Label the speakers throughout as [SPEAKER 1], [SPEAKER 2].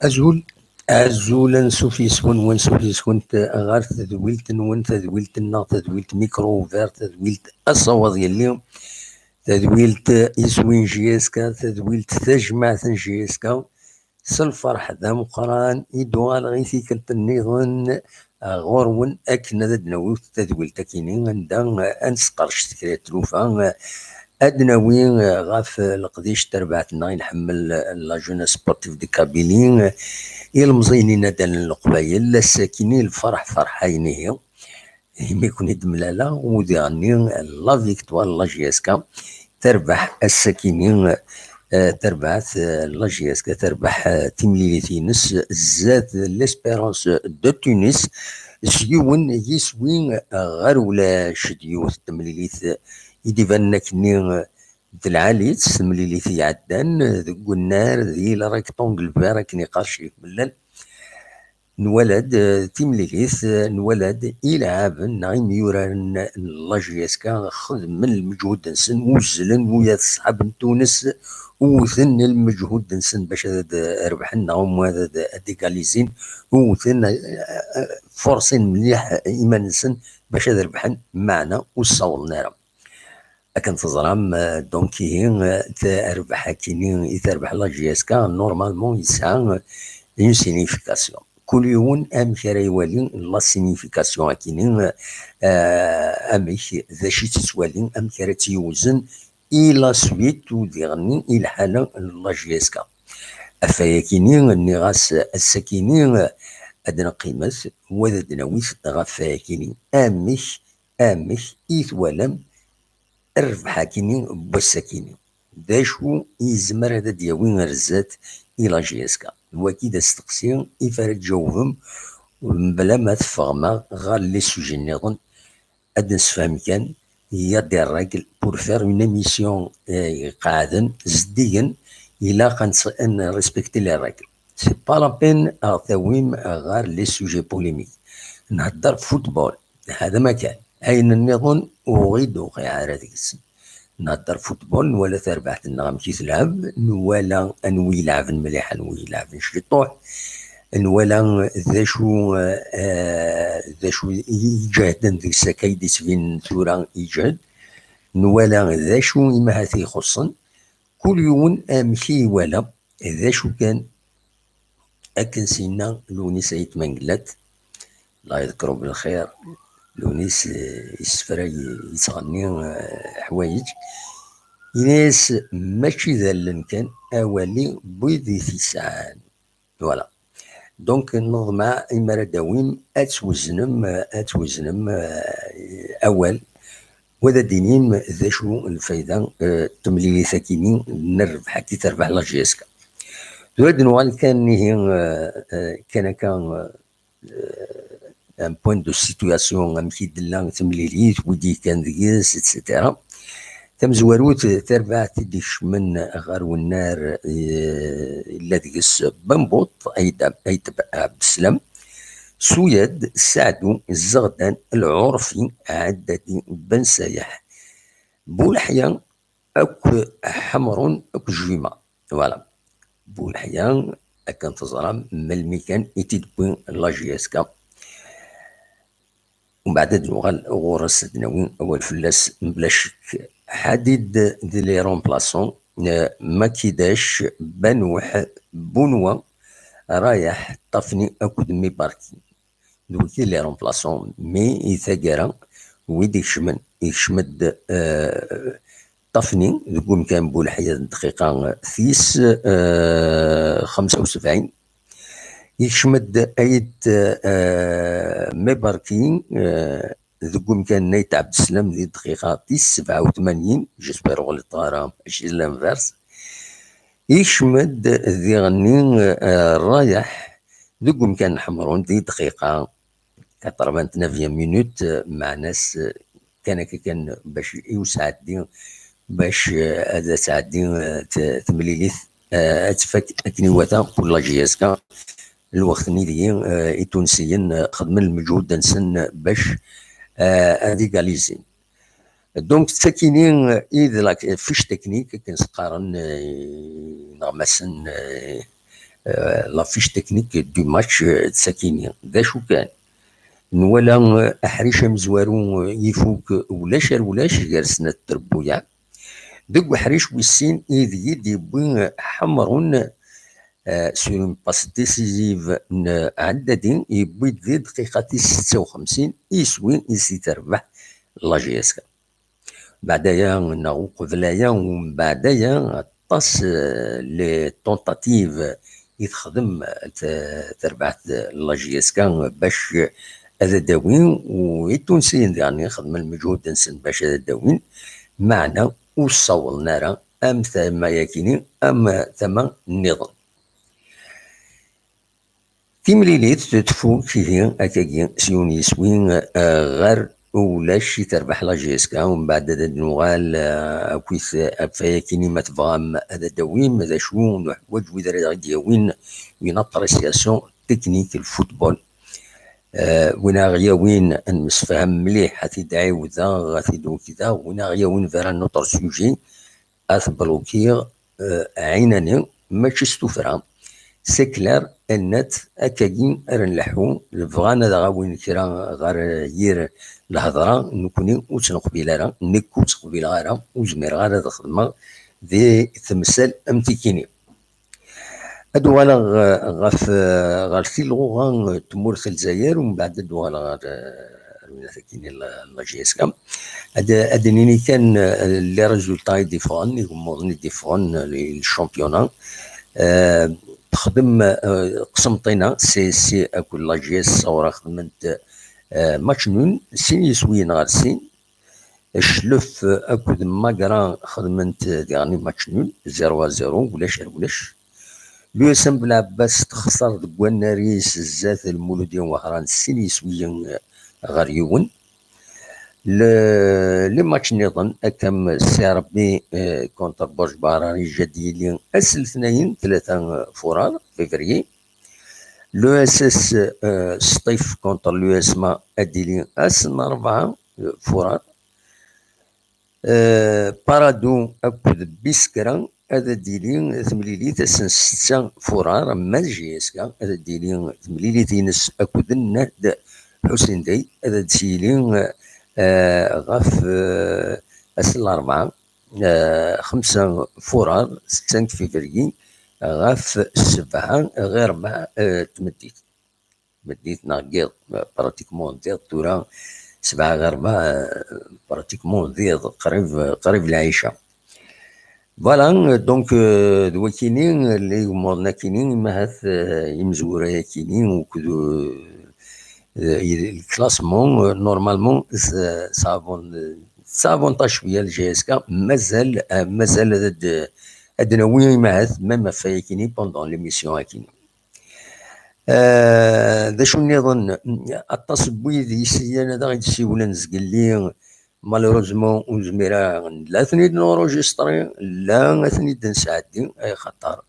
[SPEAKER 1] أزول أزولا سوفيسون وان سوفيسون غار تدويلت نون تدويلت النا تدويلت ميكرو فير تدويلت الصوت ديالهم تدويلت يسوين جياسكا تدويلت تجمع جياسكا سالفرح ذا مقران يدوال غيثي كلت النظن غورون أكنا ذا دنويت تدويلت كينين عندها أنسقرش تكريت تلوفا أدناوي غاف القديش تربعتنا نحمل لا جوناس سبورتيف دي كابيلين المزينين دان القبايل الساكنين الفرح فرحين هي ما يكون يدملالا ودي غني لا فيكتوار لا جياسكا تربح الساكنين تربعت لا جياسكا تربح تمليليتينس زاد ليسبيرونس دو تونس سيون يسوين غير ولا شديوث تمليليت يدي بالنا كني العاليت ملي في عدان ذوك النار ذي لا ريكتونغل فير كني قارشي ملل نولد تيمليليث نولد يلعب نعيم يوران لاجياسكا خذ من المجهود نسن وزلن ويا صحاب تونس وثن المجهود نسن باش ربحنا هم هذا ديكاليزين وثن فرصين مليح ايمان نسن باش ربحن معنا وصولنا لكن تزرام دونك هي تربح كيني تربح لا جي اس كا نورمالمون يسعى اون سينيفيكاسيون كل يوم ام كرا يوالي لا سينيفيكاسيون كيني اميش ذا شي تسوالي ام كرا تيوزن الى سويت وديغني الى حاله لا جي اس كا افايا كيني النغاس السكيني ادنا قيمه وذا دناويس غفايا كيني اميش يثوالم الربحة كيني بوساكيني داشو يزمر هذا دياوين رزات إلى جياسكا الوكيد استقسي يفرد جاوبهم بلا ما تفهمها غير لي سوجي نظن أد نسفهم كان هي دي الراجل بور فير اون ايميسيون قاعدا زديا إلا ان ريسبكتي لي الراجل سي با لا بين أغتاويم غير لي سوجي بوليميك نهدر فوتبول هذا ما كان أين النظن وغيد وقع على ذيك السن نهدر فوتبول ولا تربحت النغم كي تلعب ولا انوي يلعب مليح انوي يلعب نشطوح ولا ذا شو يجهد ذيك السكايد سفين ثورا يجهد ولا ذا شو إما هاتي خصن كل يوم أمشي ولا ذا شو كان أكن سينا لوني سيد منقلت الله يذكره بالخير لونيس يسفرا يتغني حوايج يناس ماشي ذا كان أولي بيضي تسعان فوالا دونك نظم إما داويم أتوزنم أول وذا دينيم ذا شو الفايدة تمليلي ثاكيني نربح كي تربح لا جيسكا تولد نوال كان ان بوين دو سيتوياسيون امشي دلا تمليليت ودي كان ديس اتسيتيرا تم زواروت تربع تديش من غار والنار الا ديس بنبوط اي عبد السلام سويد سعدو الزغدان العرفي عددي بن سايح بولحيا اك حمر اك جويما فوالا بولحيا كان تزرم ملمي كان يتدبين لا جياسكا ومن بعد نغال غورس دناوين اول فلاس بلا شك حديد دي لي رومبلاسون ما كيداش بنوح بونوا رايح طفني اكود مي باركي دوكي لي رومبلاسون مي يثاقرا ويدي يشمد طفني يقول كان بولحيا دقيقة ثيس 75 يشمد ايد مي باركين ذوك كان نايت عبد السلام ذي الدقيقة 87 جيسبر غلط راه ماشي لانفيرس يشمد ذي غني رايح ذوك كان حمرون ذي دقيقة 89 مينوت مع ناس كان باش يوسع الدين باش هذا سعدي تمليليث اتفك اكنيواتا ولا جياسكا الوقت نيدي التونسيين خدموا المجهود نسن باش اديكاليزي دونك تساكينين اذا لاك فيش تكنيك كنسقارن نغمسن لا فيش تكنيك دو ماتش تساكينين ذا شو كان نولا احريش مزوارو يفوك ولاش غير سنة التربويا دوك حريش ويسين إذ يدي بوين حمرون سور اون باس ديسيزيف عددين يبوي ذي دقيقة 56 يسوين يسي تربح لا جي اس كا بعدايا ناغو قبلايا ومن بعدايا طاس لي طونتاتيف يتخدم تربح لا جي اس كا باش هذا داوين والتونسيين يعني خدم المجهود نسن باش هذا داوين معنا وصول نارا ام ثم يكيني ام ثم النظام تيمليليت تتفوق فيه اكاكين سيوني سوين غير ولاش تربح لا جي اس كا ومن بعد هذا النوال كويس فيكيني ما تفهم هذا دوين ماذا شو نحوج وذا دياوين وين ابريسياسيون تكنيك الفوتبول وين غياوين نسفهم مليح حتى دعاوذا غاتي دو كذا وين غياوين فيرا نوتر سوجي اثبلوكي عيناني ماشي ستوفرا سي كلار انات اكاكين رنلحو الفغانا دا غاوين كرا غار يير الهضره نكوني وتنقبيل راه نكو تقبيل غارا وزمير غارا تخدم ذي تمثال امتيكيني ادو على غار في اللغه تمورث الجزائر ومن بعد ادو على غار كاينين لا جي اس كام ادنيني كان لي ريزولتا ديفون يغمضني ديفون للشامبيونا تخدم قسمطينا سي اكل لا جي اس صورا خدمت ماتش نون سين يسوين غار سين الشلف اكد ماكرا خدمت يعني ماتش نون 0-0 ولاش لو اسم بلعباس تخسر دكوان ناريس زات المولودية وهران سين يسويين غار يون لي ماتش نظن اكم سي ربي كونتر بوش باراني جديلين اسل 3 فرار فيفري لو اس اس سطيف كونتر لو اسما اديلين اسن 4 فرار بارادو اكد بيسكران هذا ديلين ثمليليت اسن 6 فرار اما جي اس كا هذا ديلين ثمليليت ينس اكد النهد حسين داي هذا ديلين غاف اسن 4 5 فرار 6 فيفري غاف 7 غير مع تمديت ناقيض براتيكمون ديال تورا 7 غير مع براتيكمون ديال قريب العيشه فوالا دونك دوا كاينين اللي هما كاينين ما هاث يمزورا كاينين وكذو الكلاسمون نورمالمون سافونتاج شويه الجي اس كا مازال هاد نوي معاث ميم فايكيني بوندون ليميسيون كاينين ذا شو نظن التصبوي ذي سيانا دا غيدسي ولا نزقلي مالوروزمون وزميرا لا ثنيد نورجستري لا ثنيد نساعدي اي خطر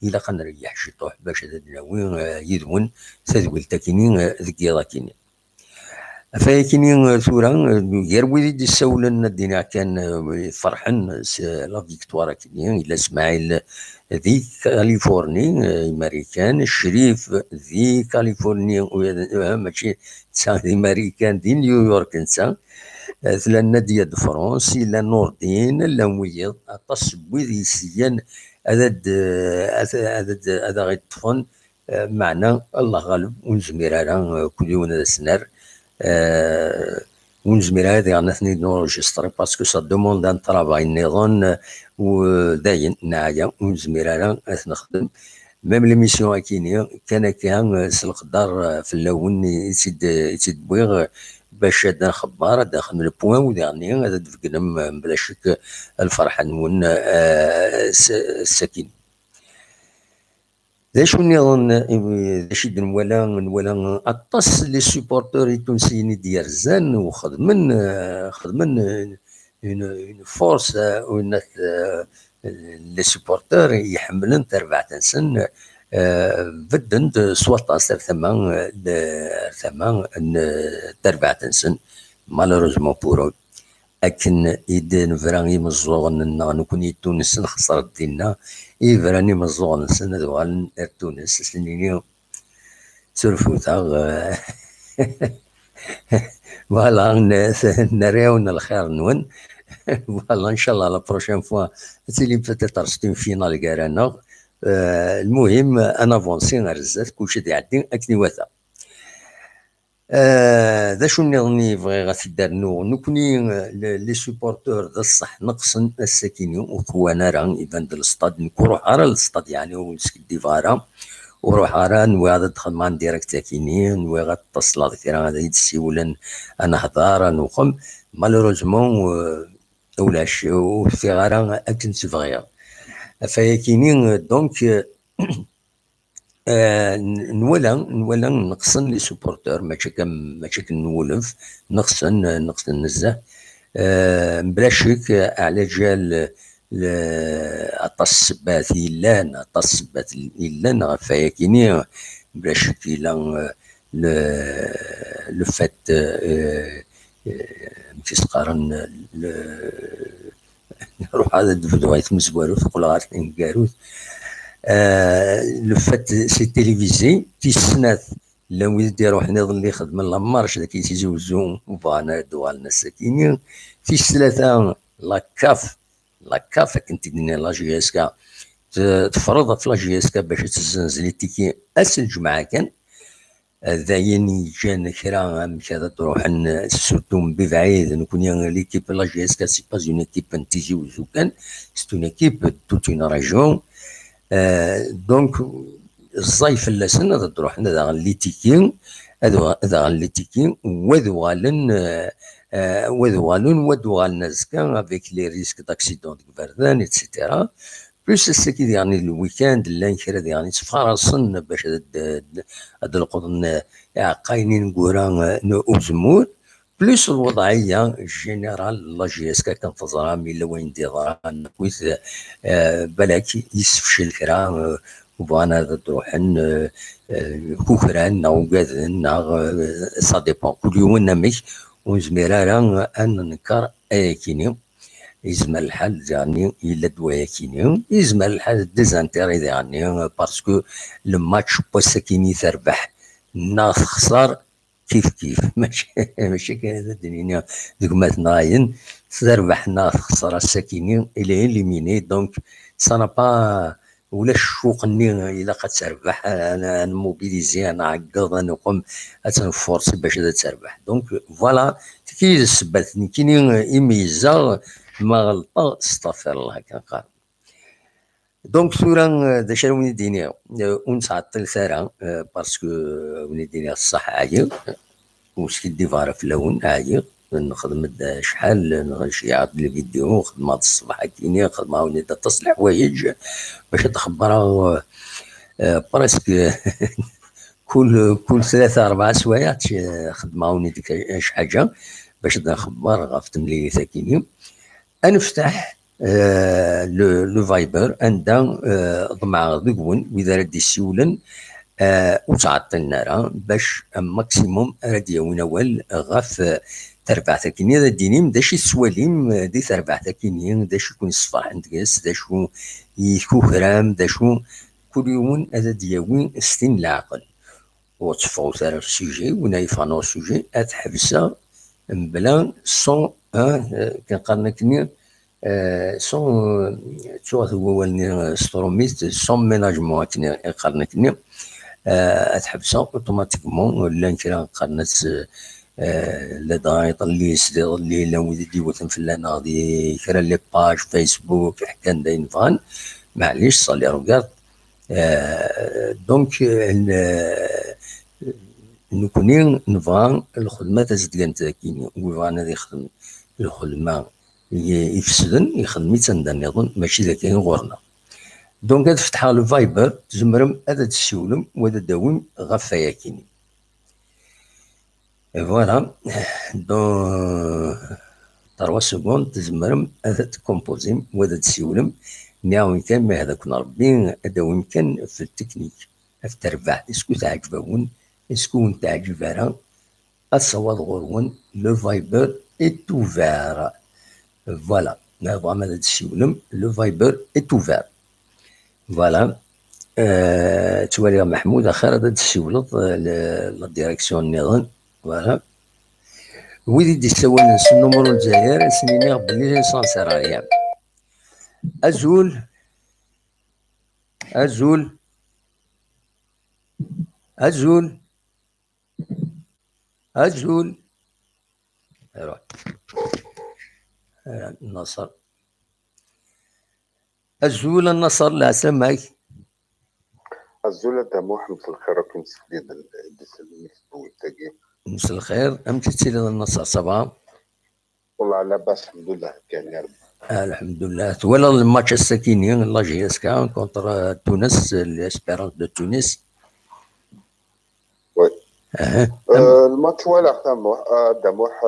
[SPEAKER 1] الا قنريح شي طوح باش هذا الناوي يدون تدويل تاكينين ذكي كينين فايكينين ثورا غير ويدي السولن الدنيا كان فرحن لا فيكتوار كينين الا اسماعيل ذي كاليفورني امريكان الشريف ذي كاليفورني ماشي ذي امريكان ذي نيويورك نتا ثلا نادية د فرنسا لا نوردين لا مويض اطاس بويدي سيان هذا غيطفن معنا الله غالب ونزمير على كل يوم هذا السنار ونزمير هذا غانا ثني نورجستري باسكو سا دوموند ان طرافاي نظن وداين نعايا ونزمير على نخدم ميم ليميسيون كاين سلقدار في اللون يتيد بويغ باش هذا نخبر هذا نخدم البوان وديرني هذا تفقدم بلا شك الفرحة نون السكين. ذا شو نظن ذا شي نولا اطاس لي سوبورتور التونسيين ديال زان خدمن اون فورس اون لي سوبورتور يحملن تربع تنسن بدن سواطاس ثمان تربع تنسن مالوروزمون بورو. لكن إذا نفراني مزوغن نكون تونس نخسر دينا إفراني مزوغن سنة دوغال تونس سنيني سرفوتا فوالا نريون الخير نون فوالا إن شاء الله لا بروشين فوا تيلي بتاتر ستين فينال كارانا. المهم أنا فونسي غرزات كلشي يعدي أكني واثا. ذا شو نظني بغي غتدار نكوني لي سوبورتور ذا الصح نقصن الساكنين وخوانا راه يبان د الاستاد نروح على الاستاد يعني ونسكت ديفارا وروح على نوي غادا تدخل مع ديريكت ساكنين نوي غتصل كثير غادا يتسيولن انا هضار نقم مالوروزمون ولاش وفي غارة اكن تبغيها فيكينين دونك نولا نقصن لي سوبورتور ماشي كنولف نقصن نزه بلا شك على جال عطاس السبات يلان عطاس السبات يلان غفايا كيني بلا شك إلا لو فات تيسقارن نروح هذا دفدوات مزوارو تقول غير نكاروت لو فات سي تيليفيزي تيسنات لو يدي روح نظن اللي خدم لا مارش ذاك يتزوزو فانا دوالنا الساكنين تيسلاتا لاكاف كنت دني لا جي اس كا تفرض في لا جي اس كا باش تزنزل لي تيكي اسل جمعه كان ذاين جان كرا كذا تروح سورتو ببعيد نكون ليكيب لا جي اس كا سي با اون ايكيب نتيزوزو كان سي اون ايكيب توت اون ريجيون. دونك الصيف اللسن هذا تروح هذا غالي تيكين هذا غالي تيكين ودوغالن نزكا افيك لي ريسك داكسيدون ديك بردان ايتترا بلوس السكي يعني الويكاند اللي كرا يعني تفارصن باش هاد القطن قاينين كورا اوزمور بلوس الوضعيه الجينيرال لا جي اس كا كنتظرها من وين ديران كويس بلاك يسفشل كرا وبغانا تروحن كوكران او كاذن سا ديبون كل يوم نمك ونزمير ان ننكر كيني يزمر الحال يعني الا دوايا كيني يزمر الحال ديزانتيري يعني باسكو الماتش بوسكيني تربح نا تخسر كيف ماشي كان هذا الدنيا دوك ما تناين تربح نا تخسر الساكنين الى اليميني دونك سا با ولا الشوق اني الا قد تربح انا نموبيليزي انا عقض نقوم اتنفورسي باش تربح دونك فوالا كي السبات كاينين ايميزا ما غلطه استغفر الله كنقال. دونك ثورا دا شنو وني ديني ونتعطل ثرا باسكو وني ديني الصح عايق وسكي ديفارا في اللون عايق نخدم شحال شي عاد الفيديو خدمة الصباح كيني خدمة وني تصلح حوايج باش تخبرها براسك كل 3-4 سوايع خدمة وني ديك شي حاجة باش نخبر غاف تملي ثاكيني نفتح لو فايبر عندها ضمع ضيقون واذا ردي سيولا وتعطلنا راه باش ماكسيموم راه يونا وال غاف تربع ثاكيني هذا دينيم داش السواليم دي تربع ثاكيني داش يكون الصفاح عندكاس داشو يكوكرام داشو كل يوم هذا دياوين ستين العقل وتصفو ثار السوجي ونايفانو السوجي اتحبسا بلا سون كنقارن كني سون تشوف هو ولني ستروميست سون ميناجمون كني قارن كني اتحبسا اوتوماتيكمون ولا كرا قارنت لا دايط اللي يصدر اللي لو يدي وثن فلان غادي كرا لي باج فيسبوك حكان داين فان معليش صالي روغارد دونك نكوني نبغى الخدمه تزدقان تاكيني، ويبغى انا يخدم الخدمه يفسدن يخدم تندنيضن ماشي ذاك غورنا. دونك هاد فتحها الفايبر تزمرم هذا تسولم وهذا داوم غفايا كيني. فوالا دون 3 سكوند تزمرم هذا تكومبوزيم وهذا تسولم نعاون كان ما هذاك ربي داوم كان في التكنيك في الترباح اسكو تعجبون اسكو تعجب راه الصواد غورون لو فايبر est ouvert. Voilà. نبغى ماذا تسولم لو فايبر est ouvert. فوالا. توالي محمود اخر هذا تسولط لا ديريكسيون النظام. فوالا. ويدي دي سوال النمر الجزائر سنيني بلي سانسيراريا. ازول ازول ازول ازول روح النصر ازول النصر لا سمعك
[SPEAKER 2] الزولة دموح مثل الخير راكم تسديد الدسلمي والتاقي.
[SPEAKER 1] مساء الخير امتى تسير النصر صباح؟
[SPEAKER 2] والله على باس الحمد لله كان يا رب.
[SPEAKER 1] الحمد لله. ولا الماتش الساكيني لا جي اس كا كونتر تونس الاسبيرونس دو تونس.
[SPEAKER 2] وي الماتش ولا دموح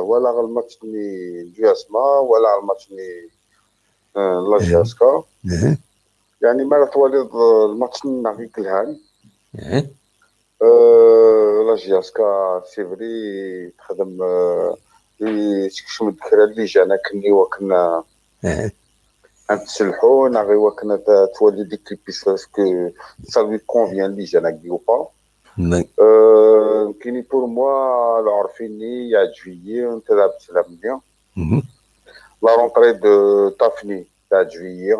[SPEAKER 2] ولا الماتش ني جي اسما ولا الماتش ني لا جي اس كا. يعني ما توالي الماتش نغيك الهان. لا جي اس كا سيفري تخدم شكش مذكره اللي جانا كني وكنا نتسلحو ناغي وكنا تولي ديك البيساسكو سا لوي كونفيان اللي جانا كي با. كيني بور موا العرفيني يعجبني انت لعبت مليح. لا رونطري دو تافني تاع جويي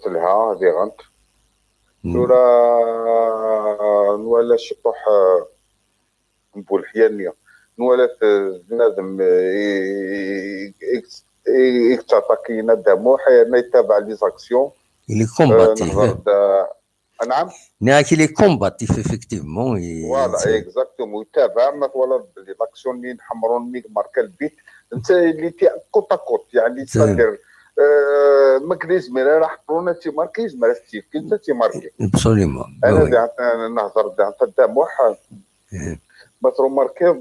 [SPEAKER 2] طلعها هذه غنت نوالا شطوح نقول حيانية نوالا بنادم يتعطاكينا دموح يتابع لي زاكسيون
[SPEAKER 1] اللي كومباتيف.
[SPEAKER 2] نعم
[SPEAKER 1] ناكي لي كومباتيف افكتيفمون.
[SPEAKER 2] فوالا اكزاكتومون يتابع مثلا لي زاكسيون اللي نحمرون ميك ماركا البيت انت اللي تي كوط كوط يعني تقدر ماكليز ميرا راح برونا تي ماركيز ميرا ستيف كنت تي ماركي
[SPEAKER 1] ابسوليومون.
[SPEAKER 2] انا نهضر تاع دموح مثلا ماركي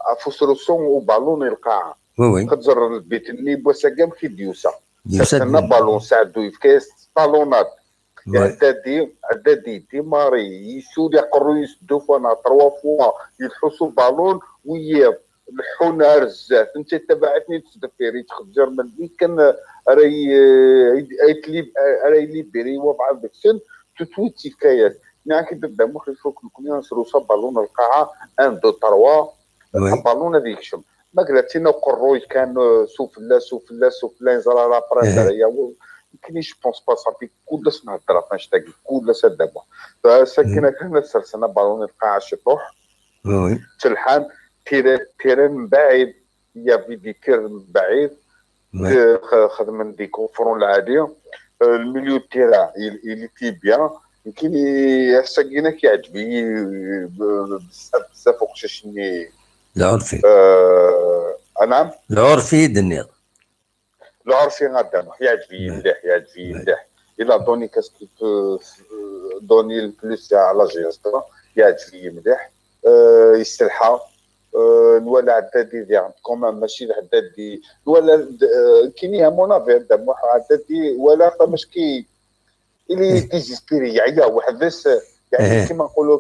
[SPEAKER 2] افوسرو سون وبالون القاعه
[SPEAKER 1] وي
[SPEAKER 2] خزر البيت اللي بوسا قام كي ديوسا سنا بالون ساعدو يفكاس بالونات عدادي ديماري يسولي قرويس دو فوا تروا فوا يلحسوا بالون وياب الحونا رزاف انت تبعتني تدفيري تخجر من كان راي ليبيري وبعض السن تتويتي فكايات ناكي بدا مخرج فوق نكون نسرو بالون القاعه 1 2 3 بالون هذيك شم ما قلتينا قروي كان سفلا نزل على براسه كاينش بونس با صافي كلش نهضر فاش تاكل كلش دابا فساكنه كنا سرسنا بالون القاعه شطوح تلحان تيران من بعيد يا فيدي تير من بعيد خدم من دي كونفرون العاديه الميليو تيرا اللي تي بيان يمكن ساكنه كيعجبني بزاف وقتاشني
[SPEAKER 1] العرفي.
[SPEAKER 2] نعم
[SPEAKER 1] العرفي دنيا
[SPEAKER 2] العرفي غدا يعجبني مليح الا دوني كاسكو دوني البلوس على جيسترا يعجبني مليح يستلحى نولا عدادي ديال كومان ماشي العدادي ولا كاينين مونافير دابا عدادي ولا مش كي اللي ديزيسبيري يعيا واحد بس يعني كما نقولوا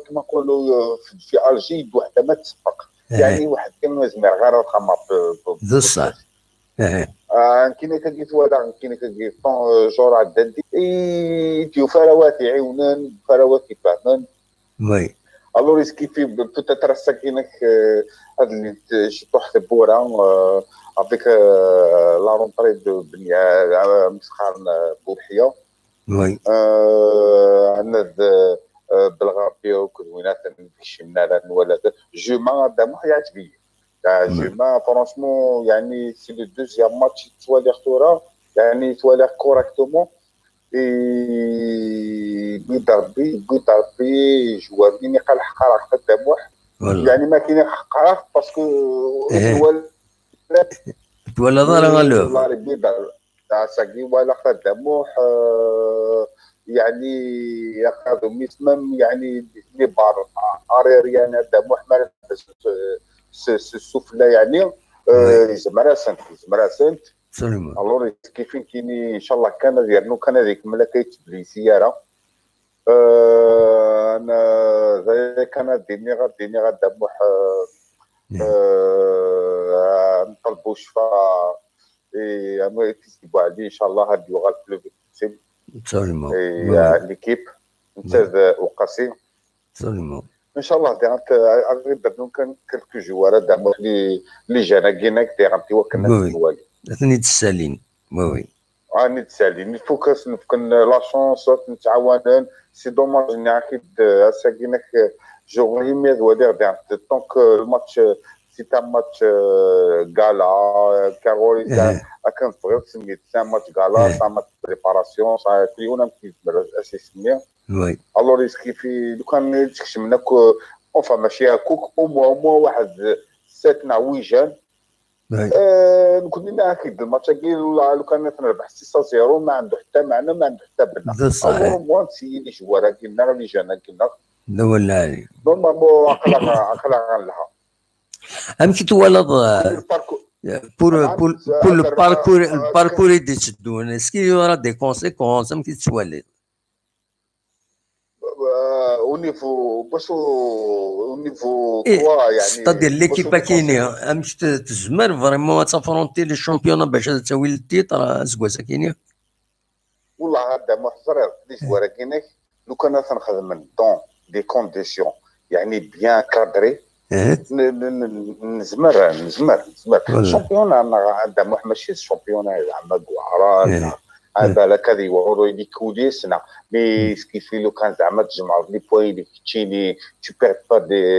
[SPEAKER 2] في الجي وحده ما تسبق يعني واحد كان زمير غير الخمر
[SPEAKER 1] بصح
[SPEAKER 2] كاين كنقيت ولا كاين كنقيت جور عدادي يجيو فراوات يعاونن فراوات يفهمن
[SPEAKER 1] وي
[SPEAKER 2] الو ريسكي في بوتيتر ساكينك هاد اللي شطوح بورا افيك لا رونطري دو بنيا مسخر بوحيه
[SPEAKER 1] وي
[SPEAKER 2] عندنا بالغربيه وكدوينات نكشمنا ولا جوما دابا يعجبني جوما فرونشمون يعني سي لو دوزيام ماتش توالي خطوره يعني توالي كوريكتومون بيضربي جوابيني قال حقا الدموح يعني ما كاين حقا باسكو الولد
[SPEAKER 1] تولى ضرر غلو
[SPEAKER 2] والله ربي ساقي ولا الدموح يعني ياخذوا ميسمم يعني لي بار اريريان الدموح ما السفلى يعني زمراسنت الور كيفين كاينين ان شاء الله كان ديالنا كان هذيك ملي كيتبلي السياره انا زي كان ديني غدموح نطلبوا شفاء انا يكتبوا عليه ان شاء الله هاد اللغه بلو بيتسيب ليكيب نتا وقاسي ان شاء الله غير درنا كان كلكو جواره دابا اللي جانا كيناك ديغنتي وكنا الوالي
[SPEAKER 1] ثاني تسالين وي
[SPEAKER 2] راني تسالين الفوكس نفكن لا شونس نتعاونن سي دوماج اني اكيد ساكينك جوغي ميد ودير دونك الماتش سي تا ماتش غالا كارولي كان فريق سميت سا ماتش غالا سا ماتش بريباراسيون سا كليونا كيتبرز اسيسمي
[SPEAKER 1] وي
[SPEAKER 2] الور كيفي لو كان تكشمنا اونفا ماشي هكوك او موا واحد 7 عويجان كنا اكيد الماتش كاين لو كان نربح 6-0 ما عنده حتى معنى ما عنده حتى بنا
[SPEAKER 1] صحيح
[SPEAKER 2] موان سي لي جوار كنا اللي جانا كنا
[SPEAKER 1] لا ولا علي
[SPEAKER 2] نورمالمون عقلا لها
[SPEAKER 1] ام كي تولد بور الباركور اللي تشدون اسكي يورا دي كونسيكونس ام كي تولد
[SPEAKER 2] au niveau باش au niveau كوا يعني
[SPEAKER 1] ستادير ليكيبا كاينه امش تزمر فريمون تافرونتي لي شامبيون باش تساوي التيتر زكواسا كاينه
[SPEAKER 2] والله هذا محضر لي جوار كاينك لو كان تنخدم دون دي كونديسيون يعني بيان كادري نزمر شامبيون هذا ماشي شامبيون زعما كوارا هذا لك هذه وعرو لي كوليسنا مي كيف لو كان زعما تجمعوا لي بوين اللي كيتشيني تو بيرد با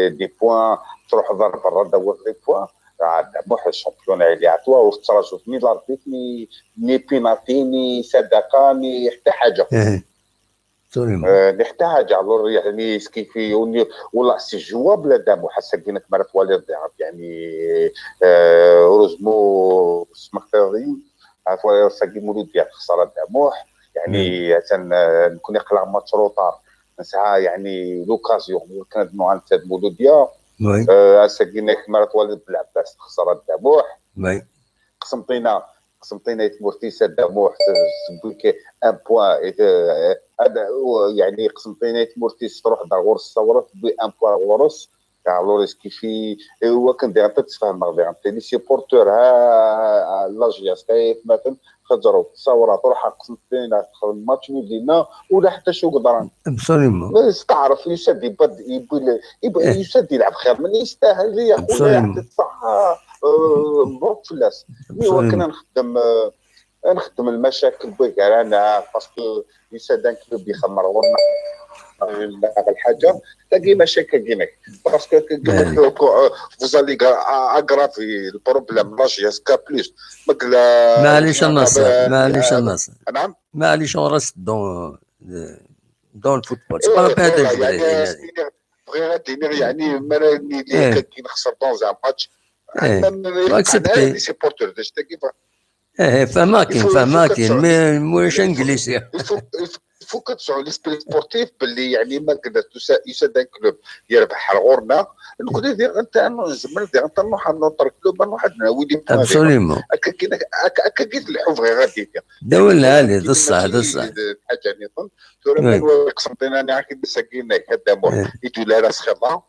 [SPEAKER 2] دي بوين تروح ضرب برا دور لي بوين هذا موح الشامبيون اللي عطوه واختاروا ني لاربيت ني بيناتي ني صدقه ني حتى حاجه حتى حاجه يعني كيفي والله سي جواب دام وحسكينك مرات والد يعني روزمو سمختارين عفوا ساقي مولود ديال خساره دموح يعني نكون يقلع ماتش روطار نسعى يعني لوكازيون كانت نوع تاع مولود ديال ساقيناك مرات والد بالعباس خساره دموح قسمطينا يتمرتيسا دموح سبوك ان بوان هذا يعني قسمطينا يتمرتيس تروح دار غورس الصورات ب ان بوان غورس لوريس كيفي هو كان دير تتفاهم غير لي سيبورتور ها لاجياس كيف مثلا خرجوا التصاورات تروح قسمتين الماتش ودينا ولا حتى شو قدران
[SPEAKER 1] ابسوليومون
[SPEAKER 2] بس تعرف يسد يسد يلعب خير من يستاهل يا خويا صح مبروك فلاس هو كنا نخدم المشاكل بغير انا باسكو يسد ان كلوب يخمر ورنا الحاجه تلاقي مشاكل كينك باسكو فوزالي اغرافي البروبليم لاجياس كا بليس
[SPEAKER 1] معليش النصر
[SPEAKER 2] نعم
[SPEAKER 1] معليش راس دون الفوتبول سبا هذا
[SPEAKER 2] بغينا يعني ماني كي نخسر دون زعما ماتش
[SPEAKER 1] اكسبتي
[SPEAKER 2] سيبورتور داش كيف
[SPEAKER 1] فهماكين مي مولاش انجليزي
[SPEAKER 2] فو كتسعوا ليسبري سبورتيف باللي يعني ما قدرت يسد ان كلوب يربح غورنا نقول ندير انت نزمر ندير انت نروح نطر كلوب نروح نولي
[SPEAKER 1] ابسوليومون
[SPEAKER 2] هكا كيف الحوف غير غادي
[SPEAKER 1] دول هذه الصح
[SPEAKER 2] حاجه نظن تورا قسمتنا انا كي ساكينا هذا مور يدو لا راس خضا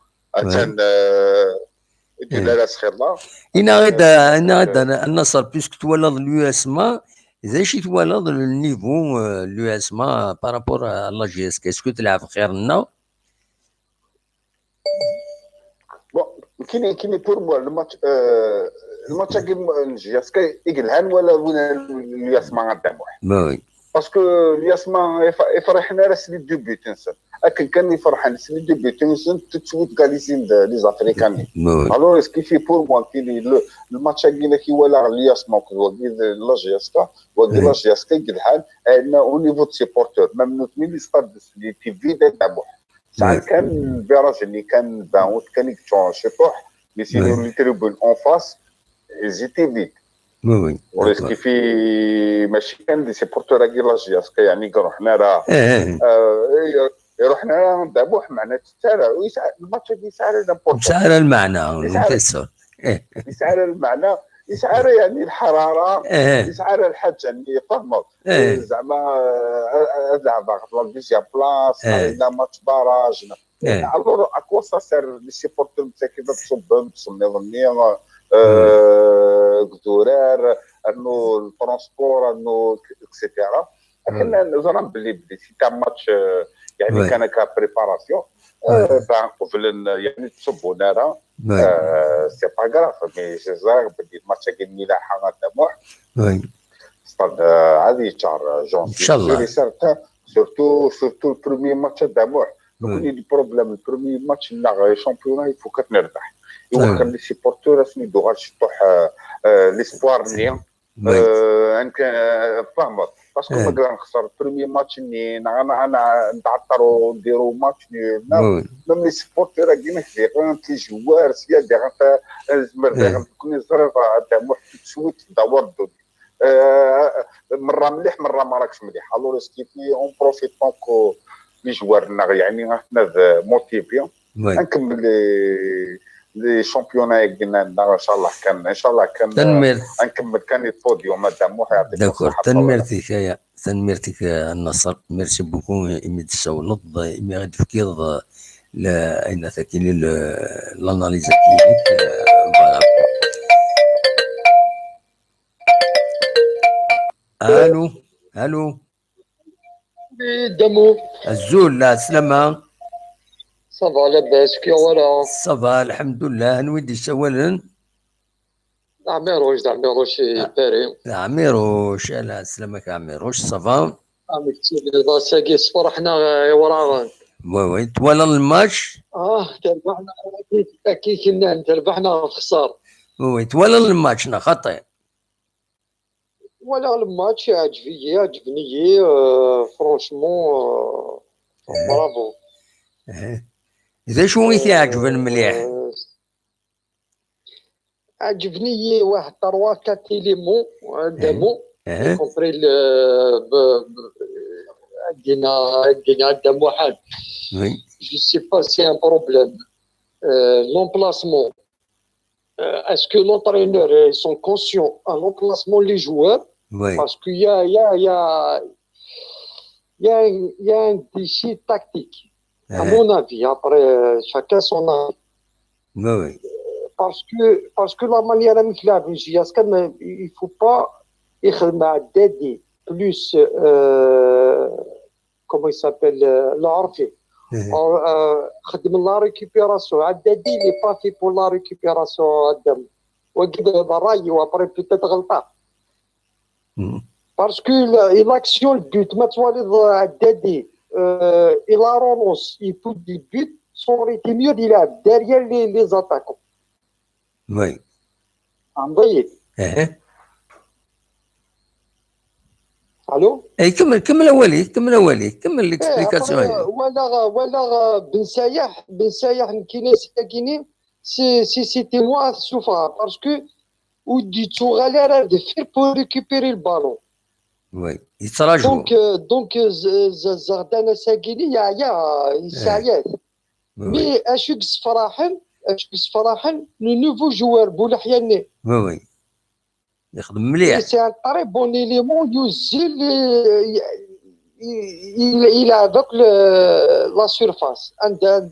[SPEAKER 1] إنا غدا النصر بيسك تولد اليو اس ما إذا شي تولد النيفو اليو اس ما بارابور لا جي اس كي اسكو تلعب خيرنا
[SPEAKER 2] كاين بور موا الماتش كاين جي اس كي يقلهان ولا اليو اس ما غاداموح
[SPEAKER 1] وي
[SPEAKER 2] باسكو اليو اس ما يفرحنا راس لي دو بيت انسان لكن كان فرحان سني ديبيتي تتسويت كاع لي زافريكاني
[SPEAKER 1] وي
[SPEAKER 2] الوغ اسكي في بور موا كاين الماتش كاين كي ولا الياس موك لاجياسكا لاجياسكا قدحان ان او نيفو دو سيبورتور ميم ملي ستاد لي تي في تاع ساعات كان فيراج اللي كان باوت كان يكتشون شطوح لي سينو لي تريبون اون فاس زيتي فيد
[SPEAKER 1] وي
[SPEAKER 2] ولكن في ماشي كان دي سيبورتور كي لاجياسكا يعني رحنا راه رحنا ندابوح معنا تسارع الماتش يسعر نابورت
[SPEAKER 1] يسعر المعنى يسعر
[SPEAKER 2] يسعر المعنى يسعر يعني الحراره يسعر الحاجه اللي فهمت زعما زعما ديزيام بلاص الى ماتش باراج الوغ اكوا سا سير لي سيبورتور نتا كيف تصب نظنيه قدورار انه الترونسبور انه اكسيتيرا لكن نظن باللي بديتي تاع ماتش يعني كان كبريباراسيون قبل يعني تصبوا نارا سي با غراف مي جزاك بدي الماتش كاين ملاحه طموح استاد هذه شهر جون ان
[SPEAKER 1] شاء الله
[SPEAKER 2] سورتو البروميي ماتش طموح كوني البروبليم البروميي ماتش لا شامبيون يفو كتنربح يوخر لي سيبورتور اسمي دوغال شطوح ليسبوار نيا انك فهمت باسكو ما كان نخسر البروميي ماتش ني انا نتعطروا نديروا ماتش ميم لي سيبورتور كاين كثير تي جوار سيا دير زمر كوني زرا تاع محتوى تسويت دور الدنيا مره مليح مره ما راكش مليح الوغ سكيفي اون بروفيت دونك لي جوارنا يعني حنا موتيفيون نكمل لي شامبيونا قلنا ان شاء الله كان نكمل كان البوديوم هذا مو يعطيك
[SPEAKER 1] الصحه تنمرتك النصر ميرسي بوكو إمي تسولط إمي غادي تفكير لا أين ثاكين لاناليز كلينيك فوالا الو
[SPEAKER 3] دمو
[SPEAKER 1] الزول لا سلامة
[SPEAKER 3] صافا لاباس كي ولا
[SPEAKER 1] صافا الحمد لله نويدي سوالا
[SPEAKER 3] عميروش باري
[SPEAKER 1] عميروش لا سلامك عميروش صافا
[SPEAKER 3] عمك تسولي ساكي فرحنا وراغان
[SPEAKER 1] وي توالى الماتش
[SPEAKER 3] تربحنا اكيد كنا تربحنا خسار
[SPEAKER 1] وي توالى الماتش خطي
[SPEAKER 3] ولا الماتش عجبني فرونشمون برافو
[SPEAKER 1] إذا شو يعجبني مليح
[SPEAKER 3] عجبني واحد 3-4 إليمون دامو كومبري دينا دام واحد جو سي با سي ان بروبليم l'emplacement est-ce que l'entraîneur ils sont conscients à l'emplacement les joueurs parce qu'il y a un déchet tactique à mon avis après chacun son avis parce que la manière avec la Belgique il faut pas يخدم عدادي plus comment il s'appelle l'Arfi خدم لا ريكوبيراسيون عدادي لي با في بور لا ريكوبيراسيون قدام وكذا الراي وابري بيتيت غلطه باسكو لاكسيون البوت ما توالد عدادي الى رونونس يفوت دي بوت سون ريتي ميو يلعب داريال لي زاتاكون
[SPEAKER 1] وي
[SPEAKER 3] عمضيت الو
[SPEAKER 1] كمل اولي كمل ليكسبليكاسيون
[SPEAKER 3] ولا بن سايح كاين ساكينين سيتي موا سوفا باسكو ودي توغالي راه فير بور ريكوبيري البالون
[SPEAKER 1] وي يتراجعوا
[SPEAKER 3] دونك زغدانا ساكيني يا يساعيات مي اشوك صفراحن لو نوفو جوار بولحياني
[SPEAKER 1] وي يخدم مليح
[SPEAKER 3] سي ان طري بون إليمون يوزيل يلعبك لا سيرفاس عند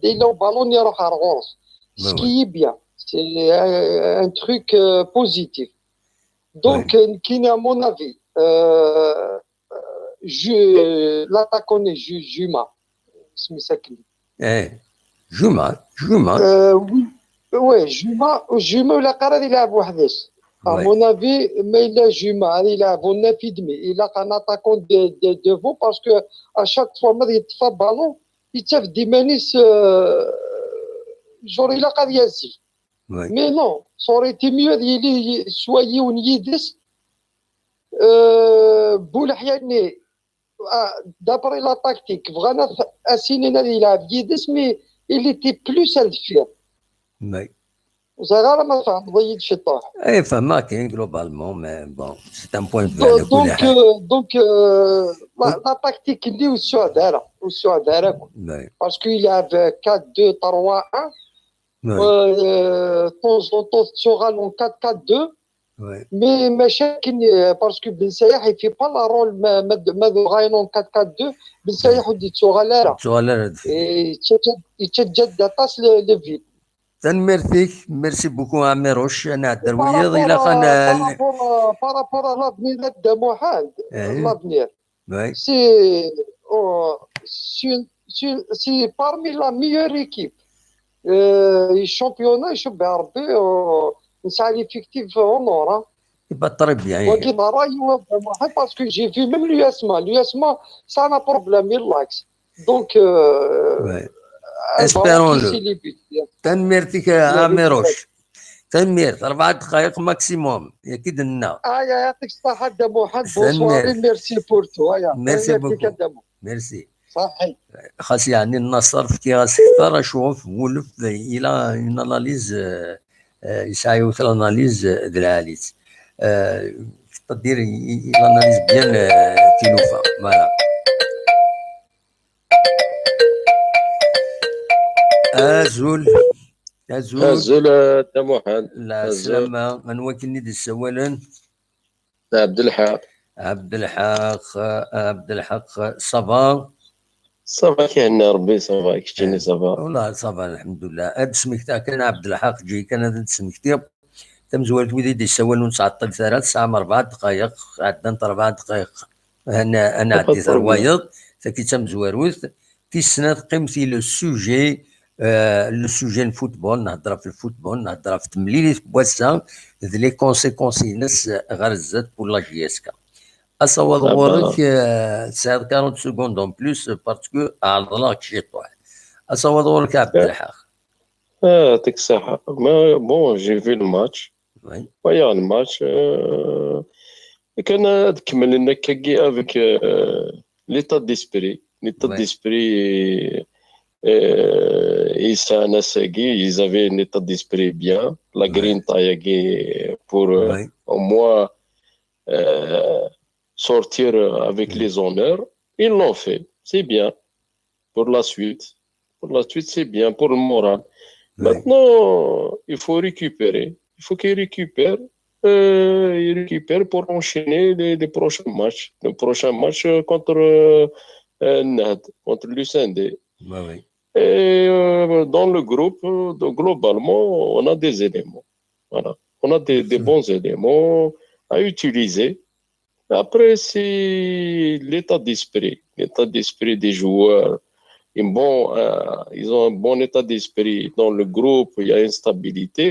[SPEAKER 3] لو بالون يروح على الغرس سكي بيان سي ان تروك بوزيتيف دونك كاين ا مون افي لاتاكوني جوما اسمي ساكن
[SPEAKER 1] جوما
[SPEAKER 3] وي جوما ولا قرر يلعب وحداش à mon avis mais il a Juma il a bon في دمي il a un attaquant de devant parce que à chaque fois ما يطفى بالون يتاف ديمانيس جوري لا قد يزي مي نو سوري تي ميو يلي شويه ونيدس بولحياني دابري لا تاكتيك بغانا اسينينا يلعب يدس مي il était plus à le faire.
[SPEAKER 1] Oui.
[SPEAKER 3] وصغار ما فهم ضيد شطاح.
[SPEAKER 1] اي فهمك globalement mais bon c'est un point de vue
[SPEAKER 3] على
[SPEAKER 1] على كل حال.
[SPEAKER 3] دونك لا تاكتيك اللي والسعداء باسكو يلعب 4 2 3 1 طونز طونز تشوغال 4 4 2 مي مشاكل باسكو بن سايح في با لا رول ماذا غاينون 4 4 2 بن سايح ودي تشوغالارا يتجدد طاس لفيد.
[SPEAKER 1] ميرسي بوكو عميروش. انا الدرويض الى خان
[SPEAKER 3] بارابور لافنير د محمد لافنير سي بارمي لا ميور ايكيب الشامبيونا يشبه ربي نسعى ليفيكتيف اونورا
[SPEAKER 1] يبطل بيان
[SPEAKER 3] وكيف رايي محمد باسكو جي في ميم الياسما سانا بروبليم يلاكس دونك
[SPEAKER 1] اسبيرون لو. تنميرتك عميروش تنمير 4 دقائق ماكسيموم اكيد لنا.
[SPEAKER 3] يعطيك الصحة دا محمد بونسواري ميرسي بور تو.
[SPEAKER 1] ميرسي بوكو ميرسي
[SPEAKER 3] صحيح.
[SPEAKER 1] خاص يعني النصر في كاس اكثر اشوف ولف الى اون اناليز يسعيو في الاناليز دلاليز تدير الاناليز بيان تيلوفا فوالا. ازول
[SPEAKER 4] تا محمد
[SPEAKER 1] لا سلامة من وكلني دي السوالن
[SPEAKER 4] عبد
[SPEAKER 1] الحق صافا
[SPEAKER 4] كاين ربي صافا كشتيني صافا
[SPEAKER 1] والله صافا الحمد لله. هاد اسمك تاع كان عبد الحق جي كان هذا اسمك تاع تم زوالت ويدي دي السوالن 19 ساعة 4 دقائق عدنا 4 دقائق انا عدي روايض فكي تم زواروث في السنة قيمتي لو سوجي لو سوجي الفوتبول نهضر في الفوتبول نهضر في تمليل بواسا لي كونسيكونس ينس غرزت بولا جياسكا اصوات غورك تسعد 40 سكوند اون بلوس باسكو عرضلاك شي طوح اصوات غورك عبد الحق.
[SPEAKER 4] يعطيك الصحة. بون جي في الماتش ويا الماتش كان تكمل لنا كاكي افيك ليتا ديسبري Issa Nassagui, ils avaient un état d'esprit bien. La Grinta pour au moins sortir avec les honneurs. Ils l'ont fait. C'est bien. Pour la suite, c'est bien pour le moral. Maintenant, il faut récupérer. Il faut qu'ils récupèrent. Ils récupèrent pour enchaîner les prochains matchs. Le prochain match contre Nad, contre l'USND. Et dans le groupe, globalement, on a des éléments. Voilà. On a des bons éléments à utiliser. Après, c'est l'état d'esprit des joueurs. Ils ont un bon état d'esprit dans le groupe, il y a une stabilité.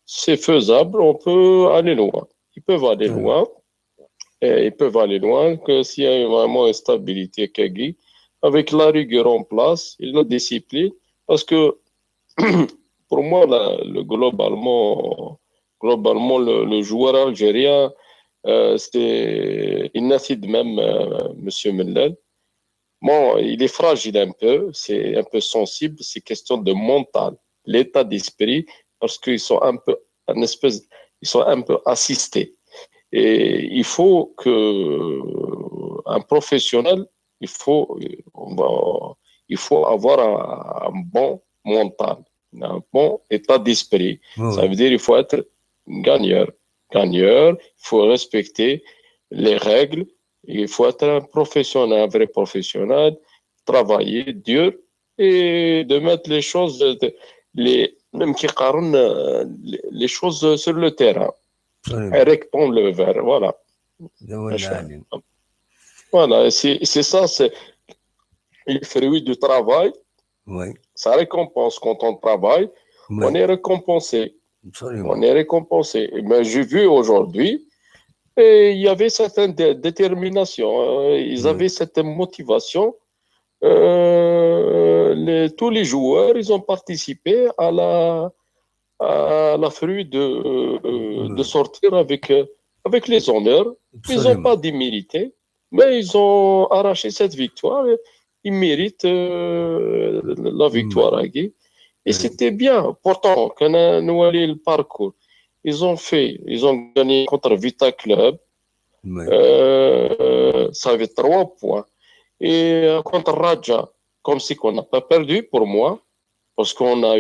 [SPEAKER 4] C'est faisable, on peut aller loin. Ils peuvent aller loin. Et ils peuvent aller loin que s'il y a vraiment une stabilité, Kagi, avec la rigueur en place et la discipline, parce que pour moi, globalement, le joueur algérien, il n'incite même M. Mellel. Bon, il est fragile un peu, c'est un peu sensible, c'est question de mental, l'état d'esprit, parce qu'ils sont ils sont un peu assistés. Et il faut que un professionnel, il faut avoir un bon mental, un bon état d'esprit. Ça veut dire qu'il faut être gagneur. Il faut respecter les règles. Il faut être un professionnel, un vrai professionnel, travailler dur et de mettre les choses, les choses sur le terrain. Répondre le verre, voilà. Voilà, c'est ça, c'est le fruit du travail. Ça récompense quand on travaille. On est récompensé. On est récompensé. Mais j'ai vu aujourd'hui, et il y avait certaine détermination. Ils avaient cette motivation tous les joueurs, ils ont participé à la fruit de sortir avec les honneurs. Ils n'ont pas démérité, mais ils ont arraché cette victoire. Ils méritent la victoire. Et c'était bien. Pourtant, quand on a le parcours, ils ont gagné contre Vita Club. Ça avait 3 points. Et contre Raja, comme si on n'a pas perdu pour moi, parce qu'on a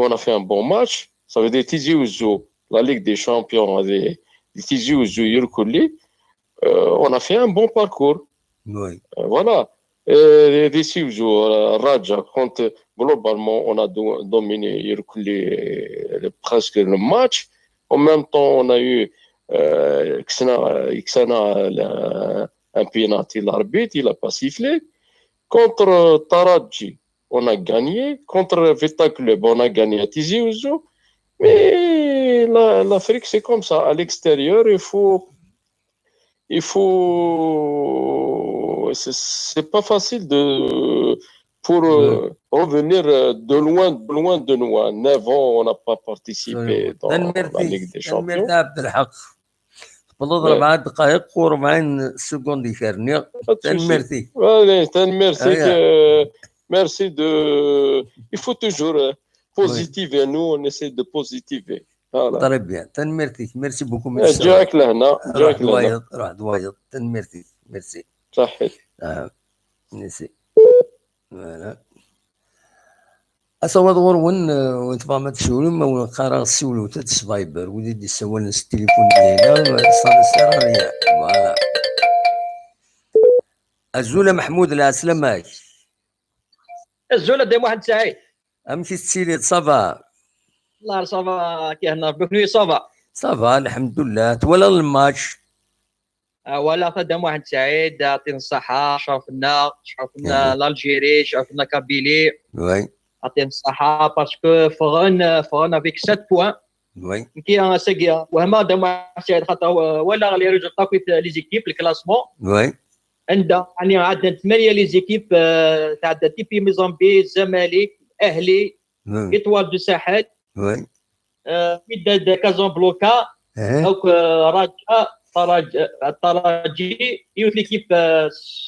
[SPEAKER 4] on a fait un bon match. Ça veut dire Tizi Ouzou, la Ligue des Champions, Tizi Ouzou, Yurkouli. On a fait un bon parcours. Voilà. Tizi Ouzou, Raja, quand globalement on a dominé Yurkouli presque le match. En même temps, on a eu Xana, un penalty, l'arbitre, il n'a pas sifflé. Contre Taraji, on a gagné. Contre Vita Club, on a gagné à Tizi Ouzou. Mais l'Afrique, c'est comme ça. À l'extérieur, c'est pas facile pour revenir de loin. 9 ans, on n'a pas participé dans la Ligue des Champions.
[SPEAKER 1] فضل 4 دقائق و40 سكوند يفرني تنمرتي
[SPEAKER 4] merci il faut toujours positiver. Nous on essaie de positiver.
[SPEAKER 1] Très bien. Merci beaucoup.
[SPEAKER 4] جاك لهنا
[SPEAKER 1] روح دوايض merci.
[SPEAKER 4] صحيح.
[SPEAKER 1] merci. Voilà. أصور وانتظامات الشغل ما قرار السولو تاع السفايبر ودي السوال التليفون ديالنا السرارية. فوالا. الزولة محمود العسلامة.
[SPEAKER 5] الزولة ديما واحد سعيد.
[SPEAKER 1] أمشي السيليت صافا.
[SPEAKER 5] الله صافا كيهنا بكني صافا
[SPEAKER 1] الحمد لله. تولا الماتش.
[SPEAKER 5] ولا خدام واحد سعيد يعطينا الصحة. شرفنا الألجيري شرفنا كابيلي.
[SPEAKER 1] وي.
[SPEAKER 5] يعطينا الصحة باسكو فغن افيك 7 بوان.
[SPEAKER 1] وي.
[SPEAKER 5] كي ساقيا وهما دام واحد سعيد خاطر ولا لي ريزولتا في لي زيكيب الكلاسمون.
[SPEAKER 1] وي.
[SPEAKER 5] عندنا عندنا 8 لي زيكيب تاع تي بي ميزامبي الزمالك اهلي ايطوال دو ساحل.
[SPEAKER 1] وي.
[SPEAKER 5] وداد كازابلانكا. دونك الترجي يوث ليكيب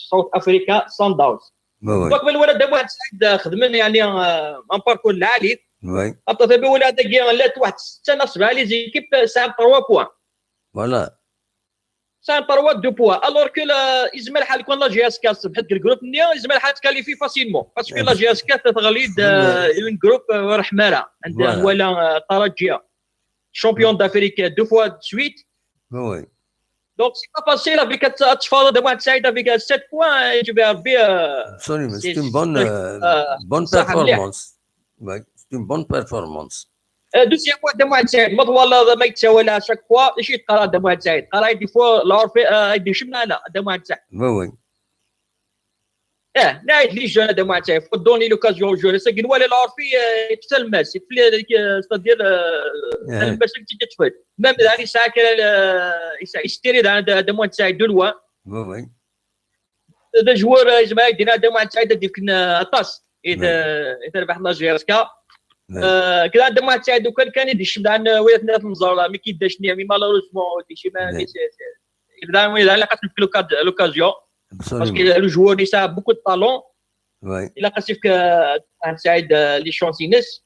[SPEAKER 5] ساوث افريكا سان داونز. قبل الولد واحد سعيد خدمنا يعني ان باركور العالي.
[SPEAKER 1] وي.
[SPEAKER 5] ابطا الولد لا واحد 6 نصب على لي زيكيب ساعه 3 بوان.
[SPEAKER 1] فوالا.
[SPEAKER 5] سان 3 2 بوان الور كو يزمل حال كون لا جي اس كا صبحت الجروب نيا يزمل حال تكاليفي فاسيلمون باسكو لا جي اس كا تغليد اون جروب رحماره عندها ولا ترجي شامبيون دافريك 2 فوا دو سويت.
[SPEAKER 1] وي.
[SPEAKER 5] Donc c'est pas facile avec Atfala de Mohamed Saïd avec 7 points et tu vas
[SPEAKER 1] absolument, c'est une bonne performance. Ouais, c'est une bonne performance.
[SPEAKER 5] Deuxième point de Mohamed Saïd والله ما يتساوى لها chaque fois ايش يتقرا de Mohamed Saïd قرا دي فوا لورفي يدي شمنا لا de Mohamed Saïd.
[SPEAKER 1] Oui.
[SPEAKER 5] نايت لي جون de Mohamed Saïd faut donner l'occasion au jeu c'est qu'il ولا لورفي يتسلمس c'est-à-dire المس اللي تتفد même يعني ساكر يشتري de Mohamed Saïd de loin.
[SPEAKER 1] Oui.
[SPEAKER 5] ده جوار زعما يدينا de Mohamed Saïd ديك طاس اذا ربحنا جيرسكا كذا عندما واحد سعيد وكان يدي الشمل عن ولايتنا في المزارة ما كيداش نيا مي مالوروزمون داكشي ما إذا لقات لوكازيون باسكو لو جوور اللي ساعة بوكو دو طالون إلا قاسيفك واحد سعيد لي شونسينس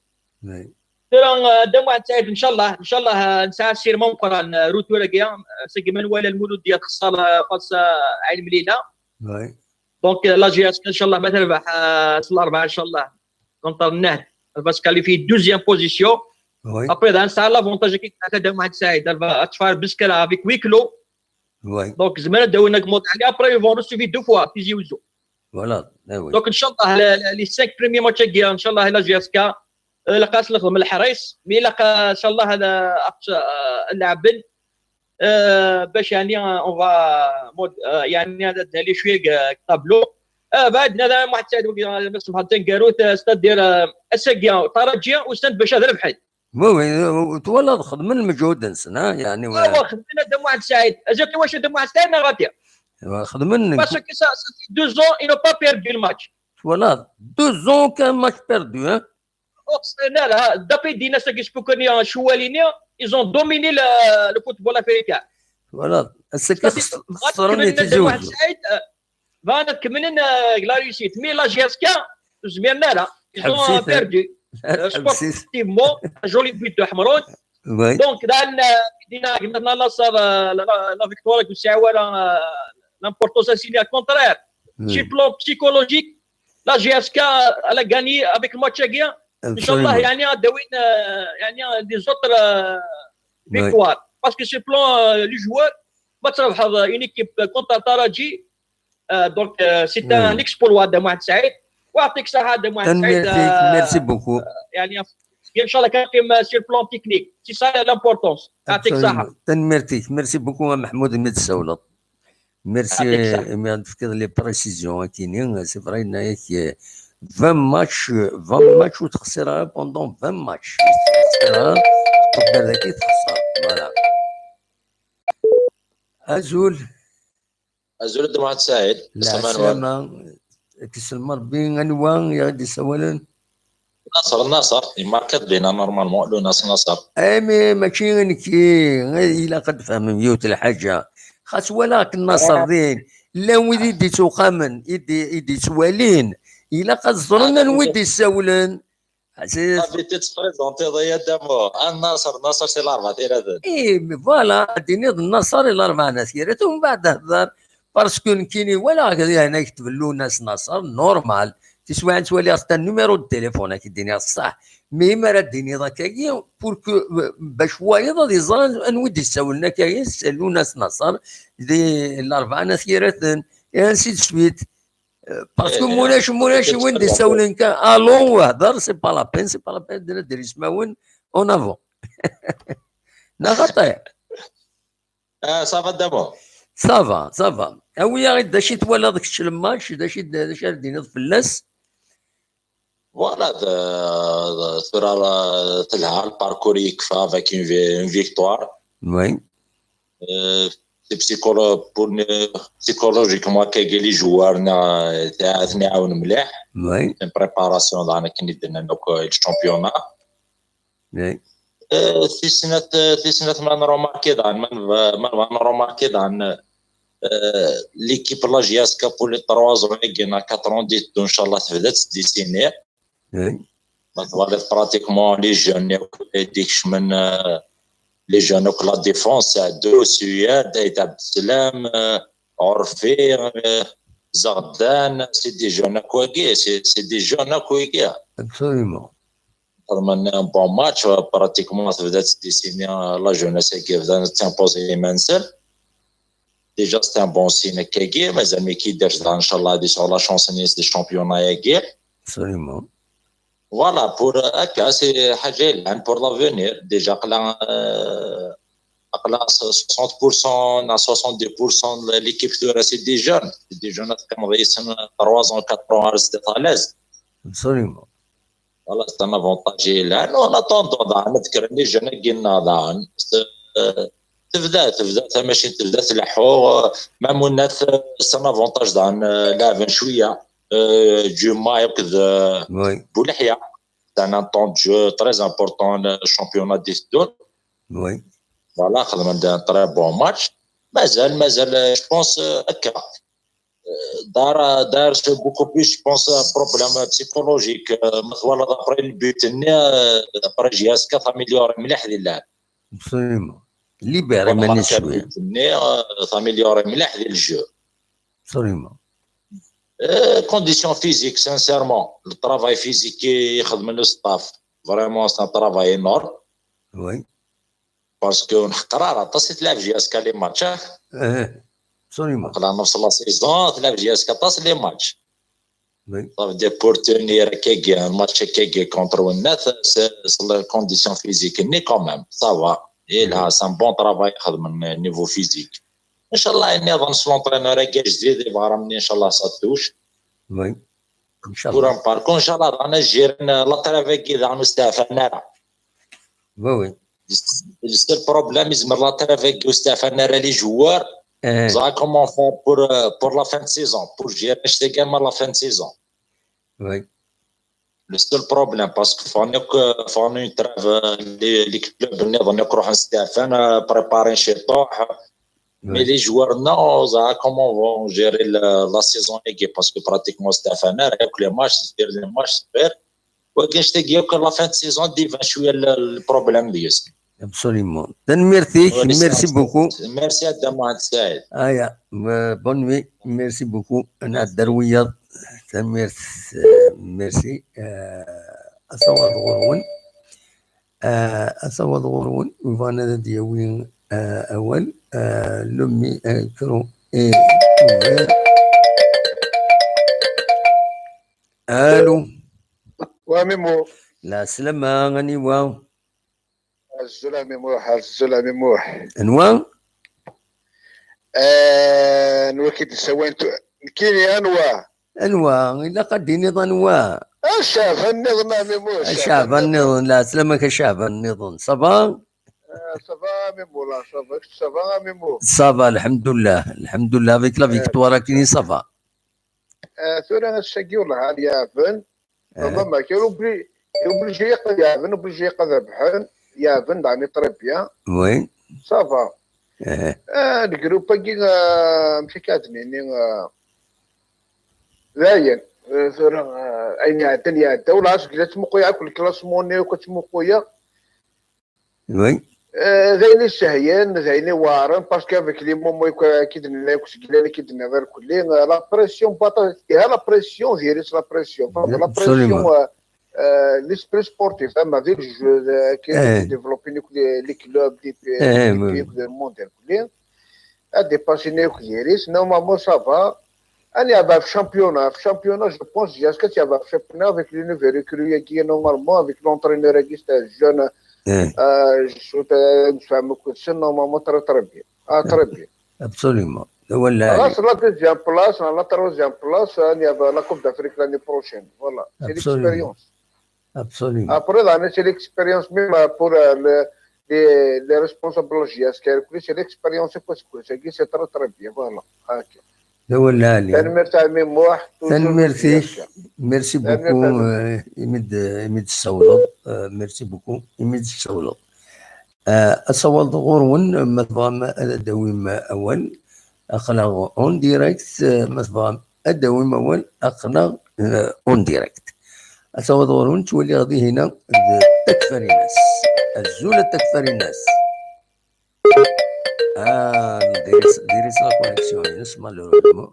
[SPEAKER 5] عندما واحد سعيد إن شاء الله نسعى سير ممكن روتو لاكيا ساكي من ولا المولود ديال خصال خاص عين مليله دونك لا جي اس ان شاء الله ما تربح الأربعاء ان شاء الله كونتر النهد elle va se qualifier deuxième position. Oui. Après, dans ça, l'avantage qui est de Mohamed Saïd, elle va faire biscuit avec 8 kilos.
[SPEAKER 1] Oui.
[SPEAKER 5] Donc, après, ils vont recevoir 2 fois Tizi Ouzou.
[SPEAKER 1] Voilà. Oui.
[SPEAKER 5] Donc, Inch'Allah, les 5 premiers matchs, Inch'Allah, la GSK, la قاس لهم الحريص، مي لقى إن شاء الله هذا اللاعبين باش يعني on va يعني هذا لي شويه طابلو. بعد هذا واحد سعيد اسمها تنكاروت ستادير اساكيا ترجي وستاد باش هذا ربحت.
[SPEAKER 1] وي تولى خدم من المجهود نسنا يعني
[SPEAKER 5] خدمنا دم واحد سعيد اجاك واش دم واحد سعيد غادي
[SPEAKER 1] خدم من
[SPEAKER 5] باسكو سا 2 ans ils n'ont pas perdu le match.
[SPEAKER 1] Voilà, 2 ans qu'un match perdu. Hein.
[SPEAKER 5] D'après Dina Sakishpukoni en Choualinia, ils ont dominé le football africain.
[SPEAKER 1] Voilà, c'est que خسروني تزوجوا.
[SPEAKER 5] فانا كملنا لا ريسيت مي لا جيسكا زميرنا لا ils ont perdu sportivement joli but de Hamroun. Donc دينا la victoire que c'est l'importance c'est le contraire. Sur le plan psychologique, la GSK elle a gagné avec le match gagné. Inch'Allah يعني des autres victoires parce que sur le plan les joueurs بتربح une équipe contre Taraji. Donc c'est un exploit de Mohamed Saïd. ويعطيك الصحة de Mohamed Saïd.
[SPEAKER 1] Merci beaucoup.
[SPEAKER 5] يعني ان شاء الله كان sur le plan technique. C'est ça l'importance. يعطيك الصحة.
[SPEAKER 1] Merci beaucoup Mahmoud Medsaoulat. Merci pour les précisions كاينين. C'est vrai انك 20 matchs وتخسرها pendant 20 matchs. تقدر ذاك تخسر. Voilà. أزول
[SPEAKER 6] دمعة سعيد
[SPEAKER 1] السلامة كسلمر بين أنوان يا دي سوالن
[SPEAKER 6] النصر ماركت بينا نورمالمون لو نصر
[SPEAKER 1] أمي ماشي غنكي إلا قد فهم ميوت الحاجة خاص ولاك النصر دين لا ويدي دي تقامن يدي سوالين إلا قد ظلنا ويدي سولن
[SPEAKER 6] حبيتي تبريزونتي ضيا دمو النصر سي الاربعه ديال هذا
[SPEAKER 1] فوالا ديني النصر الاربعه نسيرات ومن بعد هضر باسكو كاينين ولا هنا يكتب له ناس نصر نورمال تسوى تولي اصلا النيميرو التليفون كي ديني الصح مي مرا ديني ذاك بوركو باش وايض دي زان انودي يسولنا كاين سالو ناس نصر دي الاربعه نسيرات انسي سويت باسكو مولاش وين دي ساولين كان الون وهضر سي با لا بين دير يسمعون اون افون نغطي
[SPEAKER 6] صافا دابا
[SPEAKER 1] صافا اويا غير داشي توالى داك الشيء الماتش داشي دينا فلاس
[SPEAKER 6] فوالا طلع الباركور يكفى افيك اون فيكتوار
[SPEAKER 1] وي
[SPEAKER 6] بسيكولوجيكمون كاين لي جوارنا تاعنا عاون مليح
[SPEAKER 1] وي
[SPEAKER 6] بريباراسيون دانا كي درنا دوك الشامبيونا
[SPEAKER 1] وي
[SPEAKER 6] في سنة ما نروماركي دان ليكيب لا جياسكا بور لي 3 زون كاينه 4 ديتو ان شاء الله تبدا تديسيني فوالا براتيكمون لي جون ديكش من لي جون لا ديفونس عدو سياد عيد عبد السلام عرفي زغدان سي دي جون كويكي سي دي جون كويكي
[SPEAKER 1] ابسوليومون
[SPEAKER 6] من ان بون ماتش براتيكمون تبدا تديسيني لا جوناس كي بدا تامبوزي منسل ديجا سي ان بون سين كاكي مازال ما كيديرش ان شاء الله دي سور لا شونس نيس دي شامبيونا ياكي
[SPEAKER 1] ابسوليومون
[SPEAKER 6] فوالا بور هكا سي حاجه لان بور لافونير ديجا قلا 60% نا 70% ليكيب تورا سي دي جون كانوا رئيسن 3 ans 4 ans رستي طالاز
[SPEAKER 1] ابسوليومون
[SPEAKER 6] فوالا سي ان افونتاج لانه انا طوندو نذكر لي جون كينا دان تبدا ماشي تبدا تلحو مامونات سي ان افونتاج دان لافن شويه جوما وكذا بولحيا دان ان طون جو تري امبورطون الشامبيونات دي الدول
[SPEAKER 1] وي
[SPEAKER 6] فوالا خدمنا دان تري بون ماتش مازال جو بونس هكا دار بوكو بليس جو بونس بروبليم بسيكولوجيك مثلا دابري البيت دابري جياسكا تاميليوري مليح ديال اللعب
[SPEAKER 1] ابسوليومون ليبيري ماني شويه
[SPEAKER 6] تاميليوري مليح ديال الجو
[SPEAKER 1] ابسوليومون
[SPEAKER 6] كونديسيون فيزيك سانسيرمون الطرافاي فيزيك يخدم له ستاف فريمون سان طرافاي انورم
[SPEAKER 1] وي
[SPEAKER 6] باسكو قرار تصي تلعب جياسكا لي ماتش
[SPEAKER 1] ابسوليومون
[SPEAKER 6] قلا نفس لا سيزون تلعب جياسكا تصي لي ماتش
[SPEAKER 1] وي
[SPEAKER 6] صافي دي بور تونير كاكي ماتش كاكي كونتر والناس سي كونديسيون فيزيك ني كومام صافا لها سان بون طرافاي يخدم نيفو فيزيك ان شاء الله اني اظن سلونطرينور كاع جديد يبغى مني ان شاء الله صدوش
[SPEAKER 1] وي ان شاء الله
[SPEAKER 6] كوران باركو ان شاء الله رانا جيرن لا طرافاي كي دانو استعفانا
[SPEAKER 1] وي
[SPEAKER 6] السيل بروبليم يزمر لا طرافاي كي استعفانا لي جوار زا كومون فور بور لا فان سيزون بور جير نشتي كاع لا فان سيزون
[SPEAKER 1] Oui.
[SPEAKER 6] Le seul problème, parce que فاني تراف لي كلوب نظن يروح ستيفان بريباري شي طوح. Mais les joueurs, non, comment vont gérer la saison équipe? Parce que pratiquement Stéphane, avec les matchs, وكاش تلقاو que la fin de saison ديفا شويه البروبليم ديالس.
[SPEAKER 1] Absolument. Merci beaucoup.
[SPEAKER 6] Merci à Damouad Saïd.
[SPEAKER 1] Bonne nuit. Merci beaucoup. أنا الدروية. Merci. أصوات غرون وفانا دياوين أول لمي كرو ألو
[SPEAKER 2] وميمو
[SPEAKER 1] لا سلامة غني واو
[SPEAKER 2] الزلامي موح الزلامي موح
[SPEAKER 1] انواع
[SPEAKER 2] نوكيد السوين كيني انواع
[SPEAKER 1] الا قديني انواع
[SPEAKER 2] الشعب النظام ميمو
[SPEAKER 1] الشعب النظام لا سلامك الشعب النظام صبا
[SPEAKER 2] صبا ميمو لا صبا ميمو
[SPEAKER 1] صبا الحمد لله avec la victoire كيني صبا
[SPEAKER 2] ثورة الشقي والله هذه يافن ما كانوا وبلجي يافن وبلجي ذبحن يافن دعني طربيا
[SPEAKER 1] وين
[SPEAKER 2] صافا الجروب باقي مشي كاتني زاين ثورة اين يعتن ولا جلت مقويا كل كلاسموني وكتمقويا
[SPEAKER 1] وين
[SPEAKER 2] زين الشهيان زين وارن باسكو افيك لي مومو كيدنا كسكلاني كيدنا غير كلي لا بريسيون باطا لا بريسيون ديالس لا بريسيون لا بريسيون ليسبري سبورتيف اما في الجو كيديفلوبي لي كلوب دي بي دو مونديال كلي ديباسيني كليريس نورمالمون سافا اني ابا في شامبيونا جو بونس جاسكا تي ابا في شامبيونا افيك لي نوفي ريكروي كي نورمالمون افيك لونترينور كي ستا جون شو نفهمك السن نورمالمون تربيه تربيه
[SPEAKER 1] ابسوليومون ولا
[SPEAKER 2] خلاص لا دوزيام بلاص لا تروزيام بلاص اني لا كوب دافريك لاني بروشين فوالا سي ليكسبيريونس
[SPEAKER 1] ابسوليومون
[SPEAKER 2] ابري لاني سي ليكسبيريونس ميم بور لي ريسبونسابل جياس كي سي ليكسبيريونس كويس كي سي تربيه فوالا هاكا
[SPEAKER 1] ولا لي
[SPEAKER 2] ميرسي
[SPEAKER 1] بوكو يمد الصولط ميرسي بوكو يمد الصولط الصولط غورون مثلا الدويم اول اخلاق اون ديريكت مثلا الدويم اول اخلاق اون ديريكت الصولط غورون تولي غادي هنا تكفر الناس الزول تكفر الناس ديريس لا كونيكسيون نسمع مالوروزمون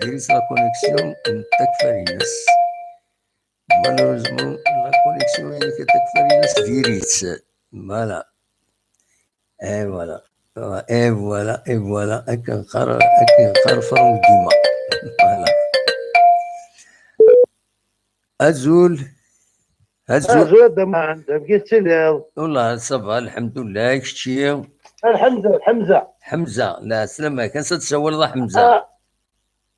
[SPEAKER 1] ديريس لا كونيكسيون تكفر الناس مالوروزمون لا كونيكسيون اللي كتكفر الناس ديريس فوالا فوالا هكا نقرفرو ديما فوالا الزول
[SPEAKER 3] دابا بقيت سير
[SPEAKER 1] والله صافا الحمد لله كشتي حمزه لا سلامة كان تسول الله حمزه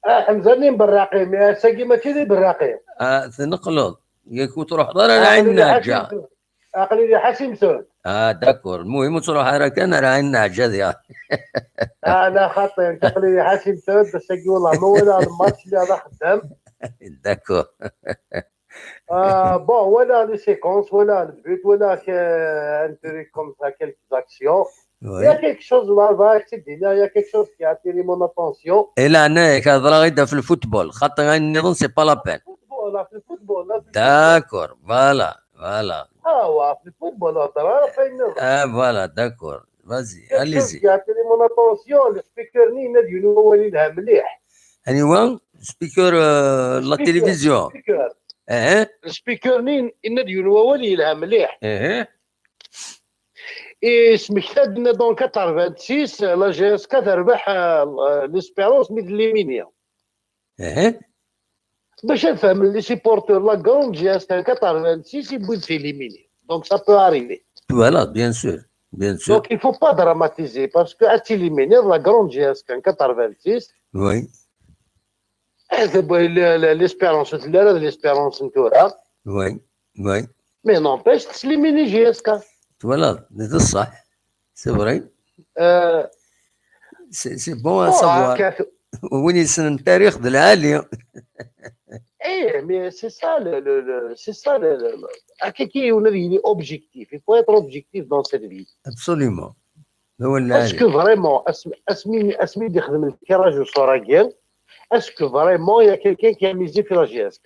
[SPEAKER 3] حمزه اللي بالراقي ما ساقي ما كيدير بالراقي
[SPEAKER 1] تنقلط ياك تروح دار عين ناجا
[SPEAKER 3] عقلي لي حاسم سود
[SPEAKER 1] داكور المهم تروح كان راه عين ناجا ديال
[SPEAKER 3] لا خاطر عقلي لي حاسم سود بس ساقي والله ما ولا الماتش اللي انا خدام
[SPEAKER 1] داكور
[SPEAKER 3] بون ولا لي سيكونس ولا البيت ولا انتري كوم سا كيلك زاكسيون Il y a quelque chose là, il y a quelque chose qui a attiré mon attention.
[SPEAKER 1] Et là, c'est le football. C'est pas la peine.
[SPEAKER 3] في الفوتبول.
[SPEAKER 1] D'accord, voilà.
[SPEAKER 3] في الفوتبول
[SPEAKER 1] voilà, d'accord. Vas-y, allez-y.
[SPEAKER 3] qui a attiré mon attention, le speaker ني ندير هو اللي لها مليح.
[SPEAKER 1] أيوة سبيكر لا تلفزيون.
[SPEAKER 3] السبيكر ني ندير هو اللي لها مليح. سمكتادنا دون 86 لا جي اس كتربح ليسبيرونس ميد ليمينيا باش نفهم لي سيبورتور لا كروند جي اس 86 يبغي تيليميني دونك سا بو اريفي
[SPEAKER 1] فوالا بيان سور
[SPEAKER 3] دونك il faut pas dramatiser parce que تيليميني لا كروند جي اس 86
[SPEAKER 1] وي
[SPEAKER 3] ليسبيرونس تلا ليسبيرونس نتورا
[SPEAKER 1] وي
[SPEAKER 3] مي نونبيش تسليميني جي اس كا
[SPEAKER 1] Voilà, c'est ça. C'est vrai. C'est bon à savoir. وين يسن التاريخ د العالية.
[SPEAKER 3] mais c'est ça, c'est ça, il est objectif. Il faut être objectif dans cette vie.
[SPEAKER 1] Absolument.
[SPEAKER 3] Est-ce que vraiment, Asmi يخدم الكراج والصراقير, est-ce que vraiment il y a quelqu'un qui a misé sur la GSK?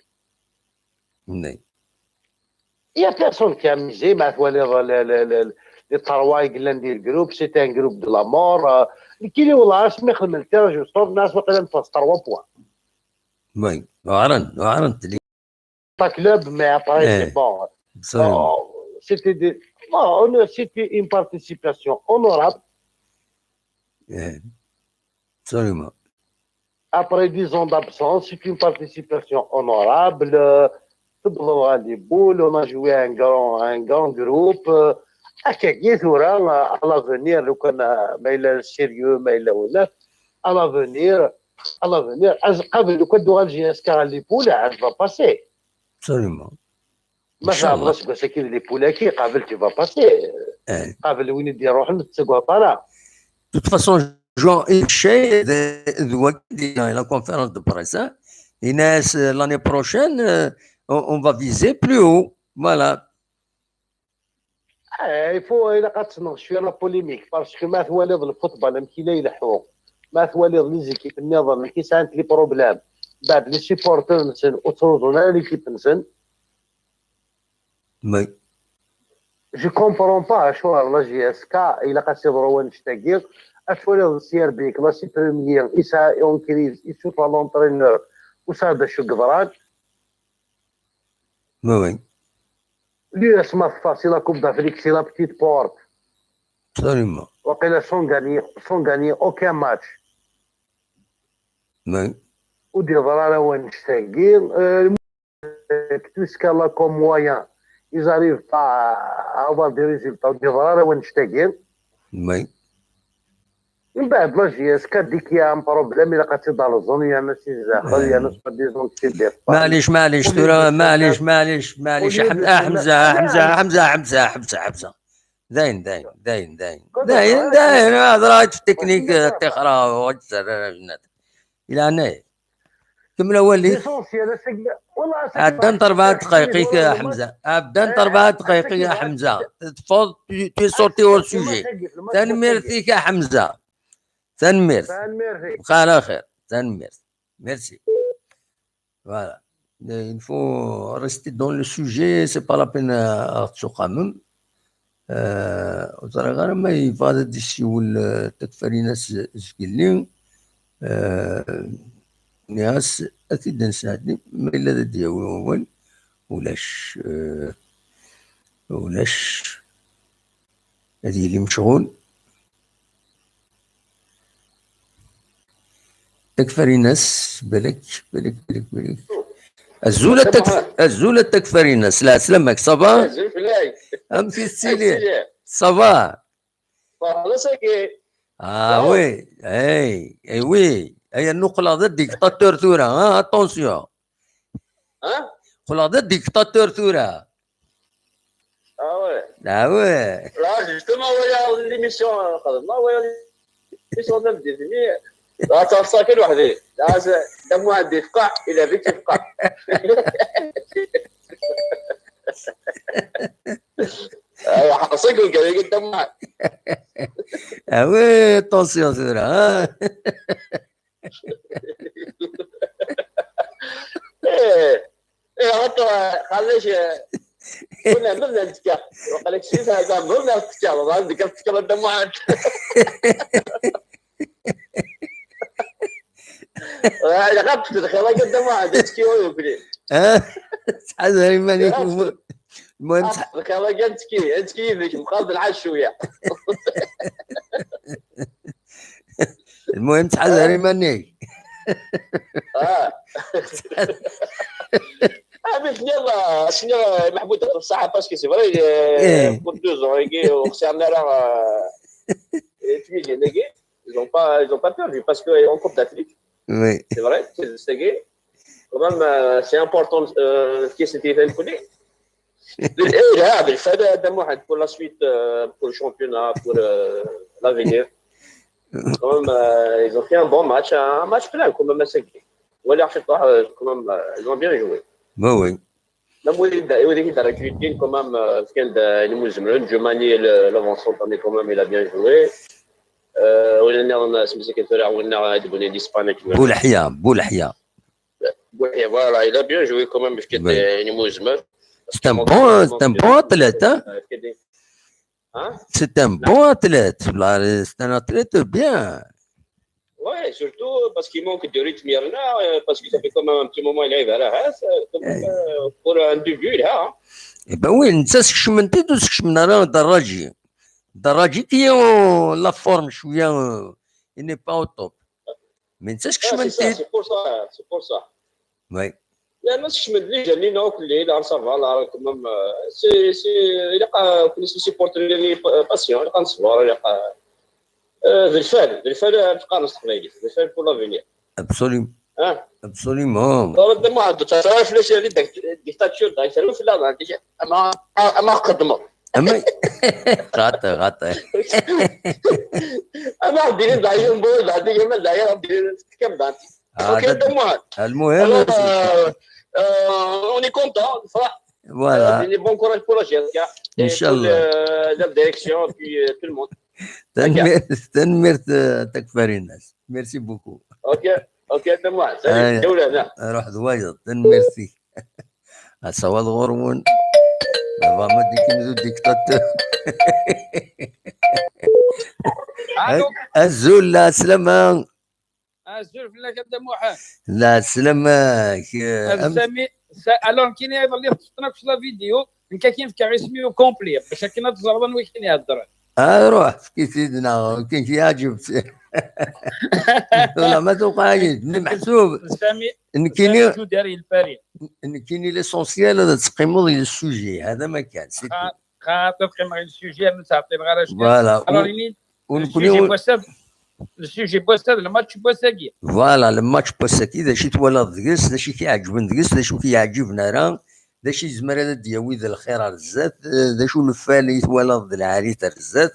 [SPEAKER 1] Non.
[SPEAKER 3] Il n'y a personne qui a misé. Les Tarois, le groupe, c'était un groupe de la mort. Qui est là, Asmi يخدم الكراج والصراقير, الناس وقيلا نفاس 3 points.
[SPEAKER 1] Oui, وعرنت لي.
[SPEAKER 3] Pas club, mais après, c'est bon. C'était une participation honorable.
[SPEAKER 1] Absolument.
[SPEAKER 3] Après 10 ans d'absence, c'est une participation honorable. Les boules, on a joué un grand groupe. À l'avenir, sérieux, à l'avenir, quand GSK les poules, elle va passer.
[SPEAKER 1] Absolument.
[SPEAKER 3] ما تعرفش بس كي لي بولاكي قابل tu vas passer. قابل وين يدير روح نتسقوا طالع.
[SPEAKER 1] De toute façon, Jean Echet, la conférence de presse, Inès, l'année prochaine, on va viser plus haut. Voilà.
[SPEAKER 3] Il faut إلا قتصنغ شوية لا بوليميك باسكو ما ثواليض الفوتبال يمكن لا يلحقوا ما ثواليض لي زيكيب النظام كي سانت لي بروبلام بعد لي سيبورتور نسن وتروزونا ليكيب نسن.
[SPEAKER 1] Oui.
[SPEAKER 3] Je comprends pas شو لا GSK إلا قاسيضروا نشتاقي أشواليض السير بيك لا سي بريمير إسا يونكريز يشوف لونترينور وساد شو قدرات.
[SPEAKER 1] Oui.
[SPEAKER 3] Lui, اسمها فاسي لا كوب d'Afrique, c'est la petite porte.
[SPEAKER 1] Absolument.
[SPEAKER 3] وقيلا sans gagner aucun match.
[SPEAKER 1] Oui.
[SPEAKER 3] ودي ضرارة ونشتاقين كتوسكا لا كوم مويان. Ils arrivent pas à avoir des résultats. ودي ضرارة ونشتاقين.
[SPEAKER 1] Oui.
[SPEAKER 3] من بعد لا GSK ديك يا ام بروبليم إلا قاتي دار الزون يا ناس يزاخر يا ناس بديزون كتير.
[SPEAKER 1] معليش ترى معليش حمزة داين هذا رايت في التكنيك تقرا وتسر الى هنا كمل اولي ابدا 4 دقائق يا حمزه ابدا 4 دقائق يا حمزه تفضل تي سورتي اور سوجي تنمير فيك يا حمزه تنمير على خير تنمير ميرسي. Voilà. Il faut rester dans le sujet, c'est pas la peine à quand même. وترى غير ما يفاضل ديشي والتكفري ناس زكيلين ناس أكيد نساعدني ما إلا دياوي أول ولاش هذه اللي مشغول تكفري ناس بالك الزولة تكفري ناس لا سلامك صباح أم في السيلي صباح وي وي هي النقلة ضد ديكتاتور ثورة اتونسيون نقلة ضد ديكتاتور ثورة
[SPEAKER 5] وي
[SPEAKER 1] وي
[SPEAKER 5] لا جوستومون ويا ليميسيون قدمنا ويا ليميسيون نبدي لا تفصل وحدي دم واحد يفقع الى بيت يفقع حقصيكم كذا قدام واحد
[SPEAKER 1] وي طوسيون ثورة
[SPEAKER 5] حتى خليش قلنا نتكلم وقال لك شيء هذا قلنا نتكلم هذا ذكرت قدام واحد لقبت تدخل قدام واحد تسكي ويوكلي
[SPEAKER 1] حذري ماني المهم
[SPEAKER 5] دخل تسكي ذيك مقابل العشوية
[SPEAKER 1] المهم تحذري مني
[SPEAKER 5] بس يلا شنو محمود الصحة باسكو سي فري pour 2 ans et وخسرنا راه تميجي نيجي ils ont pas perdu parce que en Coupe d'Afrique.
[SPEAKER 1] Oui.
[SPEAKER 5] C'est vrai, c'est quand même c'est important كي c'était fait le لا بالفائدة قدام واحد pour la suite pour le championnat pour l'avenir. Quand même ils ont fait un bon match, un match plein comme même Segui. Voilà, quand même ils ont bien joué.
[SPEAKER 1] Oui.
[SPEAKER 5] Il a recruté quand même, l'avancement, quand même, il a bien joué.
[SPEAKER 1] Boulahia.
[SPEAKER 5] Voilà, il a bien joué quand même.
[SPEAKER 1] C'est un bon athlète. C'est un bon athlète. C'est un athlète bien.
[SPEAKER 5] Oui, surtout parce qu'il manque de rythme, parce que ça fait quand même un petit moment qu'il arrive à la race. Pour un début, là.
[SPEAKER 1] Eh ben oui, انت سكشمنتي سكشمنا راه دراجي كي لا فورم شويه il n'est pas au top. Mais انت سكشمنتي.
[SPEAKER 5] C'est pour ça.
[SPEAKER 1] Oui.
[SPEAKER 5] لأن سكشمنتي جاني نوك الليل على صافا لا quand même يلقى كل سيبورتر اللي باسيون يلقى نصبر يلقى بالفعل تبقى نستقبل بالفعل pour l'avenir.
[SPEAKER 1] Absolument. Absolument.
[SPEAKER 5] ما عنده تعرف ليش اللي ديكتاتور دا يسالوا في لا ما قدموا
[SPEAKER 1] أما غطى
[SPEAKER 5] اما ديرين دايرين بو دايرين ما دايرين ديرين كم دانتي اوكي دموع
[SPEAKER 1] المهم
[SPEAKER 5] on est content فرح
[SPEAKER 1] voilà
[SPEAKER 5] bon courage pour la GSK
[SPEAKER 1] Inch'Allah
[SPEAKER 5] la direction puis tout le monde
[SPEAKER 1] تنمرت تكفري الناس ميرسي بوكو
[SPEAKER 5] اوكي دموع سلام دولة
[SPEAKER 1] روح دوايض تنمرسي السواد غرون ما ديك ديكتاتور الزول لا سلامة
[SPEAKER 7] الزول في لك دموع
[SPEAKER 1] لا سلامة
[SPEAKER 7] سامي الوغ كاين ايضا اللي خصنا في لا فيديو كاين في كاريسمي كومبلي باش كاين تزربن وين كاين يهضر
[SPEAKER 1] روح كي سيدنا كاين شي عجب ولا ما توقعش محسوب
[SPEAKER 7] سامي
[SPEAKER 1] ان كاين
[SPEAKER 7] داري الفريق
[SPEAKER 1] ان كاين ليسونسيال هذا تقيمو ديال السوجي هذا ما كان
[SPEAKER 7] خاطر تقيم غير السوجي ما تعطي غير اش
[SPEAKER 1] فوالا
[SPEAKER 7] ونكونوا السوجي بوستاد الماتش بوستاكي
[SPEAKER 1] فوالا الماتش بوستاكي داكشي توالد دكس داكشي كيعجبنا دكس داكشي كيعجبنا راه داكشي زمر هذا دياوي ذا الخير على الزات داكشي الفالي توالد العريس على الزات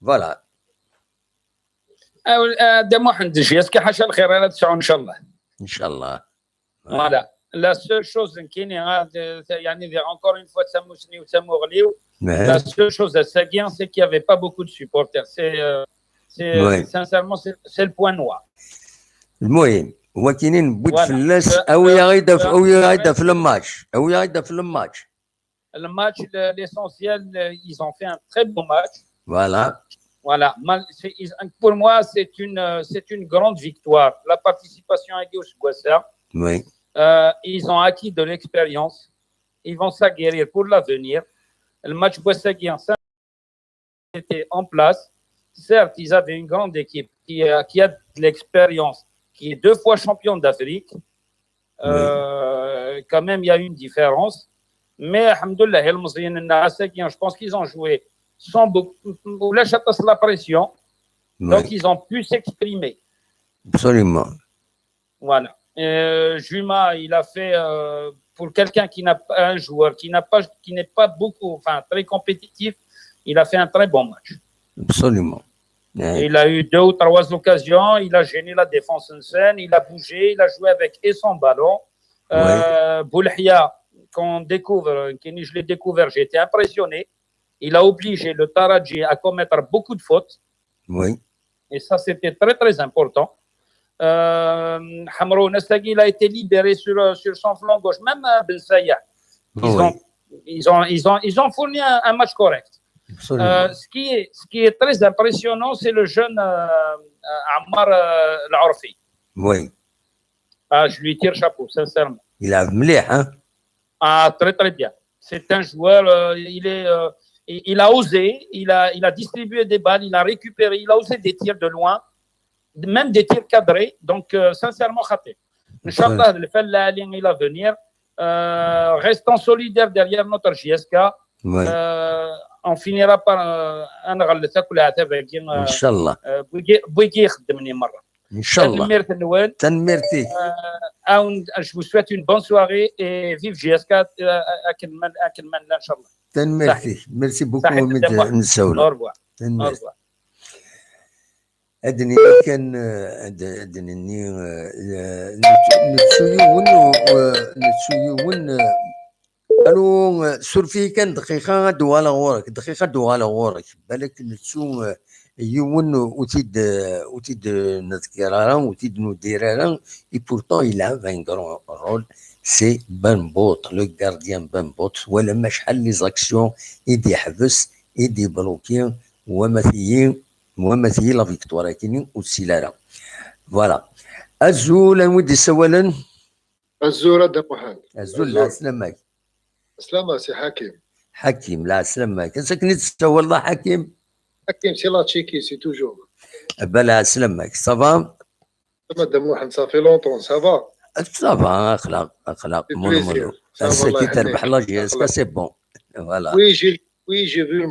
[SPEAKER 1] فوالا
[SPEAKER 7] دمو حمد جيسكي حاشا الخير على تسعون ان شاء الله
[SPEAKER 1] ان شاء الله
[SPEAKER 7] فوالا لا سول شوز كاين يعني encore une fois تسموسني وتسمو غليو la seule chose à Saguian c'est qu'il y avait pas beaucoup de supporters sincèrement c'est le point noir
[SPEAKER 1] المهم هو كاينين بود فلاس او غايده في الماتش
[SPEAKER 7] le match l'essentiel ils ont fait un très beau match Voilà, pour moi, c'est une grande victoire. La participation à Gauche Boisser, ils ont acquis de l'expérience. Ils vont s'aguerrir pour l'avenir. Le match Boissagien était en place. Certes, ils avaient une grande équipe qui a de l'expérience, qui est 2 fois champion d'Afrique. Quand même, il y a une différence. Mais, alhamdoulilah, je pense qu'ils ont joué sans beaucoup, la pression, donc ils ont pu s'exprimer.
[SPEAKER 1] Absolument.
[SPEAKER 7] Voilà. Juma, il a fait pour quelqu'un qui n'a pas un joueur qui n'est pas beaucoup, enfin très compétitif, il a fait un très bon match.
[SPEAKER 1] Absolument.
[SPEAKER 7] Il a eu 2 ou 3 occasions, il a gêné la défense en scène, il a bougé, il a joué avec et son ballon. Boulahia, je l'ai découvert, j'ai été impressionné. Il a obligé le Taraji à commettre beaucoup de fautes.
[SPEAKER 1] Oui.
[SPEAKER 7] Et ça, c'était très, très important. Hamrou Nastagui, il a été libéré sur son flanc gauche, même Ben Sayah. Ils ont fourni un match correct. Ce qui est très impressionnant, c'est le jeune Ammar Al-Arfi.
[SPEAKER 1] Oui.
[SPEAKER 7] Je lui tire chapeau, sincèrement.
[SPEAKER 1] Il a mlih, hein?
[SPEAKER 7] Très, très bien. C'est un joueur, il a osé, il a distribué des balles, il a récupéré, il a osé des tirs de loin, même des tirs cadrés. Donc, sincèrement, khaté. Inch'Allah, le Falla il va venir. Restons solidaires derrière notre JSK. On finira par un غلطة كلها تبعك
[SPEAKER 1] إن شاء الله.
[SPEAKER 7] بيجي يخدمني مرة.
[SPEAKER 1] إن شاء الله. تنمرتي.
[SPEAKER 7] Je vous souhaite une bonne soirée et vive JSK. أكمل إن شاء الله.
[SPEAKER 1] Merci beaucoup, M. Nsaoula.
[SPEAKER 7] Au revoir.
[SPEAKER 1] ادني كان ادني نتسيون الو سورفي كان دقيقه دوالا غورك دقيقه دوالا غورك بالك نتسو يون وتيد نذكرها وتيد نديرها اي بورتون il a un grand rôle c'est بنبوط لو غارديان بنبوط ولا ما شحال لي زاكسيون يدي يحبس يدي بلوكي ومثيل لا فيكتوار كيني والسيلاره فوالا الزول ودي سوالا
[SPEAKER 8] الزور دبوحان
[SPEAKER 1] الزول لا سلامك
[SPEAKER 8] سلامة سي حكيم
[SPEAKER 1] حكيم لا سلامك ساكن تسوى الله حكيم
[SPEAKER 8] حكيم سي لا تشيكي سي توجور
[SPEAKER 1] بلا سلامك صافا
[SPEAKER 8] مدام واحد صافي لونطون سافا
[SPEAKER 1] صافا اخلاق مونو كي تربح لا جيسكا سي بون فوالا
[SPEAKER 8] Oui, j'ai vu le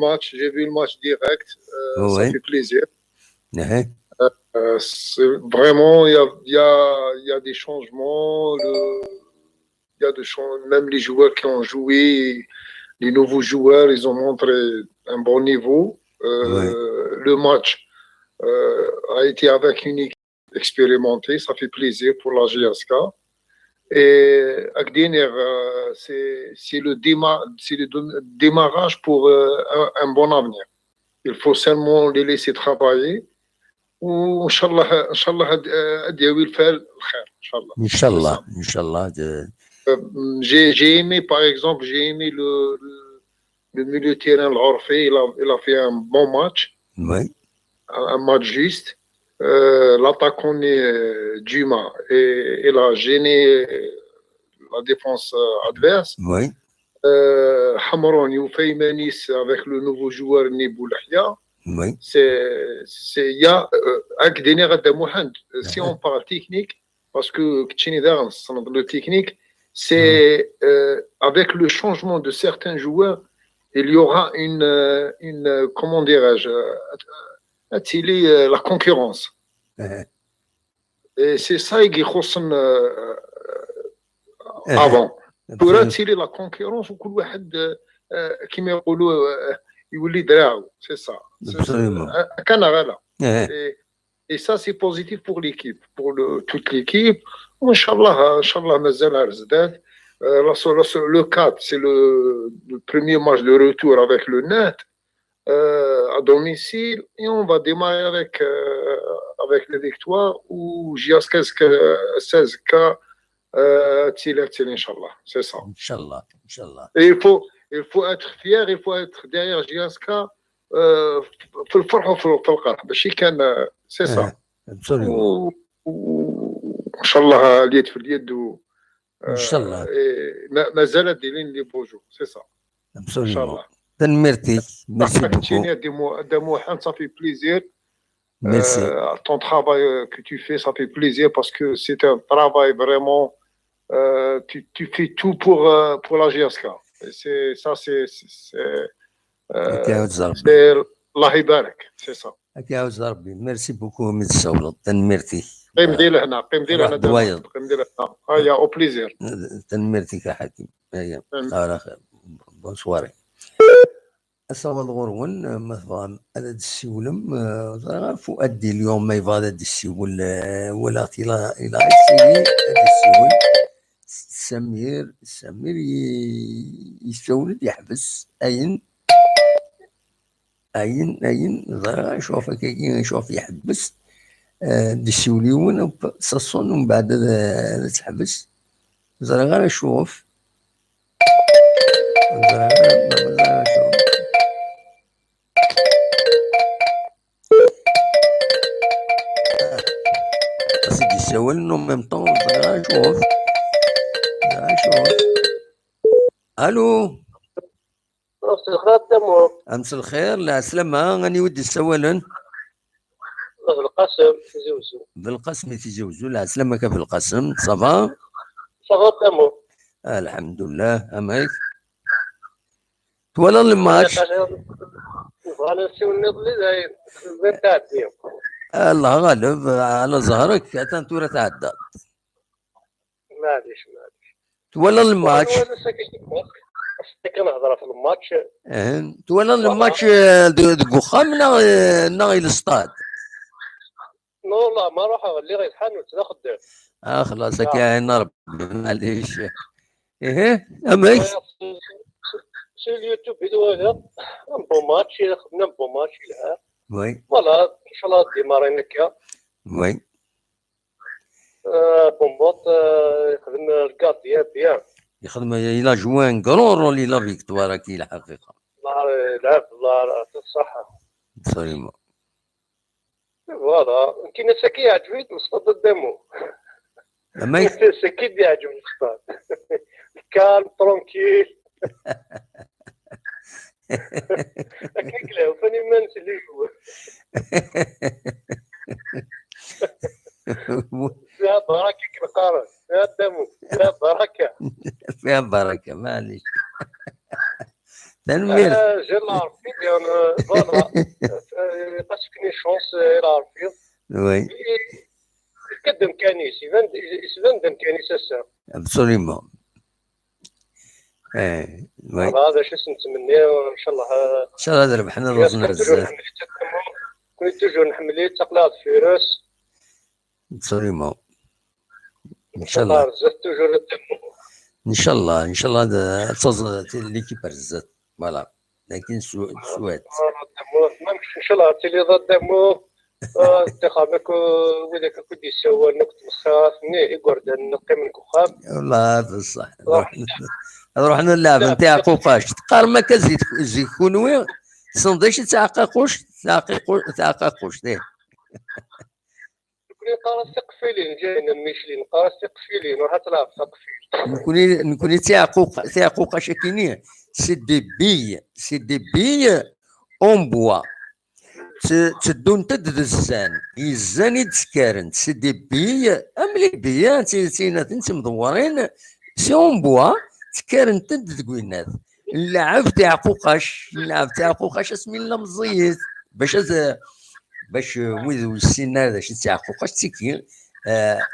[SPEAKER 8] match direct. Ça fait plaisir. Vraiment, il y a des changements. Même les joueurs qui ont joué, les nouveaux joueurs, ils ont montré un bon niveau. Le match a été avec une équipe expérimentée. Ça fait plaisir pour la GSK. Et Agdiner, c'est le démarrage pour un bon avenir. Il faut seulement les laisser travailler. وإن شاء الله أديوي الفعل الخير إن
[SPEAKER 1] شاء الله
[SPEAKER 8] J'ai aimé, par exemple, le milieu de terrain, l'Orphée, il a fait un bon match.
[SPEAKER 1] Oui.
[SPEAKER 8] Un match juste. L'attaquant Duma, il a gêné la défense adverse.
[SPEAKER 1] Oui.
[SPEAKER 8] Hamroni ou Feymanis avec le nouveau joueur Nibou Lahia.
[SPEAKER 1] Oui.
[SPEAKER 8] Si on parle technique, parce que le technique, c'est avec le changement de certains joueurs, il y aura une comment dirais-je, la concurrence. Et c'est ça qui est avant. Pour attirer la concurrence, كما يقولوا يولي دراعو c'est ça. Et ça c'est positif pour l'équipe, pour toute l'équipe. Inch'Allah مازال رزدات. Le 4, c'est le premier match de retour avec le net à domicile et on va démarrer avec les victoires ou JSK 16K Inch'Allah. C'est ça.
[SPEAKER 1] Inch'Allah.
[SPEAKER 8] Et il faut être fier, il faut être derrière JSK في الفرح وفي القرح ماشي كان سي سا ان شاء الله اليد في اليد
[SPEAKER 1] ان شاء الله
[SPEAKER 8] مازال دايرين لي بوجو سي سا
[SPEAKER 1] ان شاء الله تنمرتي
[SPEAKER 8] ميرسي بوكو ça fait plaisir.
[SPEAKER 1] Merci.
[SPEAKER 8] Ton travail que tu fais, ça fait plaisir parce que c'est un travail vraiment. Tu fais tout pour la GSK. الله يبارك سي سا.
[SPEAKER 1] يعاوز ربي ميرسي بوكو من السولة تنمرتي.
[SPEAKER 8] قيم ديال هنا قيم ديال هنا هيا او بليزير
[SPEAKER 1] تنمرتي كحكيم هيا على خير بونسواري. الصواب الغرون مثلا هذا السيولم فؤاد اليوم ما يبغى هذا السيول ولا الى السيول سمير يستولد يحبس اين شوف كي شوف يحبس السيوليون صصون ومن بعد تحبس غير شوف يسول انه ميم طون شوف الو
[SPEAKER 9] امس الخير تمو
[SPEAKER 1] امس الخير لا سلامة راني ودي السوالن
[SPEAKER 9] بالقسم في زوزو
[SPEAKER 1] بالقسم في زوزو لا سلامك في القسم صافا
[SPEAKER 9] تمو
[SPEAKER 1] الحمد لله اماك ولا الماتش
[SPEAKER 9] انا نسيو نضلي داير بنتاتي
[SPEAKER 1] الله غالب على ظهرك تنتورة تعدى
[SPEAKER 9] معليش
[SPEAKER 1] ولا الماتش
[SPEAKER 9] كنهضر في الماتش
[SPEAKER 1] ولا الماتش دقوخام نا الاستاد
[SPEAKER 9] نو لا ما راح اللي غيتحان وتاخد
[SPEAKER 1] خلاص كاين ربي معليش. ايه امي
[SPEAKER 9] سي اليوتيوب فيديو هذا بون ماتش خدنا بون ماتش لها
[SPEAKER 1] وي
[SPEAKER 9] فوالا ان شاء الله ديمارين هكا
[SPEAKER 1] وي
[SPEAKER 9] بون بوط يخدم الكارديان بيان
[SPEAKER 1] يخدم الى جوان كرون رول الى فيكتوار كي الحقيقه
[SPEAKER 9] الله يلعب الله يعطيه الصحه
[SPEAKER 1] سليمة.
[SPEAKER 9] فوالا كاين ساكي يعجبني نصطاد قدامو
[SPEAKER 1] امي
[SPEAKER 9] ساكي يعجبني نصطاد كالم ترونكيل هكاك لا فاني ما نسلي جوا فيها بركه كي نقارن فيها دمو فيها بركه
[SPEAKER 1] فيها بركه معليش. تنمير
[SPEAKER 9] جا العرفي بيان فوالا باسكو شونس الى عرفي
[SPEAKER 1] وي
[SPEAKER 9] قدم كانيس يسفن دم كانيس هسه
[SPEAKER 1] ابسوليمون. وي
[SPEAKER 9] هذا شو نتمنى ان شاء الله
[SPEAKER 1] ان شاء الله ربحنا روزنا بزاف.
[SPEAKER 9] كنت توجور نحمل تقلاد فيروس
[SPEAKER 1] ابسوليمون ان شاء الله ان شاء الله ان شاء الله تصل ليكيب بزاف فوالا. لكن سوات
[SPEAKER 9] ان شاء الله تلي ضد دمو انتخابك وذاك كنت يسوى نكت مخاف يقعد نقي من كخام
[SPEAKER 1] والله بصح رحنا نلعب نتاع قوقاش تقار ما كزيد كونوي سندويش تاع قاقوش تاع قاقوش ديه
[SPEAKER 9] نقرا سقفيلين جاينا ميشلين نقرا سقفيلين وراح تلعب سقفيل
[SPEAKER 1] نكوني تاع قوقاش كيني سي دي بي اون بوا تدون تدد الزان يتسكارن سي دي بي املي بيا تينات انت مدورين سي اون بوا تكارن تدد كوينات اللعب تاع قوقاش اسمي الله مزيت باش ويذ السن هذا شي تاع قوقاش تيكي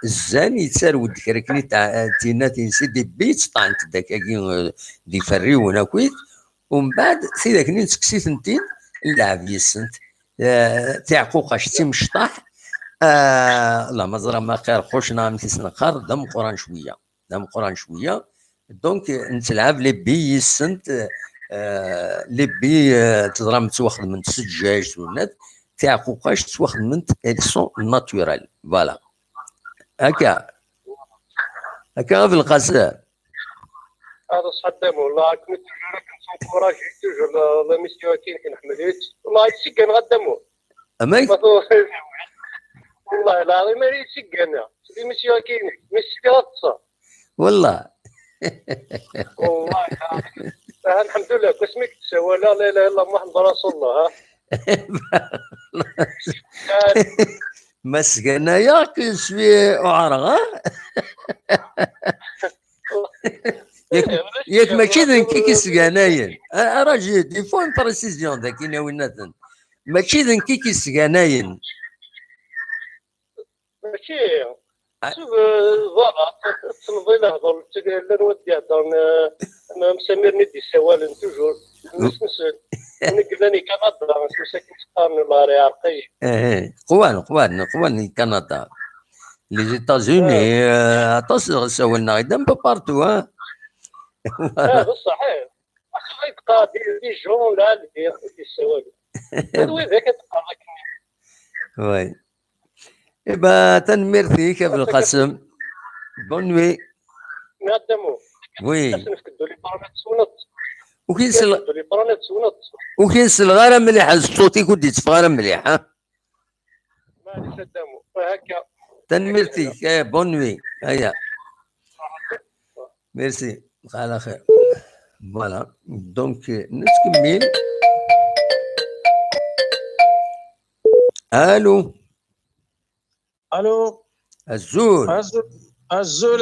[SPEAKER 1] الزان يتسارود كركني تاع تينات سي دي بي تطعن تداك دي فريون اكويت ومن بعد سيداك نسكسيت نتين اللعب يسنت تاع قوقاش تيمشطح اللهم زرا ما خير خوشنا مثل نقر دم قران شويه دونك نتلعب لي بي يسنت لي بي تضرب تواخذ من السجاج ونات تاع قوقاش تواخذ من السون ناتورال فوالا هكا في القصر
[SPEAKER 9] هذا صدام والله كنت كنصور توجور الله ميسيو كاين كنحمليت والله هادشي كنغدمو
[SPEAKER 1] امي
[SPEAKER 9] والله العظيم ما هادشي كنا سيدي ميسيو كاين ميسي غطسه
[SPEAKER 1] والله
[SPEAKER 9] والله الحمد لله كسميك تسوى لا اله الا الله محمد رسول الله
[SPEAKER 1] مسكنا ياك شويه عرغه ياك ماشي ذنكي كيسكاناين راجل دي فون بريسيزيون ذاك ويناتن ماشي ذنكي كيسكاناين
[SPEAKER 9] ماشي شوف فوالا تنظي نهضر لا نودي هضر انا مسمير ندي سوالن توجور نسنسل نقلاني كندا مساكن تقارن الله راه عرقي
[SPEAKER 1] قوان كندا لي زيتازوني اتصل سولنا غيدم بارتو ها
[SPEAKER 9] صحيح غيبقى دي جون لا اللي دي السوالف هذا ذاك تقرا
[SPEAKER 1] وي إبا تنمير فيك يا ابن القاسم بون نوي
[SPEAKER 9] نادمو
[SPEAKER 1] وي
[SPEAKER 9] نفكدو لي بارامتر سونط
[SPEAKER 1] وكاين صغار مليح الصوت يكون يتفغر مليح ها
[SPEAKER 9] معليش نادمو هكا
[SPEAKER 1] تنمير فيك بون نوي هيا ميرسي على خير فوالا دونك نكمل. الو
[SPEAKER 10] الزول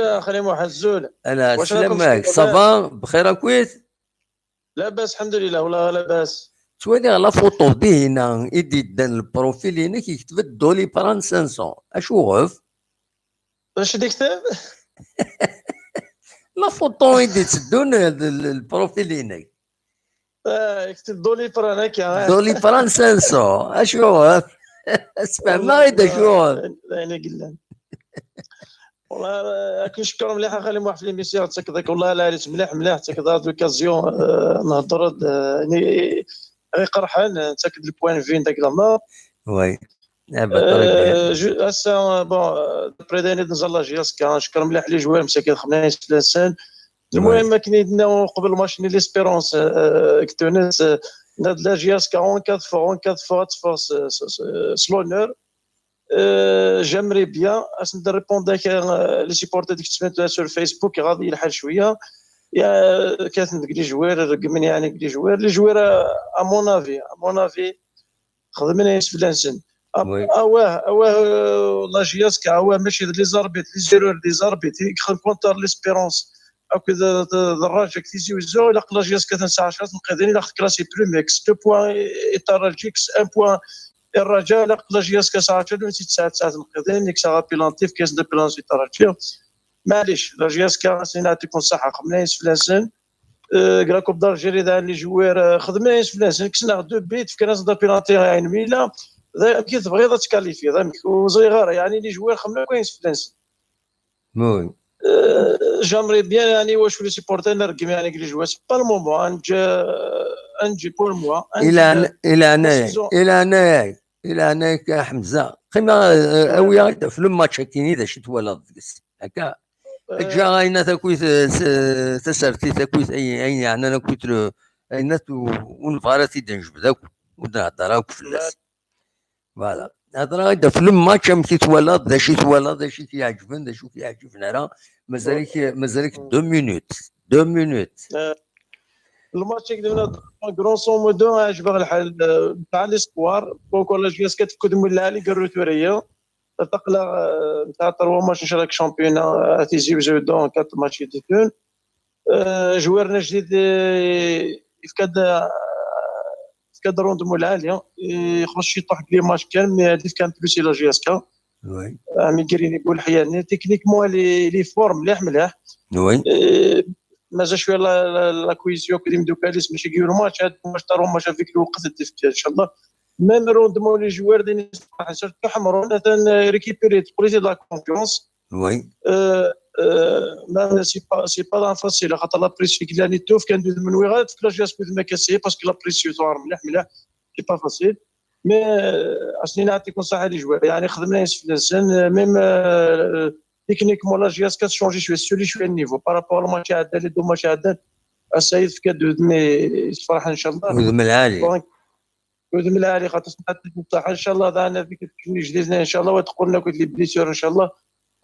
[SPEAKER 10] اخي محزول
[SPEAKER 1] انا سلامك صافا بخير كويس
[SPEAKER 10] لاباس الحمد لله والله لاباس
[SPEAKER 1] توالي لا فوتو دينا يدي دان البروفيل هنا كيكتب دولي بران 500 اشو غف
[SPEAKER 10] واش كتاب
[SPEAKER 1] لا فوتو يدي تدون البروفيل هنا
[SPEAKER 10] يكتب دولي بران هكا
[SPEAKER 1] دولي بران 500 اشو غف اسمع ما غير شو
[SPEAKER 10] انا قلنا والله كنشكر مليح خلي واحد في ليميسيون حتى كذاك والله لا ريت مليح مليح حتى كذا دوكازيون نهضر يعني غير قرحان حتى كد البوان فين داك زعما
[SPEAKER 1] وي
[SPEAKER 10] هسا بون بريداني ان شاء الله جياسكا نشكر مليح لي جوار مساكين خمنايس في الانسان المهم كاين قبل الماتش ليسبيرونس تونس لا جياسكا اون 4 فورس سلونر j'aimerais bien de répondre à les supporters qui se mettent sur Facebook غادي الحال شويه يا كانت لي جوار من يعني لي جوار ا مون افي خدمنا في الانسان لا جياسكا ماشي لي زاربيت لي زيرور لي زاربيت يخدم كونتر ليسبيرونس او كذا الراجل كتيزي وزو لا لا جياسكا تنسى 10 مقادين لا كلاسي بلوميكس 2 بوين ايتاراجيكس 1 بوين الرجاء لا جياسكا ساعه ساعات مقادين ديك ساعه بيلانتيف كاس دو بلانسي تراجيو معليش لا جياسكا سيناتيكم صحه خمنايس في الانسان كراكوب دار جيري دار لي جوار خدمايس في الانسان كسنا دو بيت في كناس دا بيلانتي عين ميلا كي تبغي تكاليفي وصغيره يعني لي جوار خمنا كويس في الانسان
[SPEAKER 1] وي
[SPEAKER 10] جامري بيان يعني واش لي سيبورتر نرقم يعني لي جوار با المومون انجي بور موا
[SPEAKER 1] الى انا كحمزه قيمه اويا في الماتش كاين اذا شت ولا هكا جا غاينا تاكويت تسرتي تاكويت اي يعني انا كنت اينات ونفارتي دنجب داك ونهضراك في الناس فوالا هضره في الماتش مشي تولد دا شي تولد دا شي كيعجبنا دا شي كيعجبنا راه مازالك 2 مينوت
[SPEAKER 10] الماتش كدبنا كرون سون مودو عجبك الحال تاع ليسبوار دونك ولا جياسكا تفكد مولا لي قرو ثوريه تقلا نتاع 3 ماتش ان شاء الله شامبيون تيجي بجو دون 4 ماتش يديتون جوارنا جديد يفكد روند مولا عاليه يخرج يطيح لي ماتش كان مي هذيك كانت بلوسي لا جياسكا
[SPEAKER 1] وي
[SPEAKER 10] مي كريني يقول حياني تكنيكمون لي فورم مليح
[SPEAKER 1] وي
[SPEAKER 10] مازال شويه لا كويزيون كريم دوكاليس ماشي كيورو ماتش هاد الماتش تاع روما فيك الوقت ان شاء الله ميم روندمون لي جوار ديني صراحه حمرون مثلا ريكيبيري تقولي لا كونفيونس
[SPEAKER 1] وي
[SPEAKER 10] ما سي با فاسيل خاطر لا بريسيو كي لاني توف كان دوز من ويغات في لاجاس كود ما كاسي باسكو لا بريسيو صار مليح سي با فاسيل مي اصلي نعطيكم صحه لي جوار يعني خدمنا في الانسان ميم تكنيكمون لا جياسكا تشونجي شويه النيفو بارابور الماتش عدى لي دو ماتش عدى السيد في كادو مي يتفرح ان شاء الله
[SPEAKER 1] ودم العالي
[SPEAKER 10] ودم العالي خاطر صح ان شاء الله ضعنا فيك كني جديدنا ان شاء الله وتقولنا كنت لي بليسيور ان شاء الله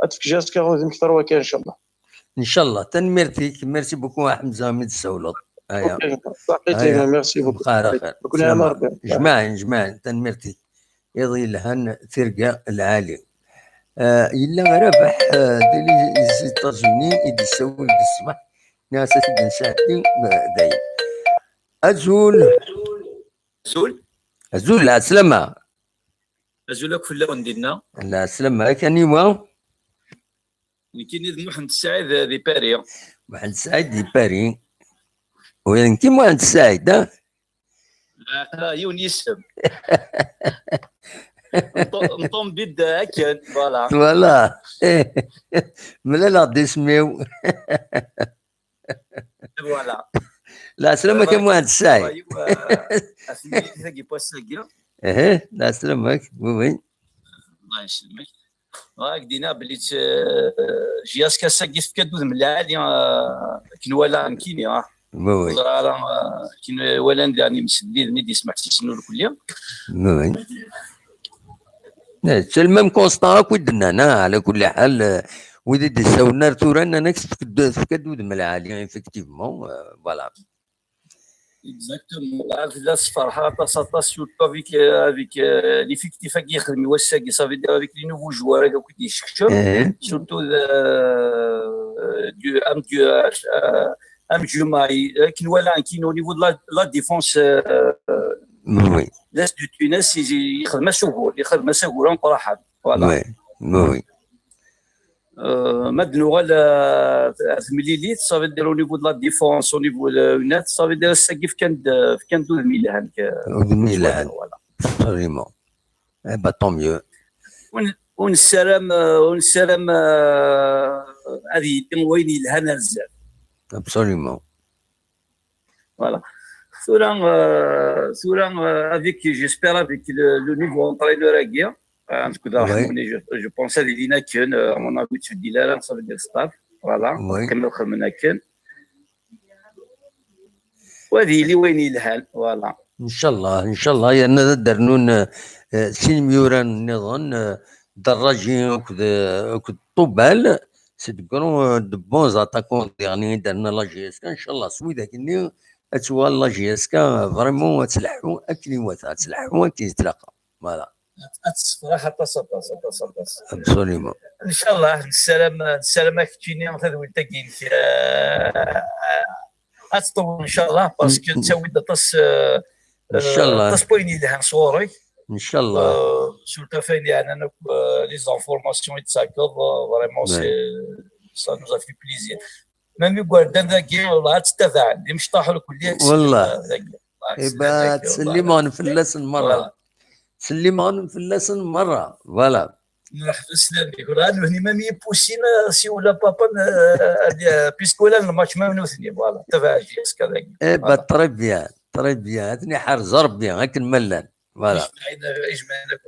[SPEAKER 10] اتفك جياسكا ودم اكثر وكان ان شاء الله
[SPEAKER 1] تنميرتيك ميرسي بوكو حمزه من السولط
[SPEAKER 10] صحيتي ميرسي بوكو
[SPEAKER 1] خير جماعه تنميرتيك يضي الهن فرقه العالي إلا ربح ديال الإيتازوني إدي سول الصباح ناسا تبدا ساعتين دايم أزول لا سلامة
[SPEAKER 11] أزولك في اللون ديالنا
[SPEAKER 1] لا سلامة كان يوا
[SPEAKER 11] كاين محمد السعيد دي باري
[SPEAKER 1] محمد السعيد دي باري وين كي محمد السعيد
[SPEAKER 11] لا يونس نطم بيد هكا
[SPEAKER 1] فوالا ملا لا ديسميو
[SPEAKER 11] فوالا
[SPEAKER 1] لا سلامك يا مهندس سعيد لا سلامك وين
[SPEAKER 11] الله يسلمك راك دينا بلي جياسكا ساكيف كدوز من العالي كي ولا كيني
[SPEAKER 1] وي
[SPEAKER 11] كي ولا يعني مسديد ميدي يسمع شنو الكليه
[SPEAKER 1] وي سي الميم كونستا كودنا انا على كل حال وإذا دساونا تورانا نكس فكدود من العالي effectivement voilà
[SPEAKER 11] exactement la فرحه ça surtout avec l'effectif qui يخدم وساقي ça veut dire avec les nouveaux joueurs qui يشكشوا surtout du Jumaï qui ولا كاين au niveau de la défense
[SPEAKER 1] وي
[SPEAKER 11] الناس دو تونس يخدم سهول انطرحها فوالا
[SPEAKER 1] وي
[SPEAKER 11] maintenant مليليت صافي دير au niveau de la défense au niveau الناس صافي دير السقف كان 12 ميل هكا
[SPEAKER 1] فريمون با طوميو.
[SPEAKER 11] ونسلم هذه وين الهنا بزاف.
[SPEAKER 1] ابسوليومون.
[SPEAKER 11] Voilà. Avec, j'espère avec le niveau entraîneur à guerre, je pense à l'Elina Ken, à mon avis, tu dis là, ça veut dire staff. Voilà. Comme le Khamena Ken. وهذه اللي وين الحال. Voilà.
[SPEAKER 1] ان شاء الله يعني درنون سينيورا نظن دراجين وكد طوبال سيدكرون دو بونز اتاكون يعني درنا لا جي اس كا ان شاء الله سويدا كني اتوا لا جي اس كا فريمون تلحقوا اكليوات تلحقوا كيتلاقى فوالا
[SPEAKER 11] صراحه تصدق
[SPEAKER 1] ابسوليومون
[SPEAKER 11] ان شاء الله السلامه كتيني مثلا وانت كاين اتطور ان شاء الله باسكو تسوي
[SPEAKER 1] ان شاء الله
[SPEAKER 11] تصبويني لها صوري
[SPEAKER 1] ان شاء الله
[SPEAKER 11] سورتو فين يعني انا لي زانفورماسيون يتساكر فريمون سي سا نوز ا في بليزير ميم يقول دا كي والله تستفع اللي مش طاحوا الكليه
[SPEAKER 1] والله يبقى تسلمون في اللسن مره سلمون في اللسن مره فوالا
[SPEAKER 11] مرحبا سلام يقول هذا هني ما يبوسين سي ولا بابا بيسكو لا الماتش ما منوثني فوالا تبع جيس كذا
[SPEAKER 1] ايبا تري بيان هاتني حارز ربي هاك الملان فوالا
[SPEAKER 11] اجمالك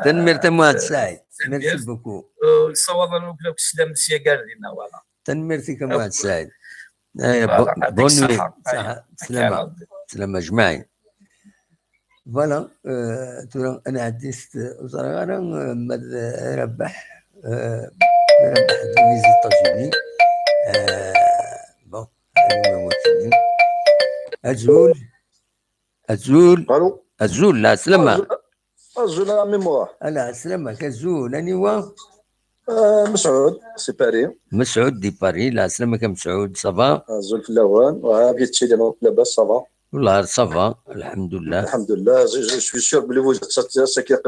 [SPEAKER 1] تنميرتك مواد سعيد ميرسي بوكو
[SPEAKER 11] الصواب لك السلام سي قاردينا فوالا
[SPEAKER 1] تنميرتك مواد سعيد بونوي سلامة جماعي فوالا انا عديت وزرا انا ربح فيزي طاجيني بون أزول لا سلامة
[SPEAKER 12] أزول لا ميموار
[SPEAKER 1] لا سلامة كزول أنيوا
[SPEAKER 12] مسعود سي باري
[SPEAKER 1] مسعود دي باري لا سلامة كمسعود صافا
[SPEAKER 12] أزول في اللوان وهابي تشي ديال لاباس صافا
[SPEAKER 1] والله صافا الحمد لله
[SPEAKER 12] جو سوي سيور بلي vous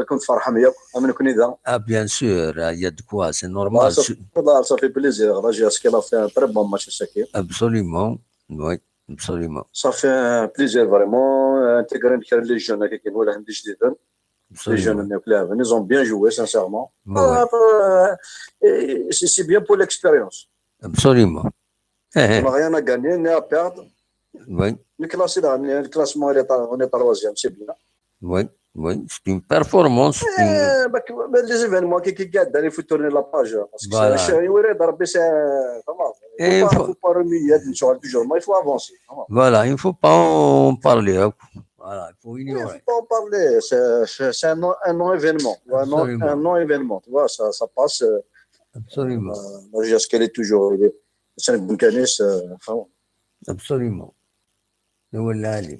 [SPEAKER 12] كنت فرحان ياك أمن كوني ذا
[SPEAKER 1] بيان سور يا دكوا سي نورمال
[SPEAKER 12] والله صافي بليزير راجي اسكي في تري بون ماتش ساكي
[SPEAKER 1] ابسوليومون وي ابسوليومون
[SPEAKER 12] صافي بليزير فريمون انتيغرين كان لي جون هكا كاين ولا عندي جديدا لي جون اللي لاعبين ils ont bien joué sincèrement c'est bien pour l'expérience
[SPEAKER 1] absolument
[SPEAKER 12] on n'a rien à gagner ni à perdre
[SPEAKER 1] oui
[SPEAKER 12] le classement on est troisième c'est bien
[SPEAKER 1] oui c'est une performance
[SPEAKER 12] les événements qui قاعد il faut tourner la page parce que c'est يوريد ربي c'est il faut pas remuer toujours il faut avancer
[SPEAKER 1] voilà il faut pas en parler voilà il faut ignorer
[SPEAKER 12] il faut pas en parler c'est un non-événement un non-événement tu vois ça passe
[SPEAKER 1] absolument
[SPEAKER 12] est-ce qu'elle est toujours c'est un bon canis
[SPEAKER 1] absolument هو اللي علي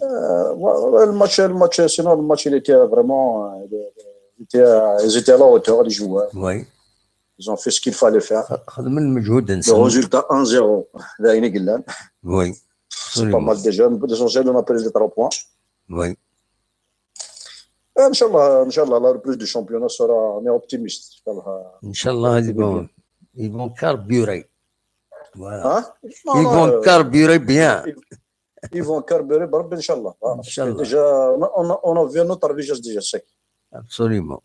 [SPEAKER 12] الماتش sinon le match il était vraiment ils étaient à la hauteur les joueurs
[SPEAKER 1] oui
[SPEAKER 12] ils ont fait ce qu'il fallait faire
[SPEAKER 1] خدم المجهود
[SPEAKER 12] le résultat 1-0 là il est glad
[SPEAKER 1] oui
[SPEAKER 12] c'est pas mal déjà l'essentiel on a pris les 3 points
[SPEAKER 1] oui
[SPEAKER 12] Inch'Allah la reprise du championnat sera on est optimiste
[SPEAKER 1] Inch'Allah ils vont carburer voilà ils vont carburer bien
[SPEAKER 12] ils vont carburer برب ان شاء الله déjà on a vu notre vigesse déjà sec
[SPEAKER 1] absolument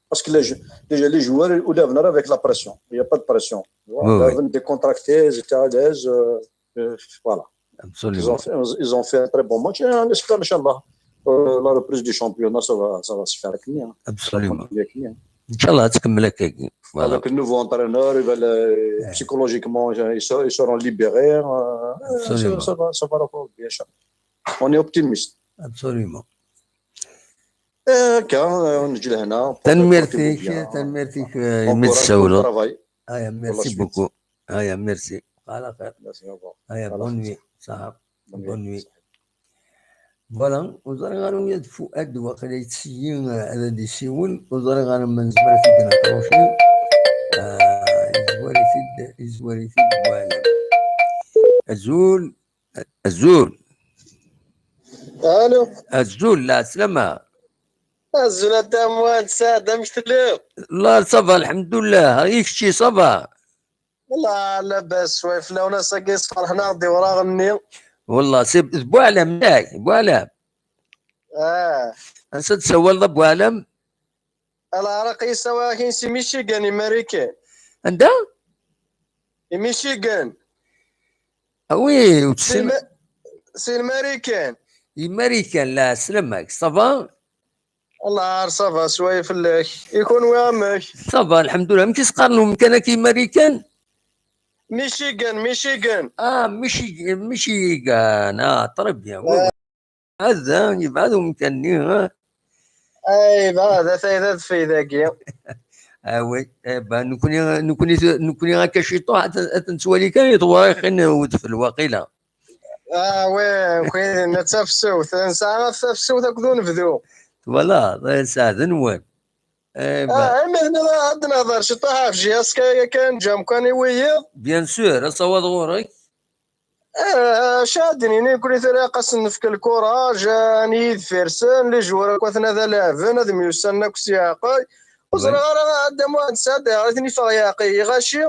[SPEAKER 12] parce que déjà les joueurs ils doivent venir avec la pression il y a pas de pression ils doivent décontracter ils étaient à l'aise voilà
[SPEAKER 1] absolument
[SPEAKER 12] ils ont fait un très bon match et on espère inchallah la reprise du championnat ça va se faire bien
[SPEAKER 1] absolument inchallah تكمل هكاك
[SPEAKER 12] avec le nouveau entraîneur psychologiquement ils seront libérés ça va bien on est optimiste
[SPEAKER 1] absolument
[SPEAKER 12] نجي لهنا
[SPEAKER 1] تنميرتك متسولة ميرسي بوكو ميرسي على خير بونوي صاحب بونوي فوالا وزارة غانم يد فؤاد وقيلا يتسيين هذا دي سيول وزارة غانم من زمرة في دنا كروشي إزواري في الدوالا الزول
[SPEAKER 9] الو
[SPEAKER 1] الزول لا سلامة
[SPEAKER 9] الزول الدموان سادة مشتلو
[SPEAKER 1] الله صبا الحمد لله هايك شي صبا
[SPEAKER 9] والله لاباس شوي فلاونا ساقي صفر هنا غدي ورا غني
[SPEAKER 1] والله سيب بوالا ملاك بوالا انسى تسوى ضب عالم
[SPEAKER 13] العراقي سوا كاين سي ميشيغان امريكان
[SPEAKER 1] عندها
[SPEAKER 13] ميشيغان
[SPEAKER 1] وي وتسمى
[SPEAKER 13] سي الماريكان
[SPEAKER 1] الماريكان. لا سلمك صافا
[SPEAKER 13] الله عارف صافا شويه فلاك يكون وامك
[SPEAKER 1] صافا الحمد لله. ممكن تقارنوا مكان كي ماريكان
[SPEAKER 13] ميشيغان
[SPEAKER 1] ميشيغان طرب بيان هذا يبعدوا مكاني
[SPEAKER 13] اي هذا ثايدات في ذاك
[SPEAKER 1] وي نكوني هكا شي طوح تنسوالي كان يطواريخين ودف الواقيله
[SPEAKER 13] وي كاين نتفسوث ساعه نتفسوث كذو نفذو
[SPEAKER 1] فوالا ساعه نوال
[SPEAKER 13] هنا عندنا هضر شي طاح في جهاز كان جام كان ويا
[SPEAKER 1] بيان سور صواد غورك
[SPEAKER 13] شادني نقول لك قصن في الكره جاني فيرسن لي جوار كوثنا ذا لافن هذا ميوسنا كسياقي وزرا هذا ما نساد عرفتني فياقي غاشي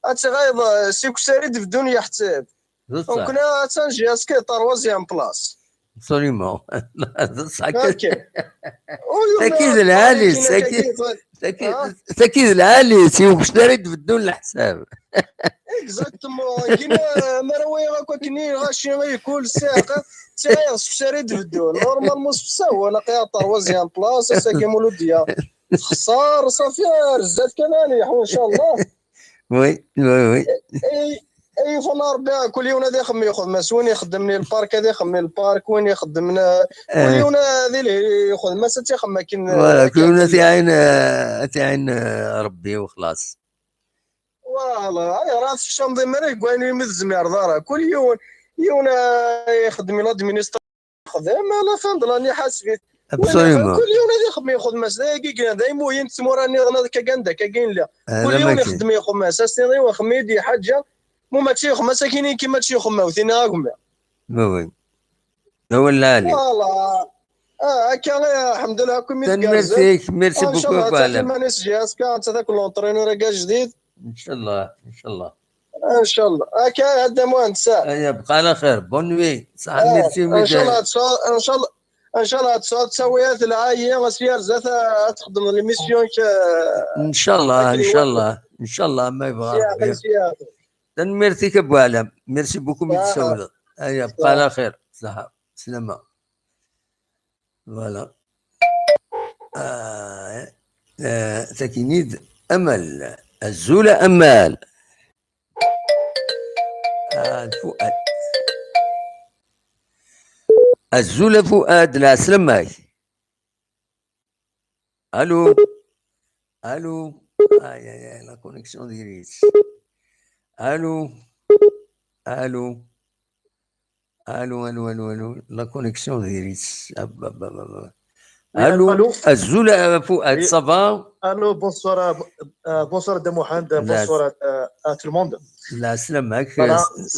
[SPEAKER 13] اتغايض سيكساري في الدنيا حتى وكنا تنجي اسكي طروازيام بلاص
[SPEAKER 1] absolument. تأكيد العالي تأكيد العالي سيكساري بدون الحساب
[SPEAKER 13] اكزاكتومون كيما مروي غاكو كني غاشي يكون ساقه تايا سيريد بدو نورمال مستوى انا قيا طروازيام بلاص ساكي مولوديا خسار صافي رزات كناني ان شاء الله
[SPEAKER 1] وي
[SPEAKER 13] اي فما ربي كل يوم هذا يخمم ياخذ ماس وين يخدمني البارك هذا يخمم البارك وين يخدمنا كل يوم هذا اللي ياخذ ماس تيخمم كاين
[SPEAKER 1] فوالا كل يوم تعين ربي وخلاص
[SPEAKER 13] فوالا راه في الشنطه مريك قايل مزم يرضى كل يوم يخدم الادمينستراسيون خدام لا فند راني حاسبيت
[SPEAKER 1] ابسوليومون
[SPEAKER 13] كل يوم هذا يخدم ياخذ ماس دقيقه هذا مهم تسمو راني كاكندا كاين لا كل يوم يخدم ياخذ ماس استني وخميدي حاجه مو ما تشيخ مساكين كيما تشيخ موثين هاكم
[SPEAKER 1] وي هو العالي
[SPEAKER 13] والله هكا الحمد لله كم
[SPEAKER 1] ميرسي بوكو
[SPEAKER 13] ان شاء الله
[SPEAKER 1] بالم
[SPEAKER 13] تما ناس جهاز كان هذاك لونطرينور جديد
[SPEAKER 1] ان شاء الله
[SPEAKER 13] ان شاء الله هكا هذا مهندس
[SPEAKER 1] يبقى على خير بون نوي صح ميرسي
[SPEAKER 13] ان شاء الله ان شاء الله تسويات العايه وسيار زات تخدم ليميسيون
[SPEAKER 1] ان شاء الله ما يبغى ميرسي كبو عالم ميرسي بوكو متسول يبقى على خير صح سلامة فوالا تكينيد امل الزولة امال فؤاد الزولة فؤاد لا سلامك الو لا كونيكسيون ديريت الو لا كونيكسيون ديريت الو الزولة فؤاد صافا
[SPEAKER 14] الو بونسوار دي محمد بونسوار ا تو الموند
[SPEAKER 1] لا سلامك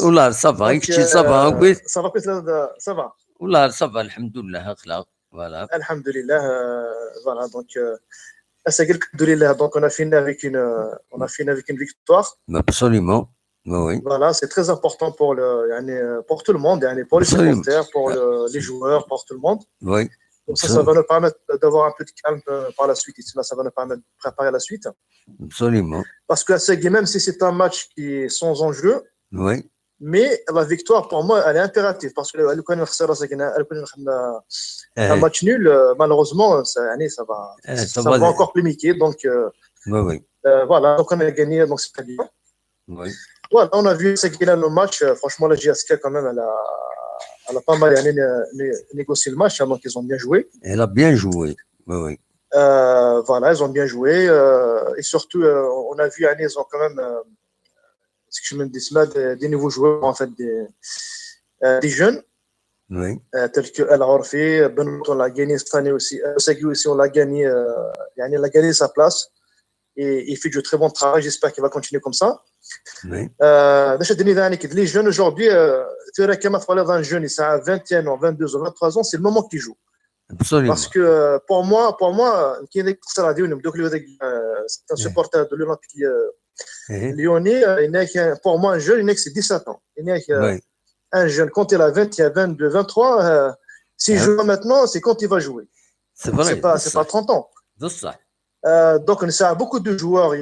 [SPEAKER 1] والله صافا كشي صافا كويس
[SPEAKER 14] صافا
[SPEAKER 1] والله صافا الحمد لله اخلاق فوالا
[SPEAKER 14] الحمد لله فوالا دونك الحمد لله donc on a fini avec une victoire
[SPEAKER 1] absolument oui
[SPEAKER 14] voilà c'est très important pour tout le monde pour les supporters pour les joueurs pour tout le monde
[SPEAKER 1] oui
[SPEAKER 14] donc ça va nous permettre d'avoir un peu de calme par la suite et ça va nous permettre de préparer la suite
[SPEAKER 1] absolument
[SPEAKER 14] parce que même si c'est un match qui est sans enjeu
[SPEAKER 1] oui
[SPEAKER 14] mais la victoire pour moi elle est impérative parce que un match nul malheureusement ça va encore planifier donc
[SPEAKER 1] oui
[SPEAKER 14] voilà donc on a gagné donc c'est très bien
[SPEAKER 1] oui
[SPEAKER 14] voilà on a vu le match franchement la GSK quand même elle a pas mal négocié le match donc ils ont bien joué
[SPEAKER 1] elle a bien joué oui
[SPEAKER 14] voilà ils ont bien joué et surtout on a vu ils ont quand même des nouveaux joueurs en fait des jeunes
[SPEAKER 1] oui
[SPEAKER 14] tels que El Orfi Benoît on l'a gagné cette année aussi Sagui aussi on l'a gagné il a gagné sa place et il fait du très bon travail j'espère qu'il va continuer comme ça
[SPEAKER 1] oui
[SPEAKER 14] les jeunes aujourd'hui tu vois comme un jeune il a 21 ans 22 ans 23 ans c'est le moment qu'il joue
[SPEAKER 1] absolument
[SPEAKER 14] parce que pour moi qui est c'est un supporter de l'Olympique lyonnais pour moi un jeune c'est 17 ans un jeune quand il a 20 22 23 S'il joue maintenant, c'est quand il va jouer.
[SPEAKER 1] C'est vrai.
[SPEAKER 14] C'est pas 30 ans. Donc, on a beaucoup de joueurs,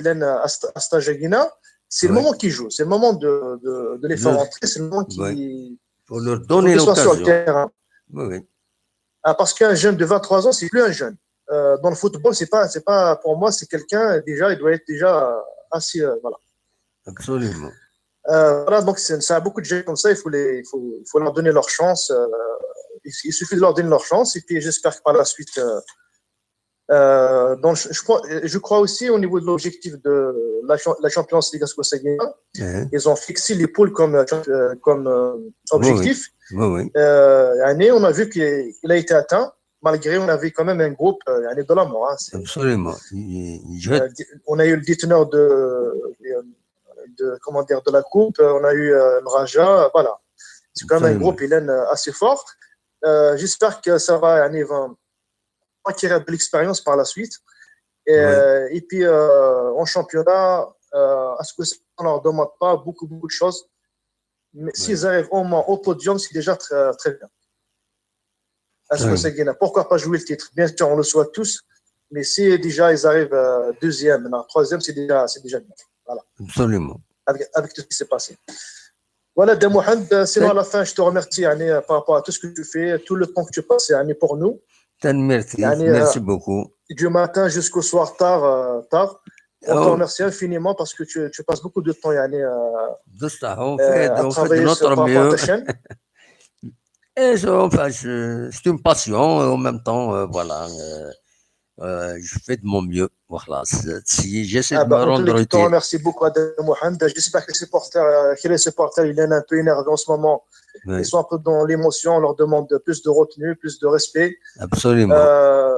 [SPEAKER 14] à Stajagina. C'est le moment qu'ils jouent. C'est le moment de les faire rentrer. C'est le moment
[SPEAKER 1] pour leur donner l'occasion.
[SPEAKER 14] Sur le terrain.
[SPEAKER 1] Oui.
[SPEAKER 14] Parce qu'un jeune de 23 ans, c'est plus un jeune. Dans le football, c'est pas pour moi, c'est quelqu'un déjà, il doit être déjà assez. Voilà.
[SPEAKER 1] Absolument.
[SPEAKER 14] Voilà, donc ça a beaucoup de jeunes comme ça, il faut leur donner leur chance. Il suffit de leur donner leur chance, et puis j'espère que par la suite. Donc je crois aussi au niveau de l'objectif de la Champions League Ascosaguina, ils ont fixé les poules comme objectif.
[SPEAKER 1] Oui.
[SPEAKER 14] On a vu qu'il a été atteint, malgré on avait quand même un groupe de la mort.
[SPEAKER 1] Absolument.
[SPEAKER 14] On a eu le déteneur de la coupe, on a eu le Raja, voilà. C'est quand même un groupe assez fort. J'espère que ça va acquérir de l'expérience par la suite. Et puis en championnat, à ce qu'on ne leur demande pas beaucoup de choses. Mais s'ils arrivent au moins au podium, c'est déjà très, très bien. Pourquoi pas jouer le titre? Bien sûr, on le souhaite tous. Mais si déjà ils arrivent deuxième, troisième, c'est déjà bien. Voilà.
[SPEAKER 1] Absolument.
[SPEAKER 14] Avec tout ce qui s'est passé. Voilà, Mohamed, sinon à la fin, je te remercie par rapport à tout ce que tu fais, tout le temps que tu passes pour nous.
[SPEAKER 1] Merci beaucoup.
[SPEAKER 14] Du matin jusqu'au soir tard. On te remercie infiniment parce que tu passes beaucoup de temps
[SPEAKER 1] on fait de notre mieux. C'est une passion en même temps, voilà. Je fais de mon mieux. Voilà. J'essaie de me rendre utile.
[SPEAKER 14] Je te remercie beaucoup, Mohamed. J'espère que les supporters, ils sont un peu énervés en ce moment. Ils sont un peu dans l'émotion. On leur demande plus de retenue, plus de respect.
[SPEAKER 1] Absolument.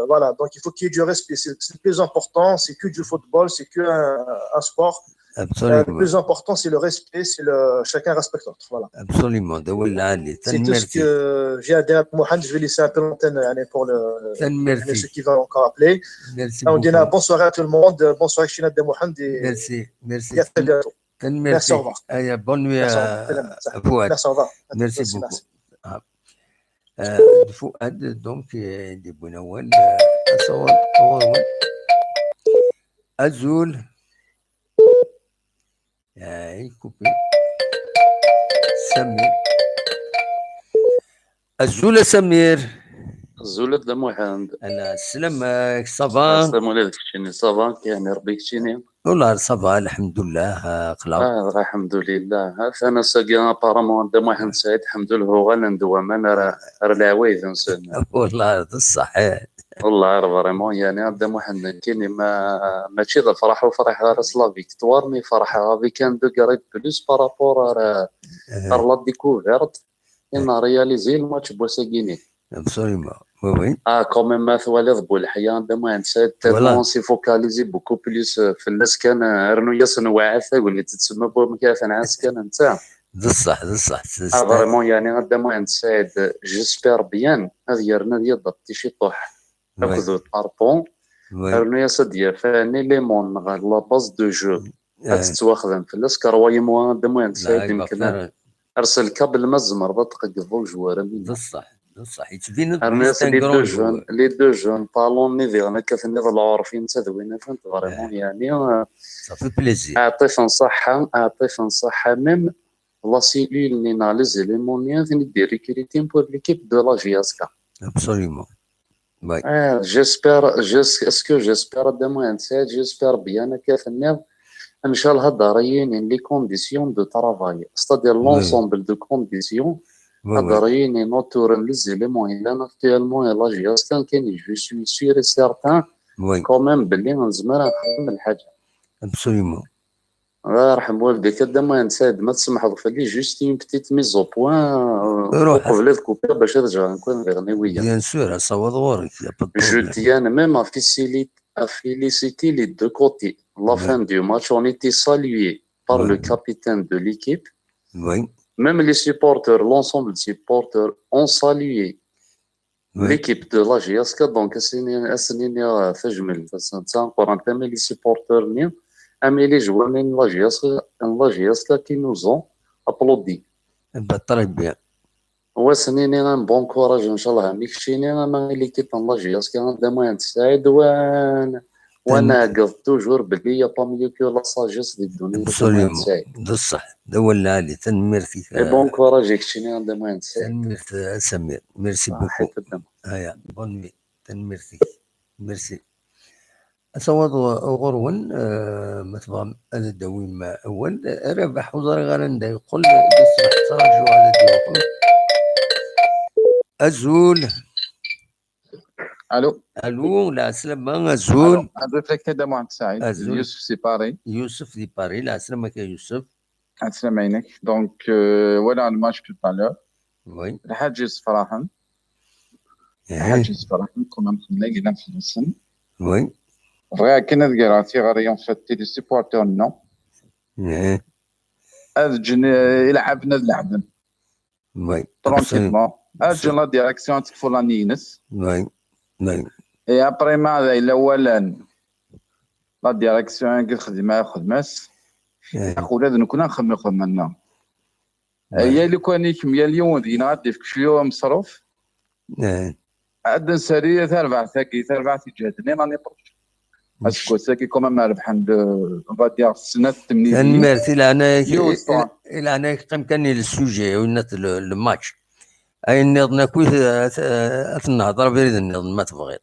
[SPEAKER 14] Voilà. Donc, il faut qu'il y ait du respect. C'est le plus important. C'est que du football. C'est qu'un sport.
[SPEAKER 1] Absolument.
[SPEAKER 14] Le plus important, c'est le respect. Chacun respecte l'autre. Voilà.
[SPEAKER 1] Absolument.
[SPEAKER 14] C'est tout ce que j'ai à dire à Mohamed. Je vais laisser un peu l'antenne pour ceux qui vont encore appeler.
[SPEAKER 1] Merci
[SPEAKER 14] on dit bonne soirée à tout le monde. Bonne soirée, Chinad de Mohamed.
[SPEAKER 1] Merci.
[SPEAKER 14] Et à très bientôt.
[SPEAKER 1] Merci,
[SPEAKER 14] au revoir.
[SPEAKER 1] Bonne nuit à vous.
[SPEAKER 14] Merci, au revoir.
[SPEAKER 1] Merci beaucoup. فؤاد دونك اللي بغينا هو اصور ازول كوبي سمير ازول سمير
[SPEAKER 15] زولت د محمد
[SPEAKER 1] انا سلامك صافا
[SPEAKER 15] السلام عليكم كشيني صافا كيعني ربي كشيني
[SPEAKER 1] والله صافا الحمد لله
[SPEAKER 15] قلاو الحمد لله انا ساقي بارامون د محمد سعيد الحمد لله هو غندوا انا راه العوايد نسن
[SPEAKER 1] والله صحيح
[SPEAKER 15] والله فريمون يعني د محمد كاين ماشي غير فرح وفرح غير لا فيكتوار مي فرح افيك ان دو غريب بلوس بارابور لا ديكوفيرت ان رياليزي الماتش بوساكيني
[SPEAKER 1] Absolument, oui.
[SPEAKER 15] quand même, مثوالي بولحيان دما نسيت تالمون سي فوكاليزي بوكو بليس في الاسكان رنو ياسن واعثه واللي تتسمى بمكافن عسكان نتاع
[SPEAKER 1] بصح
[SPEAKER 15] فريمون يعني دما نسيت جيسبير بيان هذه يرنا ديال التيشي طوح ناخذ طاربون رنو ياس ديال فاني ليمون لا باز دو جو تتواخذ في الاسكار وايمو دما نسيت يمكن ارسل كابل مزمر بتقضوا جوار
[SPEAKER 1] بصح يتبين
[SPEAKER 15] لي دو جون طالون نيفي انا كثني العرفين تذوينا فهمت فريمون يعني
[SPEAKER 1] صافي بليزير
[SPEAKER 15] اعطي في نصحة ميم لا سيلول لي ناليز ليمونيان ثاني دير ريكريتين بور ليكيب دو لا جياسكا
[SPEAKER 1] ابسوليومون
[SPEAKER 15] جيسبير ديما انسات جيسبير بيان كثني ان شاء الله داريين لي كونديسيون دو ترافاي ستادير لونسومبل دو كونديسيون هضريني نوتورن لي زيليمون الا اكتيالمون لا جياسكان كاين جو سوي سير سيرتان كوميم بلي نزمر نخدم الحاجه
[SPEAKER 1] ابسوليومون
[SPEAKER 15] الله يرحم والديك دما نساد ما تسمح فلي جوست اون بتيت ميزو بوان قبل الكوبي باش نرجع نكون غنويه
[SPEAKER 1] بيان سور صوت غورك
[SPEAKER 15] جو تيان ميم féliciter les deux côtés. La fin du match, on était salué par le capitaine de l'équipe. Même les supporters, l'ensemble des supporters ont salué l'équipe de la GSK. Donc, les supporters, les joueurs de la GSK qui nous ont applaudi.
[SPEAKER 1] Très bien.
[SPEAKER 15] وسنيني ان بون كوراج ان شاء الله ميكشيني انا ليكيب الله جياس كان دائما سعيد وانا قلت توجور بلي با ميو كو لا ساجيس دي الدنيا
[SPEAKER 1] ابسوليومون بصح دولنا لي تنميرتي
[SPEAKER 15] بون كوراج يكشيني دائما سعيد
[SPEAKER 1] تنميرت سمير ميرسي بوكو هيا بون نوي تنميرتي ميرسي أصوات غرون مثلا هذا الدويم أول ربح وزارة غرندا يقول بصبح تراجعوا على ديوكم أزول ألو لا سلامة أزول
[SPEAKER 16] أضيف لك كده مهندس سعيد يوسف سيباري
[SPEAKER 1] يوسف ديباري لا سلامة يا يوسف
[SPEAKER 16] السلام عليك دونك voilà le match tout à l'heure
[SPEAKER 1] oui
[SPEAKER 16] الحاجز فرحان الحاجز فرحان كنا مخلينا في السن
[SPEAKER 1] oui
[SPEAKER 16] فغا كنا ديراتي غاريون فتي لي سيبورتور نو أجن يلعبنا لعبنا
[SPEAKER 1] oui
[SPEAKER 16] ترونكيلمون أجن لا ديريكسيون تكفولا نينس
[SPEAKER 1] oui oui
[SPEAKER 16] et après ماذا إلا ولا لا ديريكسيون قد خدمة خدماس أقول هذا نكون نخمم خممنا هي اللي كان يكمل اليوم دينا غادي في شويه مصروف عندنا سريه تربع ثاقي تربع تجهدني راني برج اسكو ساكي كوما ما ربح عند فادير السنه التمنيه
[SPEAKER 1] كان ميرتي الى انا كمكاني للسوجي ونات الماتش اي نضنا كويس النهضره بريد النظام ما تبغي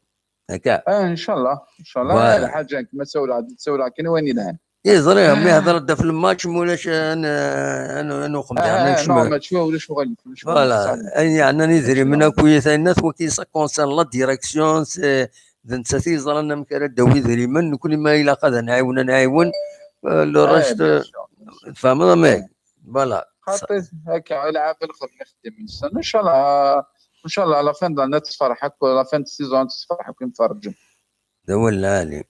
[SPEAKER 1] هكا
[SPEAKER 16] ان شاء الله ان شاء الله حاجه كما تسولها كاين وين الان
[SPEAKER 1] يزري ما يهضر في الماتش مولاش انا نقوم
[SPEAKER 16] ما تشوف ولا شغل
[SPEAKER 1] فوالا يعني نزري من كويس الناس وكيس كونسيرن لا ديريكسيون انت تيزرنا مكان دوي ذري من كل ما الى قد نعاون لو رشت فاهم ما فوالا
[SPEAKER 16] خاطر هكا العاب الخدمه نخدم السنه ان شاء الله ان شاء الله على فين دنا تفرحك ولا فين السيزون تفرحك ونفرجوا
[SPEAKER 1] ولا لي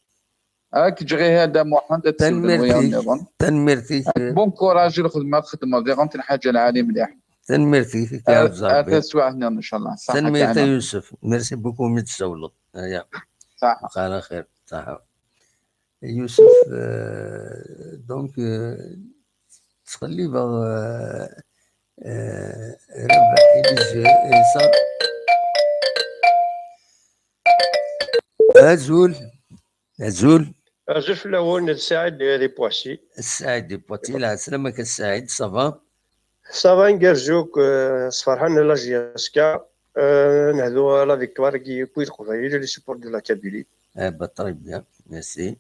[SPEAKER 16] هاك جغي هذا محمد
[SPEAKER 1] تنمرتي
[SPEAKER 16] بون كوراج الخدمه ديغونت الحاجه العاليه مليح
[SPEAKER 1] تنمرتي فيك يا
[SPEAKER 16] زربي تسوى هنا ان شاء الله
[SPEAKER 1] تنمرتي يوسف ميرسي بوكو متسولط يا
[SPEAKER 16] صح
[SPEAKER 1] على خير صح يوسف دونك تخلي ربح صار أزول
[SPEAKER 17] في الأول السعيد دي بواسي
[SPEAKER 1] السعيد دي بواسي لا سلامك السعيد صافا
[SPEAKER 17] نكرجوك فرحان لا جياسكا نهضو لا فيكتوار كي بويت قبيل لي سيبور دو لا كابيلي
[SPEAKER 1] طري بيان ميرسي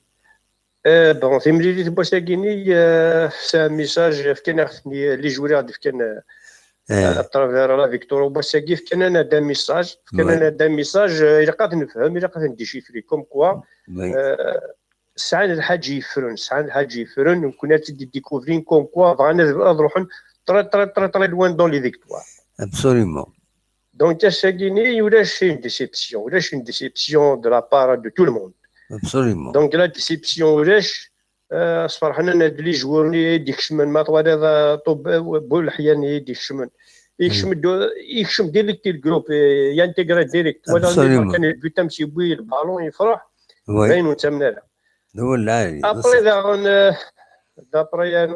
[SPEAKER 17] بون في مليلي بوساكيني سا ميساج فكان خدني لي جوري غادي فكان اترافير لا فيكتور وبوساكي فكان انا دا ميساج الا قادر نفهم الا قادر نديشيفري كوم كوا ساعات الحاج يفرن وكنا تدي ديكوفرين كوم كوا بغانا نروحو طري لوان دون لي فيكتوار
[SPEAKER 1] ابسوليومون
[SPEAKER 17] دونك ساكيني ولاش une déception de la part de tout le monde.
[SPEAKER 1] Absolument.
[SPEAKER 17] Donc la déception ولاش صراحة لي جوورني ديك الشمن ما طوال طوب بول حياني ديك الشمن يكشم ديريكت الجروب ينتجرا ديريكت ولا كان البيتا مشي بوي البالون يفرح باين ونتمنى له
[SPEAKER 1] هو العالي
[SPEAKER 17] ابري دابري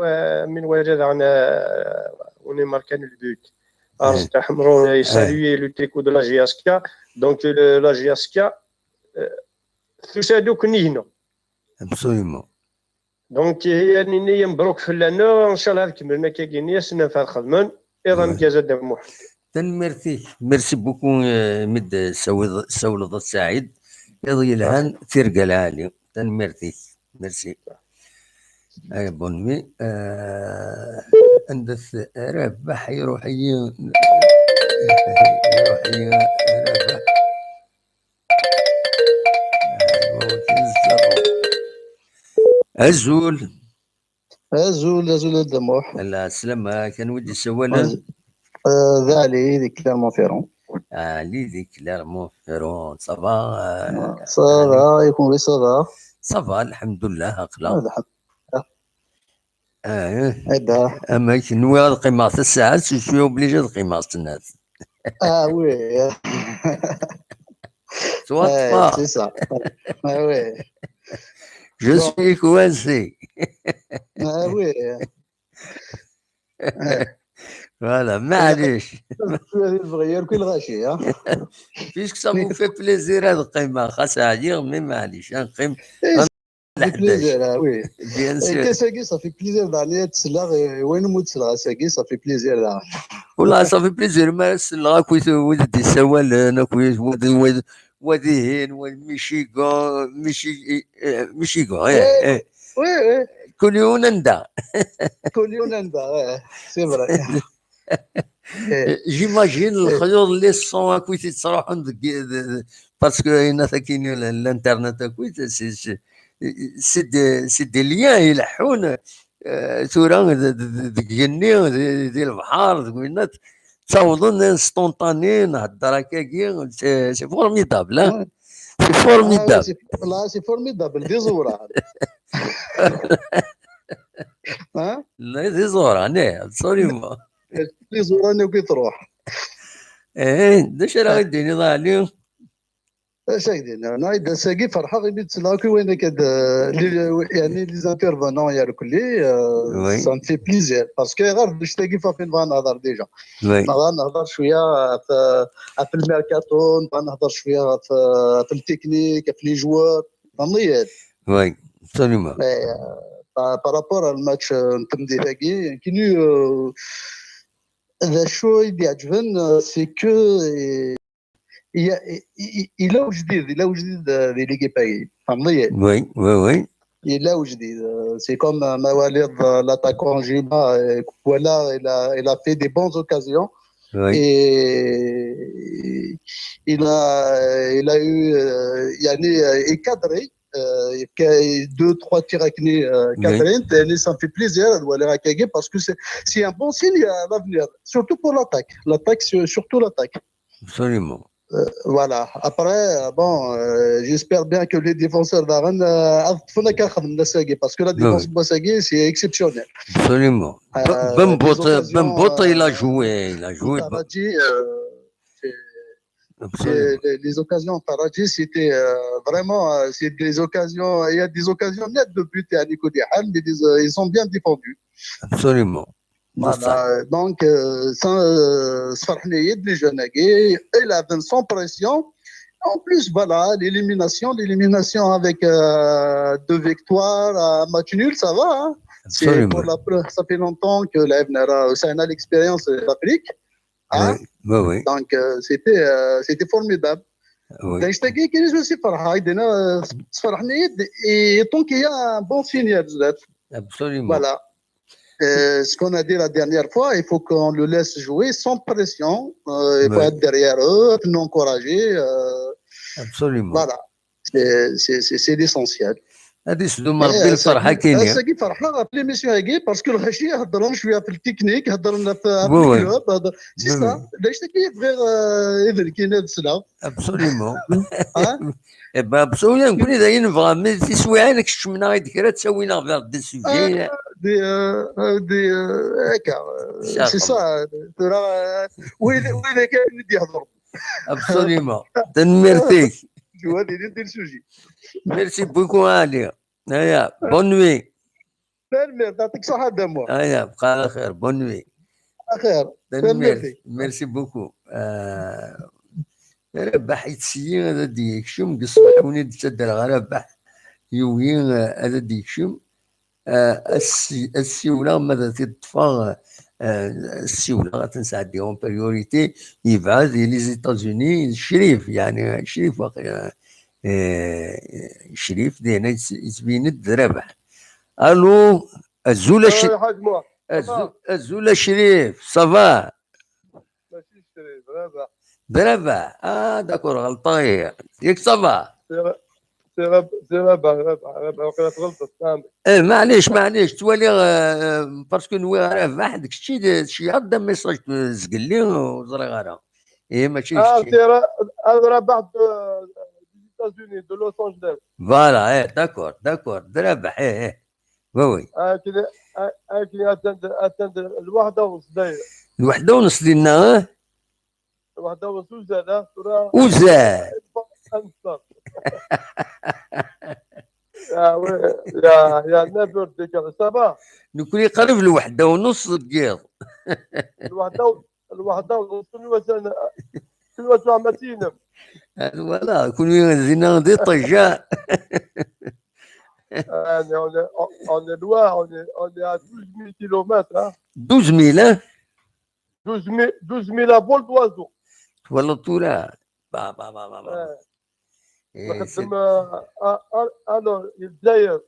[SPEAKER 17] من وجد وني ماركان البيت ارز حمرون يسالي لو تريكو دو لا جياسكا دونك لا جياسكا تسادوك نينا
[SPEAKER 1] ابسوليومون
[SPEAKER 17] دونك هي نية مبروك في لنا ان شاء الله كملنا كاكينيا سنة في الخدمة ايضا مكازا دم محمد
[SPEAKER 1] ميرسي بوكو مد سولض السعيد يضي الهان ترقى العالي ميرسي اي بونمي عندك ربح يروحي ربح أزول
[SPEAKER 18] الدموح
[SPEAKER 1] لا سلامة كان ودي سوالا
[SPEAKER 18] ذالي ذي كلارمون
[SPEAKER 1] فيرون صافا
[SPEAKER 18] يكون
[SPEAKER 1] صافا الحمد لله أقلا
[SPEAKER 18] هذا
[SPEAKER 1] أما نوي هاد قيماس الساعة شوية وبليجي قيماس الناس
[SPEAKER 18] وي
[SPEAKER 1] توطفى
[SPEAKER 18] سي سا وي
[SPEAKER 1] Je suis coincé.
[SPEAKER 18] Oui.
[SPEAKER 1] Voilà, معليش. Puisque ça vous fait plaisir هاد القيمة خاصها عير مي معليش نقيم
[SPEAKER 18] Ça fait plaisir, oui.
[SPEAKER 1] Bien sûr.
[SPEAKER 18] Qu'est-ce ça fait plaisir d'aller là, وين موتسلا ça fait plaisir là.
[SPEAKER 1] والله صافي بليزير ما سلا كويس ودي سوالنا كويس وديهين وميشيغو ميشيغو
[SPEAKER 18] وي
[SPEAKER 1] كوليونندا
[SPEAKER 18] كوليونندا سي فري.
[SPEAKER 1] جيماجين الخيوط اللي الصون كويس يتصراحون باسكو هنا كاين الانترنت كويس سي دي ليان يلحون ثورة تجني ديال البحر تقولنا تصاوضون انستونطاني نهضر هكاكي سي فورميدابل سي فورميدابل
[SPEAKER 18] لا سي فورميدابل دي زورا
[SPEAKER 1] لا دي زورا انا ابسوليومون
[SPEAKER 18] دي زورا انا كي تروح
[SPEAKER 1] داش راه غيديني ضاع عليهم
[SPEAKER 18] اش هكذا انا اذا ساقي فرحه غير تسلاكي وين كاد يعني لي زانترفونون يا الكلي سا في بليزير باسكو غير باش تلاقي فين غنهضر ديجا غنهضر شويه في الميركاتو غنهضر شويه في التكنيك في لي جوار فهمتني
[SPEAKER 1] وي ابسوليومون
[SPEAKER 18] بارابور الماتش نتمدي ثاقي كاين ذا شو اللي يعجبن سي كو إلا وجديد في ليكيب فهمتني
[SPEAKER 1] وي
[SPEAKER 18] إلا وجديد سي كوم مواليد لاتاكون جيما voilà il a fait des bonnes occasions et il a eu يعني cadré deux trois tirs cadrés ça me fait plaisir parce que c'est un bon signe à l'avenir surtout pour l'attaque surtout l'attaque
[SPEAKER 1] absolument.
[SPEAKER 18] Voilà. Après, bon, j'espère bien que les défenseurs d'Aran parce que la défense de Bossagui, c'est exceptionnel.
[SPEAKER 1] Absolument. Bembote, il a joué.
[SPEAKER 18] Les occasions Taraji, c'était vraiment, c'est des occasions, il y a des occasions nettes de but à Nico Dihan, mais ils sont bien défendus.
[SPEAKER 1] Absolument.
[SPEAKER 18] Voilà, donc, sans Sfarhniyed, les jeunes, il avait sans pression. En plus, voilà, l'élimination avec deux victoires, un match nul, ça va. Hein? Ça fait longtemps que l'Avenera, ça a l'expérience de l'Afrique. Hein?
[SPEAKER 1] Oui.
[SPEAKER 18] Donc, c'était formidable. Donc, je te dis que je suis Sfarhniyed, et tant qu'il y a un bon signal.
[SPEAKER 1] Absolument.
[SPEAKER 18] Voilà. Ce qu'on a dit la dernière fois, il faut qu'on le laisse jouer sans pression. Il faut être derrière eux, nous encourager.
[SPEAKER 1] Absolument.
[SPEAKER 18] Voilà, c'est l'essentiel.
[SPEAKER 1] هذه سلوم ربي الفرحه كاينه.
[SPEAKER 18] ساقي فرحه في ليميسيون هاكي باسكو الغاشي هضرنا شويه في التكنيك هضرنا في الكلوب سي سا باش تكيف غير اذن كاين هذا السلام.
[SPEAKER 1] ابسوليمون. ابسوليمون نقول اذا ينبغى مي تسوي عينك الشمنه غير كرا تسوينا في هذا السوجي.
[SPEAKER 18] دي هكا سي سا وين كاين ندي يهضر.
[SPEAKER 1] ابسوليمون تنمرتيك.
[SPEAKER 18] هذه ندير سوجي.
[SPEAKER 1] ميرسي بوكو عليا. هيا بون نوي.
[SPEAKER 18] يعطيك الصحة دمو.
[SPEAKER 1] هيا بقى على خير بون نوي.
[SPEAKER 18] خير.
[SPEAKER 1] ميرسي بوكو. ربح يتسيي هذا ديكشم قصبح وني تدر غربح يوين هذا ديكشم السيولة ماذا تطفى السيولة غتنسى ديهم بريوريتي يبعث لي زيتازوني شريف يعني شريف واقع شريف دينا يتبين ربح الو الزولة الزولة شريف صافا
[SPEAKER 19] ماشي شريف
[SPEAKER 1] ربح داكور غلطاي ياك صافا
[SPEAKER 19] سي ربح وقيلا غلطت
[SPEAKER 1] معليش تولي باسكو نوي ربح داك الشيء شي هذا ميساج تزقل لي وزري غير ماشي
[SPEAKER 19] هذا ربح États-Unis, de Los Angeles.
[SPEAKER 1] Voilà, d'accord, ربح وي
[SPEAKER 19] atteindre الواحدة ونص دايرة.
[SPEAKER 1] الواحدة ونص ديالنا
[SPEAKER 19] الواحدة ونص وزاد
[SPEAKER 1] وزاد
[SPEAKER 19] يا نافور ديك صافا
[SPEAKER 1] نكوني قريب الوحدة ونص دقيق.
[SPEAKER 19] الوحدة الوحده ونص كل عمتينا
[SPEAKER 1] voilà زينا دي طجاء.
[SPEAKER 19] On est loin, on est à 12 000 km. Hein.
[SPEAKER 1] 12 000 hein
[SPEAKER 19] 12 000 à vol d'oiseau.
[SPEAKER 1] والله طولها
[SPEAKER 19] نخدم alors الجزائر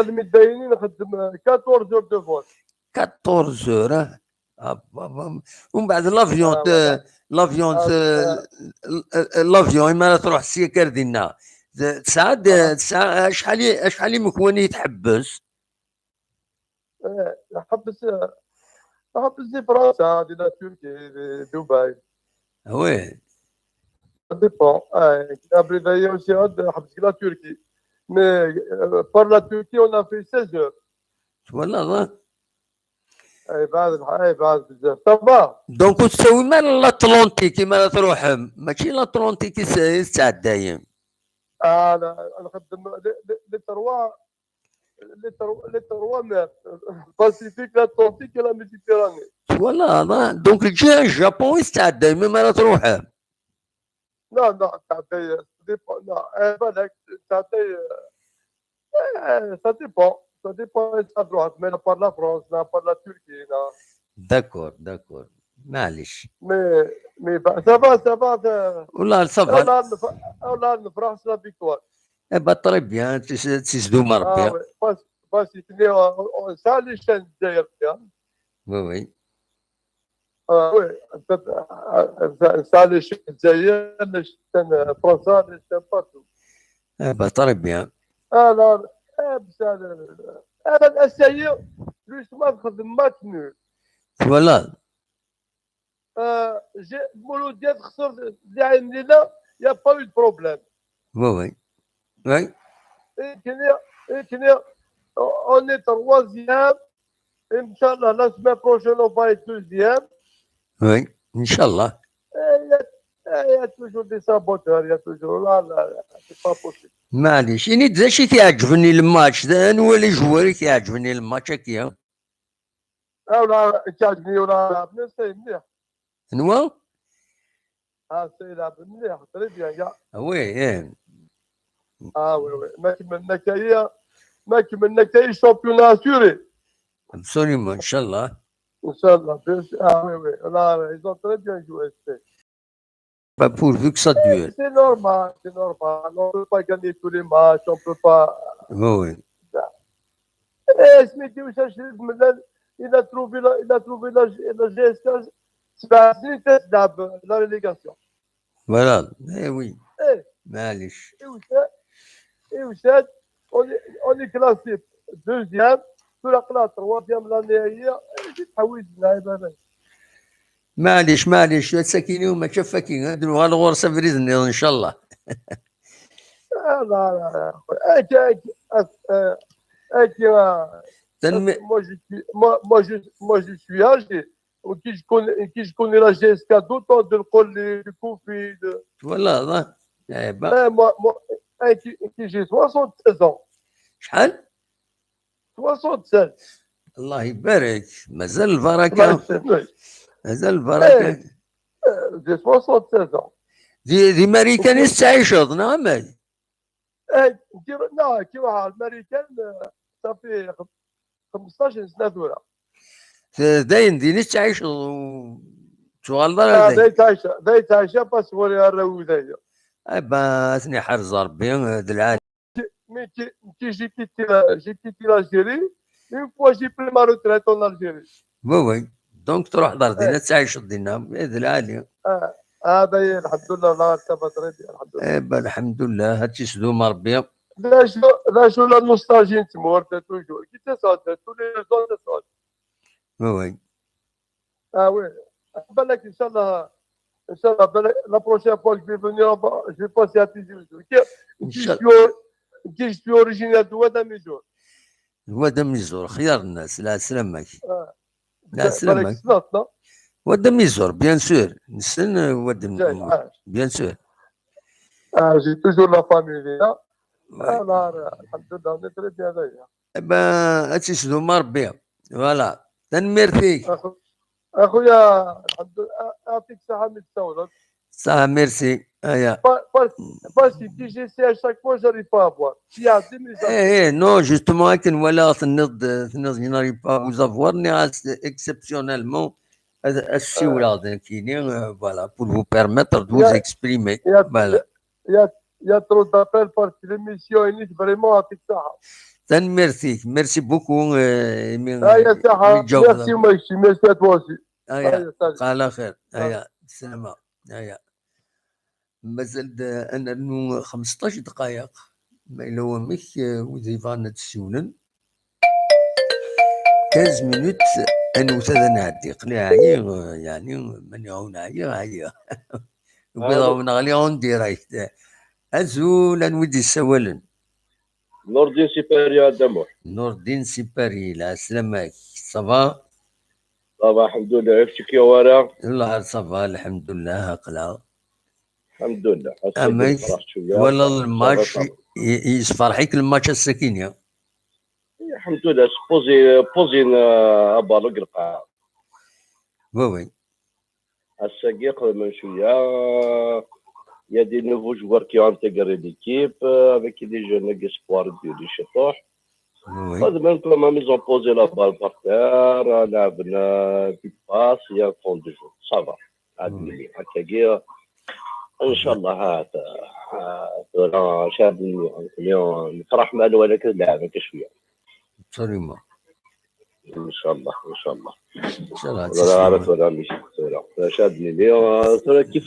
[SPEAKER 19] المدينين نخدم 14 heures de vol.
[SPEAKER 1] 14 heures ومن بعد لافيون ما تروح السيكر ديالنا ساعة شحال مكون يتحبس؟
[SPEAKER 19] حبس دي فرنسا دي تركي دبي.
[SPEAKER 1] وي
[SPEAKER 19] Ça dépend. Après d'ailleurs aussi حبس la Turquie. Mais par la Turquie on a fait 16 heures.
[SPEAKER 1] والله
[SPEAKER 19] بعد بزاف طبعا.
[SPEAKER 1] دونك تسوي مال الأطلنطيكي ما تروح ماشي الأطلنطيكي ساعة دايم.
[SPEAKER 19] انا نخدم لي تروا مير الباسيفيك l'Atlantique et la Méditerranée.
[SPEAKER 1] والله دونك تجي الجابون يستعد دايما ما تروح.
[SPEAKER 19] لا تعطي ديبون لا بالك تعطي ça dépend تروح mais par la France لا par la Turquie لا.
[SPEAKER 1] داكور معليش.
[SPEAKER 19] مي ça va
[SPEAKER 1] والله صافا.
[SPEAKER 19] والله نفرح سلا فيكتوار.
[SPEAKER 1] طري بيان تسدو مربي.
[SPEAKER 19] بس يتني سالي شان الجزائر بيان.
[SPEAKER 1] وي
[SPEAKER 19] وي سالي شان الجزائر شان فرنسا شان بارتو.
[SPEAKER 1] طري بيان.
[SPEAKER 19] لا بس هذا الاساير ليش ما نخدم ماتش نول.
[SPEAKER 1] فوالا
[SPEAKER 19] جي المولود ديال خسر اللي عين لينا يا با يو بروبليم.
[SPEAKER 1] وي
[SPEAKER 19] كني on est troisième. Inch'Allah, la semaine prochaine, on va être deuxième.
[SPEAKER 1] Oui, Inch'Allah.
[SPEAKER 19] Il y a toujours des saboteurs, il y a toujours là, c'est pas possible.
[SPEAKER 1] معليش اني داشي كيعجبني الماتش هو اللي جواري كيعجبني الماتش هكايا.
[SPEAKER 19] ولا كيعجبني ولا سي مليح.
[SPEAKER 1] نوا؟
[SPEAKER 19] سي لعب مليح تري بيان كاع.
[SPEAKER 1] وي
[SPEAKER 19] وي ما كملنا كاين شامبيون اسيوري.
[SPEAKER 1] ابسوليومون ان شاء الله.
[SPEAKER 19] ان شاء الله وي لا ils ont très bien joué.
[SPEAKER 1] Pas pourvu que ça dure.
[SPEAKER 19] C'est normal. On ne peut pas gagner tous les matchs, on ne peut pas.
[SPEAKER 1] Oui.
[SPEAKER 19] Il a trouvé la GSK, c'est la relégation.
[SPEAKER 1] Voilà, oui. معليش.
[SPEAKER 19] Et Oussad, on est classé deuxième, sur la troisième l'année,
[SPEAKER 1] معليش تسكيني وما تشفكين نديروا الغرسه فريزني ان شاء الله.
[SPEAKER 19] لا moi je suis âgé qui je connais la GSK d'autant de coller du Covid.
[SPEAKER 1] Voilà
[SPEAKER 19] moi qui j'ai 76 ans.
[SPEAKER 1] شحال؟
[SPEAKER 19] 76.
[SPEAKER 1] الله يبارك مازال البركه. مازال البركه.
[SPEAKER 19] J'ai 76 ans.
[SPEAKER 1] دي امريكان يستعيشوا نعم.
[SPEAKER 19] لا كي واحد الامريكان صافي 15 سنه دوله.
[SPEAKER 1] داين دي يستعيشوا شغل
[SPEAKER 19] داي تعيشها بس وري الراوي دايا.
[SPEAKER 1] اثني حرز ربي هذا العالم.
[SPEAKER 19] Mais j'ai quitté l'Algérie, une fois j'ai pris ma retraite en Algérie.
[SPEAKER 1] Oui. Donc تروح دار دينا تعيش دينا بهذا العالم.
[SPEAKER 19] هذا الحمد لله الله ارتبط ربي الحمد لله.
[SPEAKER 1] الحمد لله هادشي سدوم ربي.
[SPEAKER 19] لا شو لا نوستالجي تمور توجور كي تصاد tous les ans تصاد.
[SPEAKER 1] Oui.
[SPEAKER 19] Oui. بالك ان شاء الله la prochaine fois que je vais venir je vais passer à Tizi. Je suis originaire de Ouadamizor.
[SPEAKER 1] Ouadamizor, خيار الناس لا سلامك. لا سلامك. Ouadamizor, bien sûr. نسن Ouadamizor, bien sûr.
[SPEAKER 19] J'ai toujours la famille là. Alhamdulillah, on est très bien là.
[SPEAKER 1] هاتشي سدوم ربي. فوالا تنمير فيك.
[SPEAKER 19] اخويا الحمد لله يعطيك الصحه من التسولات.
[SPEAKER 1] صح ميرسي.
[SPEAKER 19] Parce que j'essaie à chaque fois, j'arrive pas à voir. Il y a des messages.
[SPEAKER 1] Non, justement, je n'arrive pas à vous avoir, mais exceptionnellement, voilà, pour vous permettre de vous exprimer. Voilà.
[SPEAKER 19] Il y a trop d'appels parce que l'émission est vraiment à ça.
[SPEAKER 1] Merci beaucoup.
[SPEAKER 19] Merci, Moïse. Merci à toi aussi.
[SPEAKER 1] على خير. سلامة. مازال أنا 15 دقائق ما إلا هو مش وظيفة نتسولن 15 minutes أنا وثلاثة نعدي قناعي يعني من يعون عيا وبيضاو نغلي اون ديراكت أزول أنودي السوالن
[SPEAKER 4] نور الدين سيباري دموح
[SPEAKER 1] نور الدين سيباري لا سلامك صافا
[SPEAKER 4] صافا الحمد لله عرفتك يا ورا
[SPEAKER 1] الله صافا الحمد لله هقلا
[SPEAKER 4] الحمد لله
[SPEAKER 1] ولا الماتش يصفرحيك الماتش السكينة
[SPEAKER 4] الحمد لله بوزين بالوغ القاعة
[SPEAKER 1] وي
[SPEAKER 4] الساقيق من شوية il y a des nouveaux joueurs qui ont intégré l'équipe avec des jeunes espoirs du Château. Même comme ils ont posé la balle par terre, on a des passes, il y a un fond de jeu. Ça va. ان شاء الله هذا شاب اليوم نفرح مع ولكن لعبه شويه
[SPEAKER 1] absolument
[SPEAKER 4] ان شاء الله ان شاء الله
[SPEAKER 1] ان شاء الله
[SPEAKER 4] ولا مش شادني اليوم ترى كي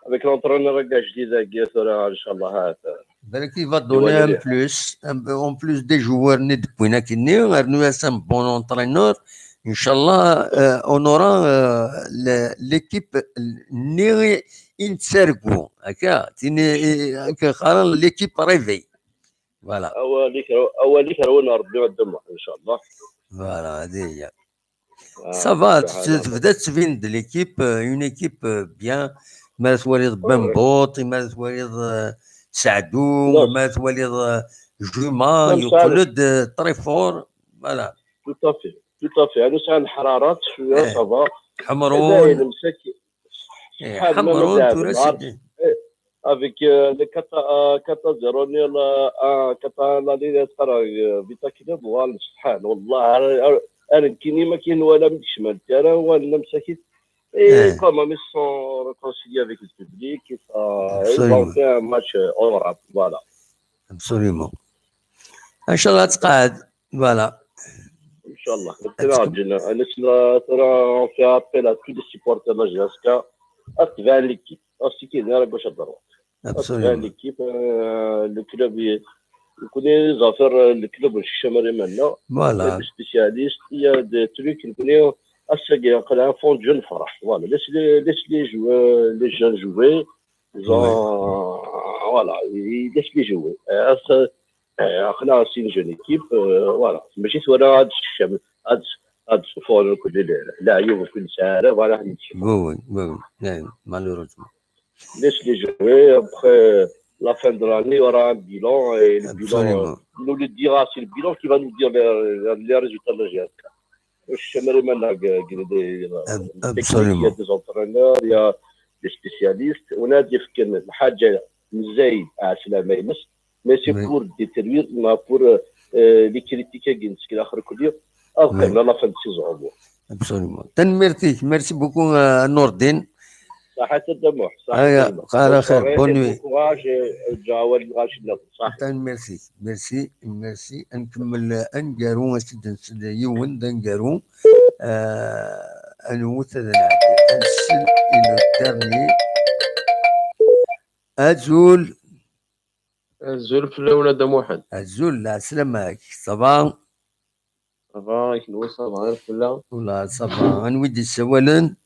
[SPEAKER 4] avec l'entraîneur جديد ترى ان شاء الله هذا
[SPEAKER 1] بالك il va donner en plus des joueurs ندبونا كني غير un bon entraîneur Inch'Allah, on aura l'équipe Niri Insergo. L'équipe réveille. Voilà. Voilà, déjà. Ça va, tu viens de l'équipe, une équipe bien. مات وليد بنبوط مات وليد سعدو مات وليد جوما يقلد تريفور. Voilà.
[SPEAKER 4] Tout à fait. Tout à fait. أنا سأل الحرارات شوية صافا.
[SPEAKER 1] حمرون. حمرون
[SPEAKER 4] تورسي. Avec le kata zéro nil kata la ligne ترى بتاكيد بوال سبحان والله أنا كني ما كاين ولا من الشمال ترى ولا مساكين. Et comme ils sont réconciliés avec le public, ils ont fait un match honorable. Voilà.
[SPEAKER 1] Absolument. Inch'Allah تقعد. Voilà.
[SPEAKER 4] Inch'Allah. On fait appel à tous les supporters de la GSK à travers l'équipe. Ainsi qu'il y a la gauche à droite. À travers l'équipe, le club, il connaît les affaires, le club, je suis maintenant.
[SPEAKER 1] Voilà.
[SPEAKER 4] Les spécialistes, il y a des trucs qu'il connaît. Un fond de jeunes فرح. Voilà. Laisse les jeunes jouer. Ils ont, voilà, ils laissent les jouer. احنا سين جون ايكيب فوالا ماشي ولا هاد الشام هاد فور كل اللاعب وكل ساعه فوالا هادشي
[SPEAKER 1] وي نعم مالوروزمون
[SPEAKER 4] ليش لي جوي ابخي لا فان دو لاني ورا ان بيلون اي البيلون نو لو ديرا سي البيلون كي فا نو دير لي ريزولتا لا جي اس كا واش مريم لا قال دي
[SPEAKER 1] ابسولومون
[SPEAKER 4] دي زونترينور يا دي سبيسياليست ونادي فكن الحاجه مزايد سلامه يمس mais c'est pour détruire, pour les critiquer, qui l'autre côté, après la fin de saison.
[SPEAKER 1] Absolument. Merci beaucoup, Nordin.
[SPEAKER 4] صحة الدموع.
[SPEAKER 1] على خير. Bonne nuit.
[SPEAKER 4] جاول غاشنا.
[SPEAKER 1] ميرسي. نكمل انجارو يون دنجارو نوث نعدي نسل الى الدرني أزول
[SPEAKER 20] الزول في الأولى دموحد
[SPEAKER 1] الزول لا سلامك صباح
[SPEAKER 20] صباح شنو صباح فلا
[SPEAKER 1] ولا صباح نودي السوالن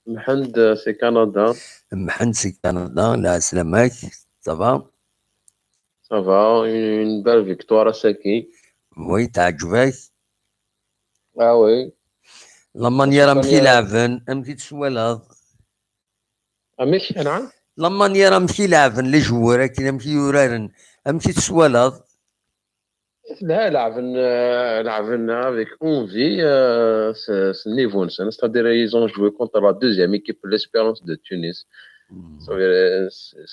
[SPEAKER 20] محمد سي كندا
[SPEAKER 1] لا سلامك صباح
[SPEAKER 20] اون بال فيكتوار ساكي
[SPEAKER 1] وي تعجبك
[SPEAKER 20] وي
[SPEAKER 1] لا مانيير امشي لعبن امشي تسوالد
[SPEAKER 20] امشي نعم
[SPEAKER 1] لا مانيير امشي لعبن لي جوار كي امشي يورارن امشي تسوالد
[SPEAKER 20] لا لعبنا avec envie ce niveau. C'est-à-dire ils ont joué contre la deuxième équipe, l'Espérance de Tunis.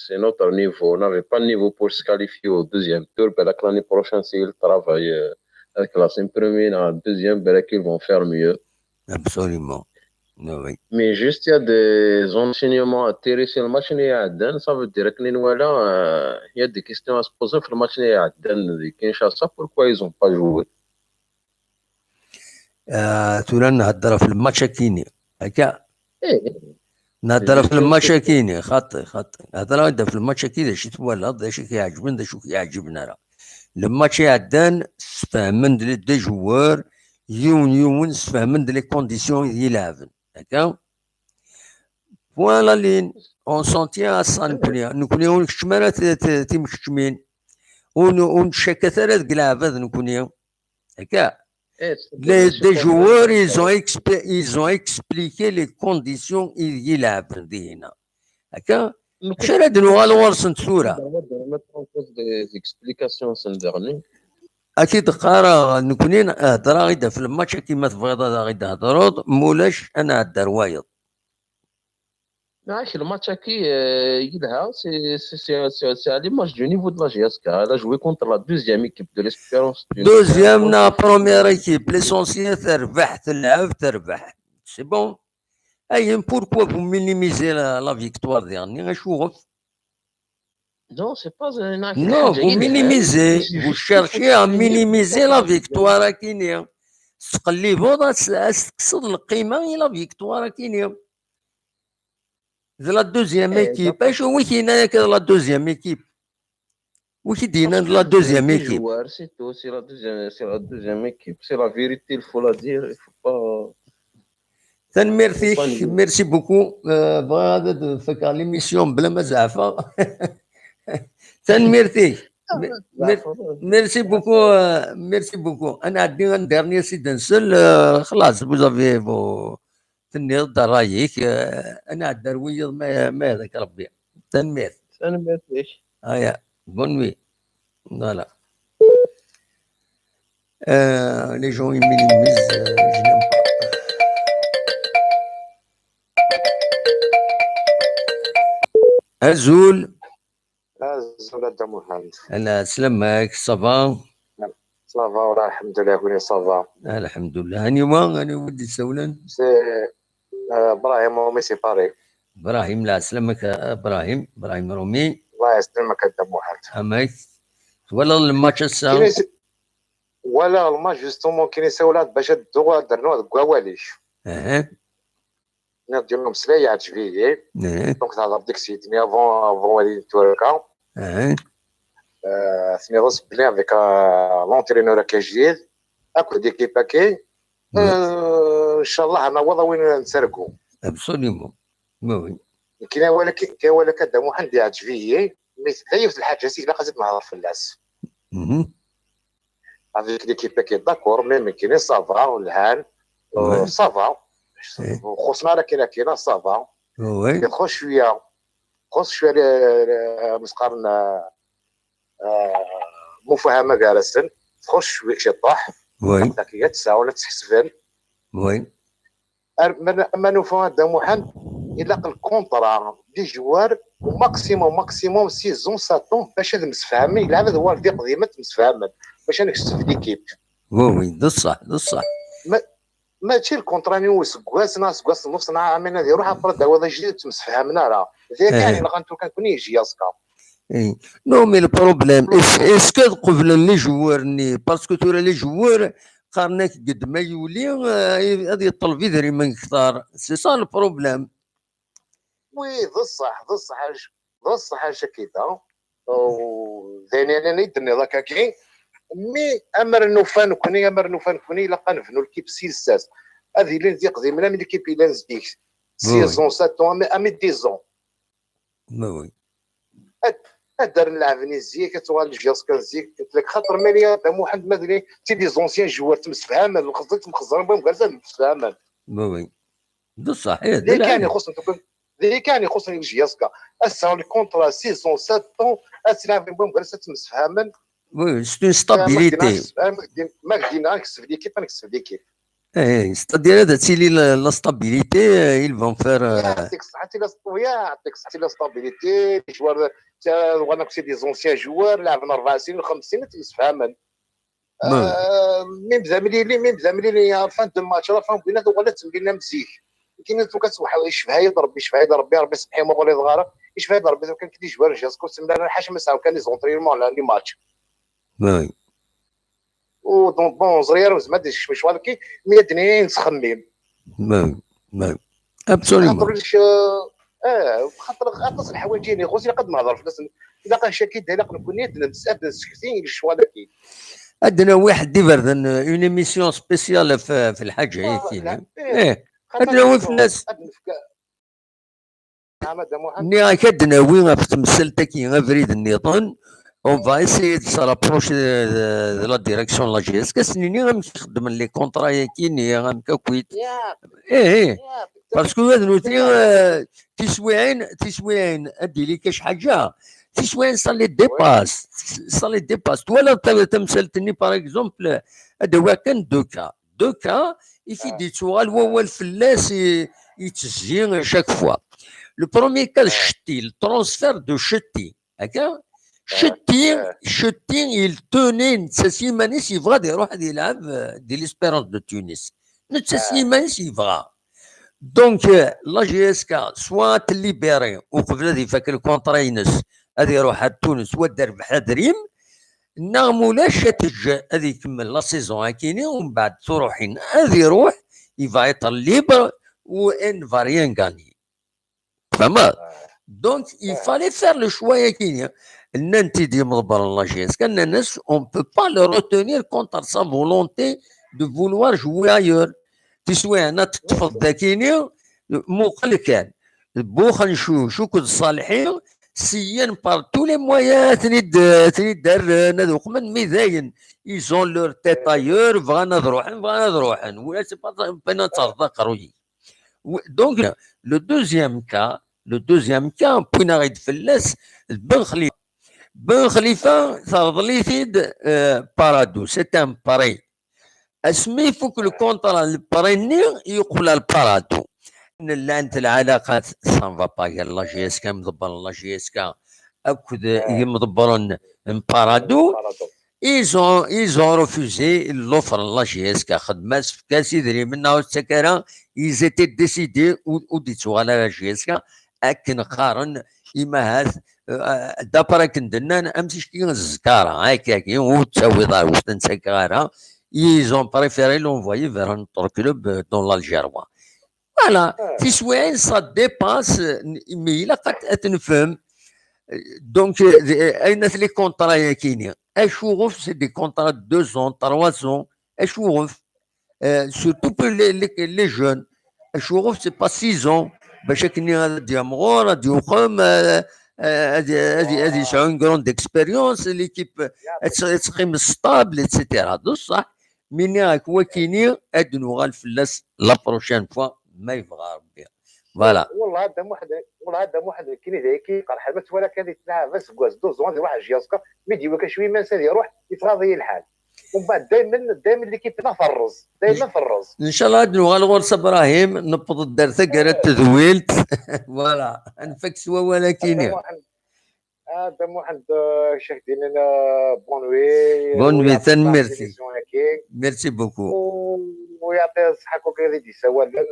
[SPEAKER 20] C'est notre niveau. On n'avait pas le niveau pour se qualifier au deuxième tour. L'année prochaine, s'ils travaillent avec la première, la deuxième, ils vont faire mieux.
[SPEAKER 1] Absolument. Oui.
[SPEAKER 20] Mais juste, il y a des enseignements à tirer sur le match. Ça veut dire qu'il y a des questions à se poser sur le match de Kinshasa. Pourquoi ils n'ont pas joué?
[SPEAKER 1] تولى نهضر في الماتش كيني هكا نهضر في الماتش كيني خاطي هضر في الماتش كيني شي توالى هذا شي كيعجبنا هذا شو كيعجبنا راه الماتش عدان سفهمن دي جوار يون سفهمن لي كونديسيون يلعبن هكا فوالا لين اون سونتيان اسا نكوني كشمالة تيمكشمين ونشكا ثلاث كلاعبات نكوني هكا des joueurs ils ont expliqué les conditions يلعبن دي هنا هكا شنو هاد نوال ورسنت صورة اكيد قارا نكونين هضرا غيدا في الماتش كيما تبغيض غيدا هضرود مولاش انا عاد روايض
[SPEAKER 20] عاش الماتش كي يلها سي على ليماج دو نيفو دو لا جياسكا elle a joué contre la deuxième équipe de l'Espérance
[SPEAKER 1] دوزيام نا بروميير ايكيب ليسونسيال تربح تلعب تربح سي بون اي بوركوا فو مينيميزي لا فيكتوار ديالني اشوف
[SPEAKER 20] Non, c'est pas un
[SPEAKER 1] Non, vous minimisez, vous cherchez à minimiser la victoire à Kenya. تقلبوا تقصد القيمة إلى la victoire à Kenya. C'est la deuxième équipe. اش هو كاين هكا la deuxième équipe. وكي دينا la deuxième équipe.
[SPEAKER 20] C'est la deuxième équipe. C'est la vérité, il faut la dire. Il faut pas.
[SPEAKER 1] تنميرتيك ميرسي بوكو بغا فكر ليميسيون بلا ما زعفة. تنميرتي ميرسي بوكو انا عندي ان ديرني سي دنسل خلاص بوزافي بو تنيض رايك انا عاد رويض ما هذاك ربي تنمير هيا بون وي فوالا لي جون يمينيميز ازول
[SPEAKER 21] زولاد محمد
[SPEAKER 1] انا سلامك صافا
[SPEAKER 21] صافا والله الحمد لله كوني صافا
[SPEAKER 1] الحمد لله انا ودي سولان
[SPEAKER 21] سي ابراهيم رومي سيباري
[SPEAKER 1] ابراهيم لا سلامك ابراهيم رومي
[SPEAKER 21] الله يسلمك انت محمد
[SPEAKER 1] امك ولا الماتش الساعه
[SPEAKER 21] ولا الماتش جوستومون كاين سولات باش درنوها كواواليش ندير لهم سلايا عاد جفيي دونك تهضر ديك سيدني افون وليد توركا ثني غوص بلي افيك لونترينور كجديد اكو ديكيب كاين ان شاء الله انا وضع وين نسرقوا
[SPEAKER 1] ابسوليومون وي
[SPEAKER 21] كاين ولا كدا محمد عاد جفيي مي تايف الحاجه سي لا قصدت نهضر في اللاس افيك ديكيب كاين داكور مي كاين صافا والهان صافا خصنا راه كاينه صافا
[SPEAKER 1] وي
[SPEAKER 21] خص شويه مسقارنا مفاهمه جالسن خص شويه شي طاح
[SPEAKER 1] وي
[SPEAKER 21] داك هي تسعه ولا تحسبن
[SPEAKER 1] وي
[SPEAKER 21] اما نوفا هذا محمد يلاقي الكونطرا دي جوار وماكسيموم سيزون ساتون باش هذا مسفهمين يلعب هذا هو الفيق ديما مسفهمين باش انا كنت في ديكيب
[SPEAKER 1] وي ده الصح
[SPEAKER 21] ماشي الكونتراني وسكواس ناس كواس نص عامين هذه روح فرد هذا جديد تمسفهمنا راه ذاك يعني غنتو كنكون يجي ياسكا
[SPEAKER 1] اي نو مي البروبليم اسكو قبل لي جوار باسكو تورا لي جوار قارناك قد ما يولي هذه يطلب يدري من كثار سي سا البروبليم
[SPEAKER 21] وي ذا الصح كذا وثاني انا يدني ذاك كاين مي امر نوفان كوني لا قنفنو الكيب سيساس هذه اللي نديق زي من الكيب اللي نزديك سيزون ساتون امي ديزون
[SPEAKER 1] وي
[SPEAKER 21] هدر نلعبني زي كتوال جياس كنزيك قلت لك خاطر ماليا محمد مدري تي دي زونسيان جوار تمسفهمن الخزيت مخزرين بهم كاع تمسفهمن
[SPEAKER 1] وي ده صحيح
[SPEAKER 21] اللي كان يخصني جياسكا اسا الكونترا سيزون 7 اسلام بهم كاع تمسفهمن
[SPEAKER 1] Oui, c'est une stabilité. C'est-à-dire la stabilité, ils vont faire.
[SPEAKER 21] يعطيك صحتي لا ستابيليتي لي جوار وانا كنت دي زونسيان جوار لعبنا 4 سنين و5 سنين تيسفهمن ميم زاملين فان دو ماتش راه فان بينا ولا تمرينا مزيك كاين كتوحد يشفها يضرب ربي سبحانه وغالي صغاره يشفها ربي كان كدي جوار جاز كنت سمنا حاشا ما ساعه كان لي زونطرينمون على لي ماتش
[SPEAKER 1] وي
[SPEAKER 21] و دونك بون صغير زعما دير شويه ولكن ميدني نتخمم
[SPEAKER 1] وي ابسوليومون
[SPEAKER 21] خاطر اطلس الحوايج ديالي خوتي قد ما هضر فلوس الا كان شاكي دايره نكون نسال سكتين الشوا داكي
[SPEAKER 1] عندنا واحد ديفر اون ايميسيون سبيسيال في الحاجه هيك عندنا وين في الناس ني كدنا وين في تمثلتك غير النظام on va essayer de se rapprocher de la direction de la GS كسنيني غنخدم لي كونطرا كاينين غنكويت باسكو هذا نوتي تسويعين ادي لي كاش حاجه تسويعين صالي ديباس ولا تمثلتني باغ اكزومبل هذا هو كان دوكا يفيد سؤال هو الفلاس يتسجين شاك فوا لو بروميي كان شتي الترونسفير دو شتي هكا شتي يلتوني سيمانيس يبغى يروح يلعب دي ليسبيرونس دو تونس سيمانيس يبغى دونك لا جي اس كا سوا تليبيري وقبل هذه فاكر الكونترا ينس هذه يروح لتونس ودار بحال دريم نعم ولا شاتج هذه يكمل لا سيزون كاينين ومن بعد تروحين هذه يروح يفا يطل ليبر وان فاريان غاني فما دونك يفالي فير لو شوا كاينين ان انت دي مضبر لا جي اس كان الناس اون بو با لو روتونير كونتر سا فولونتي دو فولوار جوي ايور تسوي انا تطفل ذاكيني موقل كان بوخن شو كنت صالحين سيان بار تو لي مويان تنيد دار نذوق من ميزاين يزون لور تيتايور بغانا نروحن ولا سي با بينا تذكروي دونك لو دوزيام كا بوينا غيد فلاس بن خليفه صار لي فيد بارادو سي ان باري اسمي فوق الكونترا الباريني يقبل البارادو لانت العلاقات سان فا با لا جي اس كا مدبر لا جي اس كا اكد يمدبرون بارادو ils ont refusé l'offre لا جي اس كا خدمات في كاس يدري منها السكره ils étaient décidés وديتو على لا جي اس كا اكن قارن إما هذا دابا كندنا امسي كي الزكاره هكاكي وتساوي ضار واش تنسكرها ils ont préféré l'envoyer vers un autre club dans l'Algérie. Voilà, تسويعين ça dépasse mais إلا قد تنفهم دونك أين لي كونطرا كاينين أشوف سي دي كونطرا 2 ans 3 ans أشوف surtout pour les jeunes أشوف سي با 6 ans باش كني هادي مغور هادي وخم هادي شعون كروند اكسبيريونس ليكيب تقيم ستابل اتسيتيرا بصح مني راك هو كاينين ادنو غا الفلاس لا بروشين فوا ما يبغى ربي فوالا
[SPEAKER 21] والله هذا واحد كاين ذاك قال حبت ولا كان يتلاعب بس كواز دوزون واحد جياسكا ميدي وكا شويه ما نسى يروح يتغاضي الحال ومن بعد دائما اللي كيف فرز
[SPEAKER 1] ان شاء الله ادنو غا الغرس ابراهيم نبض الدرسه قالت تذويلت فوالا انفكس ولا كاينين
[SPEAKER 21] هذا واحد شاهدين لنا بونوي
[SPEAKER 1] تنميرسي ميرسي بوكو
[SPEAKER 21] ويعطي الصحه كل دي سوا لان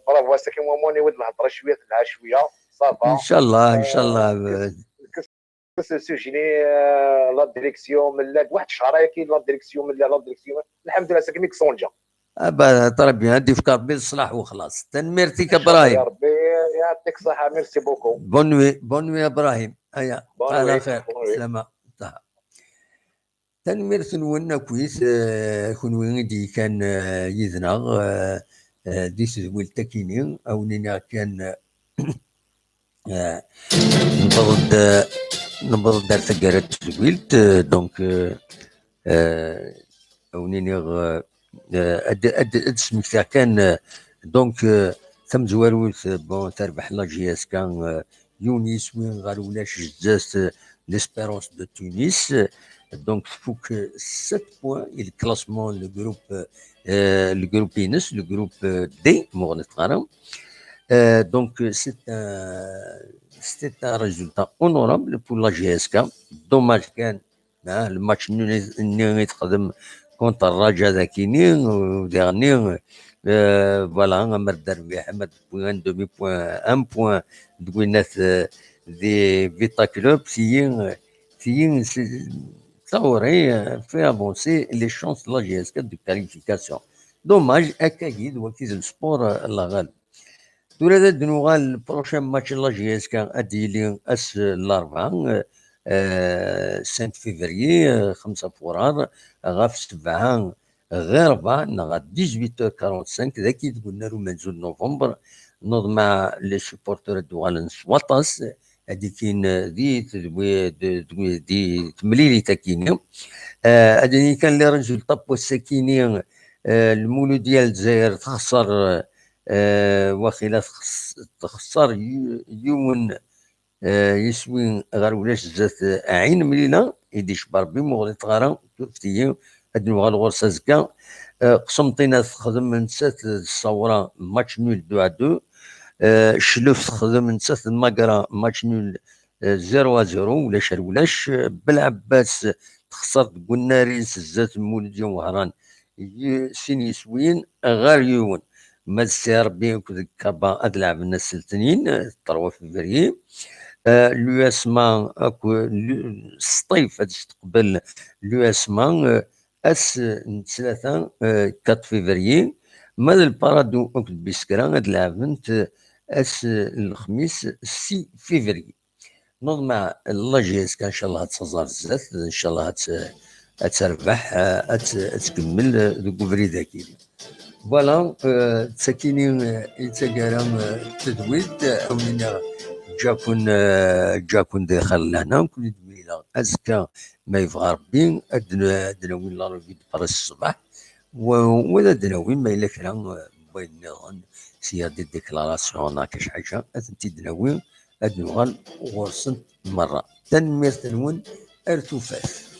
[SPEAKER 21] برافو ساكن موني ود الهضره شويه تلعب شويه صافا
[SPEAKER 1] ان شاء الله
[SPEAKER 21] سوجيني لا ديريكسيون من واحد الشهر كاين لا ديريكسيون الحمد لله ساكن ميك صونجا
[SPEAKER 1] طرا بيان دي فكار بالصلاح وخلاص تنميرتك ابراهيم
[SPEAKER 21] يا ربي يعطيك الصحه ميرسي بوكو
[SPEAKER 1] بونوي ابراهيم هيا على خير سلامة تنميرت نولنا كويس كون دي كان يذنا دي سويل تكينين او نينا كان نبض دار ثقارات سويلت دونك او نينا اسمك كان دونك ثم زواروت بون تربح لا جي اس كان يونس وين غير ولاش جاست ليسبيرونس دو تونس Donc, il faut que 7 points, et le classement, le groupe INES, le groupe D, donc, c'est un résultat honorable pour la GSK. Dommage qu'un le match nul contre Raja Dakini au dernier. Voilà, on a un demi-point, un point de des Vita Club. Ça aurait fait avancer les chances de la GSK de qualification. Dommage, Akagid, Wakiz le sport, la Gal. Tout le prochain match de la GSK à Dili, S. Larvan, 5 février, 5 فورار, غاف 7 غير 4 18h45 ذاك قلنا له منزول نوفمبر نوض مع لي سوبورتور دوال نسواطاس هادي كاين دي تمليلي تاكيني هادي كان لي ريزولطا بو الساكيني المولود ديال الجزائر تخسر واخيلا تخسر يوم يسوي غير ولاش زات عين مليله يديش بربي مغلي تغارا تفتيه هاد نوغال غورسا زكا قسمطينا تخدم نسات الصوره ماتش نول 2-2 شلوف تخدم نسات المقرا ماتش نول 0-0 ولاش بالعباس تخسر قناريس زات المولد يوم وهران سين يسوين غير يون ما السير بين كابا ادلعب الناس التنين 3 فبراير لو اسمان اكو الصيف هادشي تقبل لو اسمان اس 3 4 فبراير مال البارادو اكو بيسكرا هاد لعبنت اس الخميس 6 فبراير نوض مع الله جيسك ان شاء الله هتصزر بزاف ان شاء الله هتربح هتكمل دوك فريدا كيلي فوالا تساكيني يتقارم تدويد امنا جاكون داخل لهنا كل دميله ازكى ما يبغى ربي ادناوي الله ربي برا الصباح ولا دناوي ما الا كان بين سيادة ديكلاراسيون كاش حاجه انت دناوي ادنوغال غورسن مره تنمير تنون ارتفاف